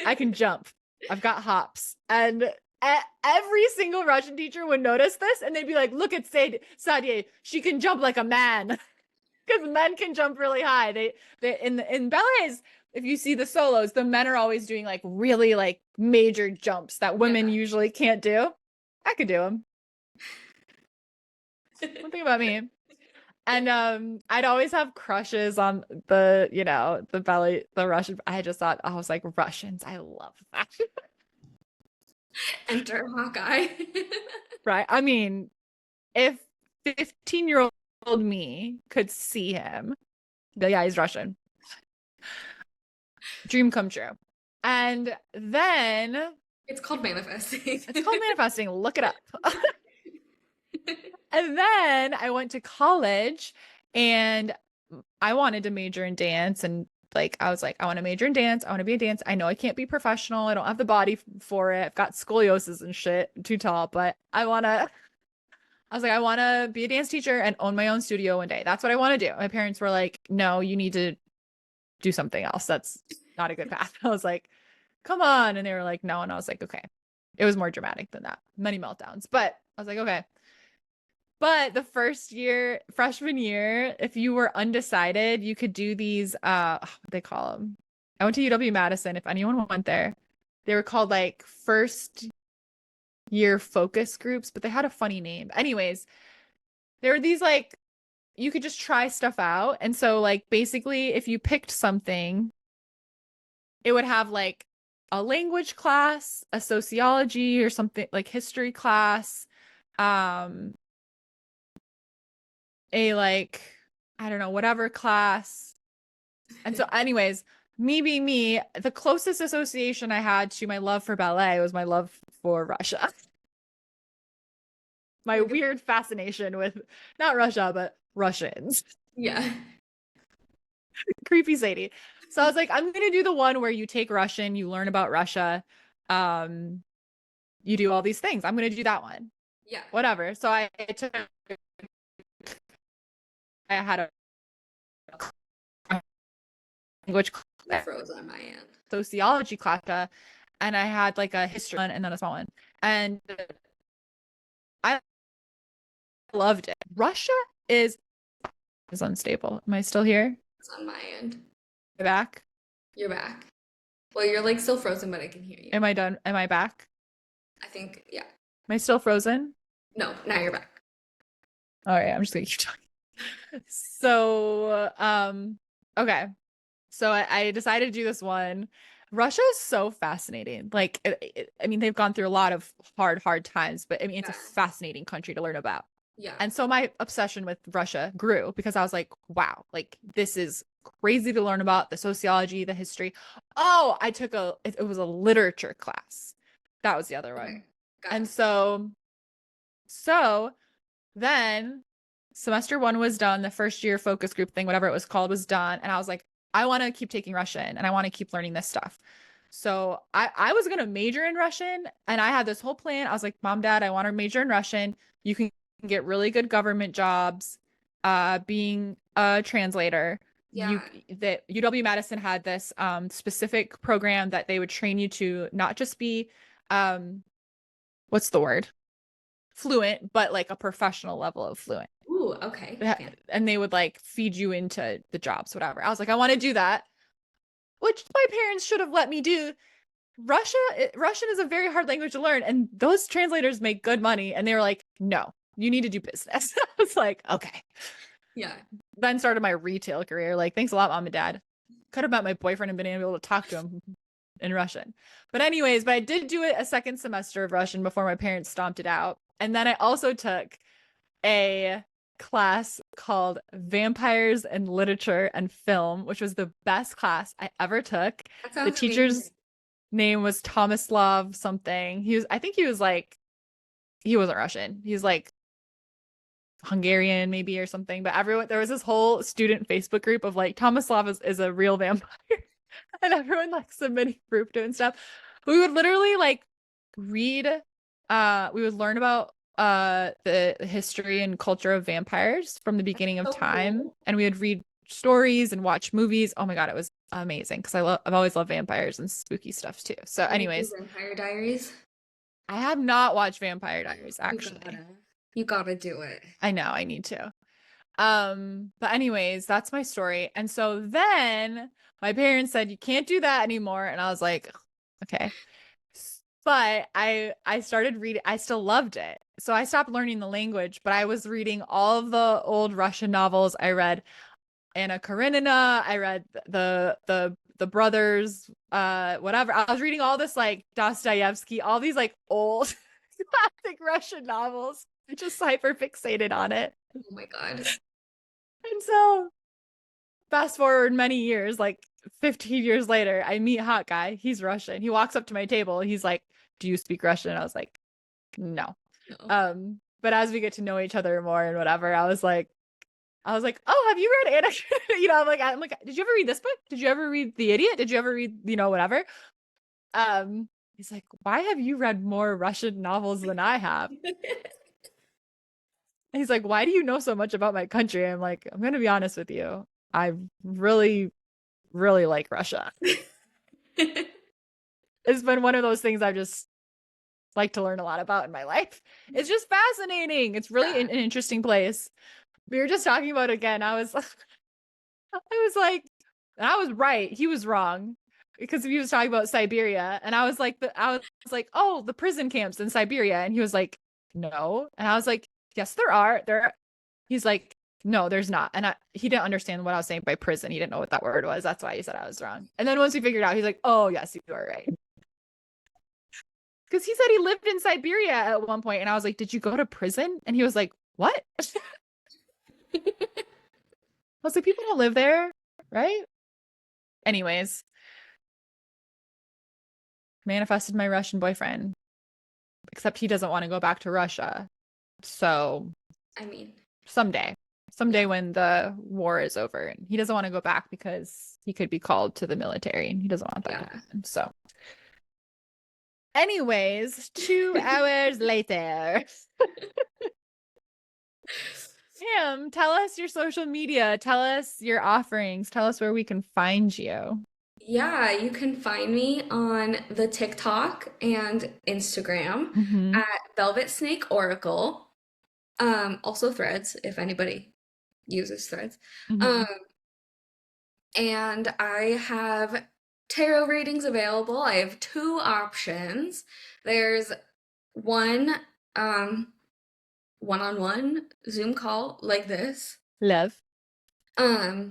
I can jump. I've got hops. And every single Russian teacher would notice this and they'd be like, look at Sadie, she can jump like a man. Because men can jump really high. They in ballets, if you see the solos, the men are always doing like really like major jumps that women Yeah. usually can't do. I could do them. One thing about me. And I'd always have crushes on the, you know, the ballet, the Russian. I just thought I was like Russians. I love that. Enter Hawkeye. Right? I mean, if 15-year-old me could see him, yeah, he's Russian. Dream come true. And then It's called manifesting. it's called manifesting. Look it up. And then I went to college and I wanted to major in dance. And like, I was like, I want to major in dance. I want to be a dance. I know I can't be professional. I don't have the body for it. I've got scoliosis and shit. I'm too tall, but I was like, I want to be a dance teacher and own my own studio one day. That's what I want to do. My parents were like, no, you need to do something else. That's not a good path. I was like, come on. And they were like, no. And I was like, okay. It was more dramatic than that. Many meltdowns. But I was like, okay. But the first year, freshman year, if you were undecided, you could do these what they call them. I went to UW-Madison. If anyone went there, they were called like first year focus groups, but they had a funny name. Anyways, there were these like you could just try stuff out. And so like basically if you picked something, it would have like a language class, a sociology or something like history class, um a like, I don't know, whatever class. And so, anyways, me being me, the closest association I had to my love for ballet was my love for Russia. My Like, weird fascination with not Russia, but Russians. yeah. Creepy Sadie. So I was like, I'm gonna do the one where you take Russian, you learn about Russia, um, you do all these things. I'm gonna do that one. Yeah. Whatever. So I took I had a language You class, froze on my end. sociology class, and I had like a history one and then a small one. And I loved it. Russia is is unstable. Am I still here? It's on my end. Am I back? You're back. Well, you're like still frozen, but I can hear you. Am I done? Am I back? I think, yeah. Am I still frozen? No, now you're back. All right, I'm just gonna keep talking. So, okay. So I decided to do this one. Russia is so fascinating. Like, I mean, they've gone through a lot of hard times, but I mean, it's a Yeah. fascinating country to learn about. Yeah. And so my obsession with Russia grew because I was like, wow, like this is crazy to learn about the sociology, the history. Oh, I took it was a literature class. That was the other Okay. one. Got And it. so then semester one was done, the first year focus group thing, whatever it was called, was done. And I was like, I want to keep taking Russian and I want to keep learning this stuff. So I was gonna major in Russian and I had this whole plan. I was like, Mom, Dad, I want to major in Russian. You can get really good government jobs, being a translator. Yeah. That UW-Madison had this specific program that they would train you to not just be what's the word? Fluent, but like a professional level of fluent. Ooh, okay. Yeah. And they would like feed you into the jobs, whatever. I was like, I want to do that, which my parents should have let me do. Russian is a very hard language to learn, and those translators make good money. And they were like, no, you need to do business. I was like, okay. Yeah. Then started my retail career. Like, thanks a lot, Mom and Dad. Could have met my boyfriend and been able to talk to him in Russian. But I did do it a second semester of Russian before my parents stomped it out. And then I also took a class called Vampires in Literature and Film, which was the best class I ever took. That The sounds teacher's amazing. name was Tomislav something. I think he was like, he wasn't Russian. He's like Hungarian maybe or something. But there was this whole student Facebook group of like, Tomislav is a real vampire. And everyone like submitting proof to and stuff. We would literally like read, we would learn about the history and culture of vampires from the beginning of So time, cool. and we would read stories and watch movies. Oh my God, it was amazing because I've always loved vampires and spooky stuff too. So Did you do anyways, Vampire Diaries? I have not watched Vampire Diaries You actually. gotta. You gotta do it. I know I need to. But anyways, that's my story. And so then my parents said you can't do that anymore, and I was like, okay. But I started reading, I still loved it. So I stopped learning the language, but I was reading all of the old Russian novels. I read Anna Karenina, I read the brothers, whatever. I was reading all this like Dostoevsky, all these like old classic Russian novels. I just hyper fixated on it. Oh my God. And so fast forward many years, like 15 years later, I meet hot guy. He's Russian. He walks up to my table. He's like, "Do you speak Russian?" And I was like, "No." No. But as we get to know each other more and whatever, I was like, "Oh, have you read Anna?" I'm like, "Did you ever read this book? Did you ever read The Idiot? Did you ever read, whatever?" He's like, "Why have you read more Russian novels than I have?" And he's like, "Why do you know so much about my country?" I'm like, "I'm gonna be honest with you. I really, really like Russia. It's been one of those things I've just like to learn a lot about in my life. It's just fascinating. It's really Yeah. an interesting place." We were just talking about it again. I was like, and I was right. He was wrong because he was talking about Siberia, and I was like, oh, the prison camps in Siberia, and he was like, no, and I was like, yes, there are. He's like, no, there's not, and he didn't understand what I was saying by prison. He didn't know what that word was. That's why he said I was wrong. And then once we figured out, he's like, oh yes, you are right. Because he said he lived in Siberia at one point, and I was like, did you go to prison? And he was like, what? Mostly people don't live there, right? Anyways, manifested my Russian boyfriend, except he doesn't want to go back to Russia. So I mean, someday, yeah, when the war is over, and he doesn't want to go back because he could be called to the military and he doesn't want that to yeah. happen. So, anyways, 2 hours later. Pam, tell us your social media. Tell us your offerings. Tell us where we can find you. Yeah, you can find me on the TikTok and Instagram Mm-hmm. at Velvet Snake Oracle. Also Threads, if anybody uses Threads. Mm-hmm. Um, and I have tarot readings available. I have two options. There's one one-on-one Zoom call like this, Love.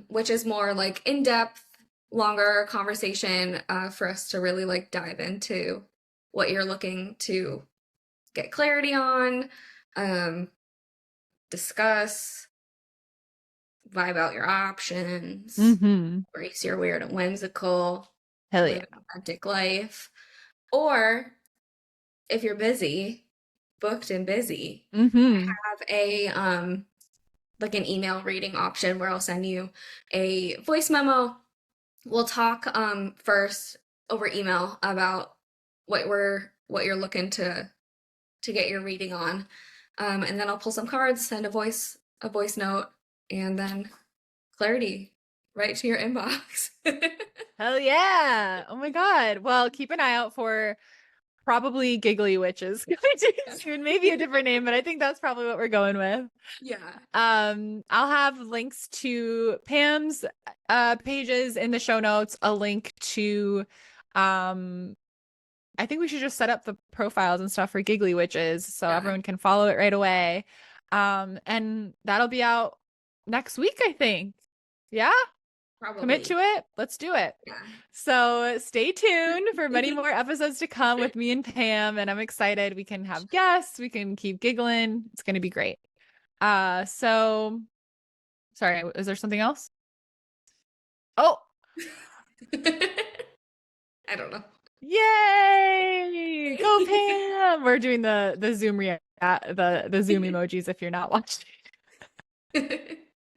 which is more like in-depth, longer conversation for us to really like dive into what you're looking to get clarity on, um, discuss, vibe out your options, Mm-hmm. embrace your weird and whimsical, Hell live yeah. an authentic life. Or if you're busy, booked and busy, Mm-hmm. have a like an email reading option where I'll send you a voice memo. We'll talk first over email about what you're looking to get your reading on. And then I'll pull some cards, send a voice note, and then clarity right to your inbox. Hell yeah. Oh my God. Well, keep an eye out for probably Giggly Witches coming to you soon. Maybe a different name, but I think that's probably what we're going with. Yeah, I'll have links to Pam's pages in the show notes, a link to um I think we should just set up the profiles and stuff for Giggly Witches so yeah, everyone can follow it right away. And that'll be out next week, I think. Yeah? Commit probably. to it. Let's do it. So stay tuned for many Yeah. more episodes to come with me and Pam. And I'm excited. We can have guests. We can keep giggling. It's going to be great. So sorry, is there something else? Oh, I don't know. yay! Go Pam! We're doing the Zoom react the Zoom emojis if you're not watching.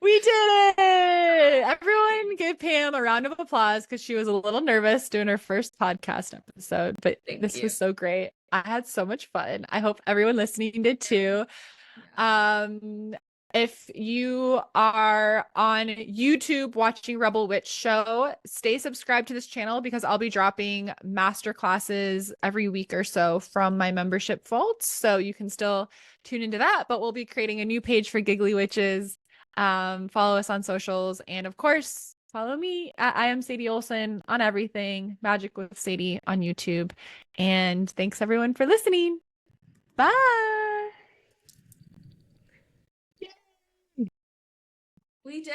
We did it! Everyone give Pam a round of applause because she was a little nervous doing her first podcast episode, but Thank this you. was so great. I had so much fun. I hope everyone listening did too. Yeah. Um, if you are on YouTube watching Rebel Witch Show, stay subscribed to this channel because I'll be dropping master classes every week or so from my membership vault. So you can still tune into that, but we'll be creating a new page for Giggly Witches. Follow us on socials, and of course, follow me at I am Sadie Olson on everything, Magick with Sadie on YouTube. And thanks everyone for listening. Bye. We did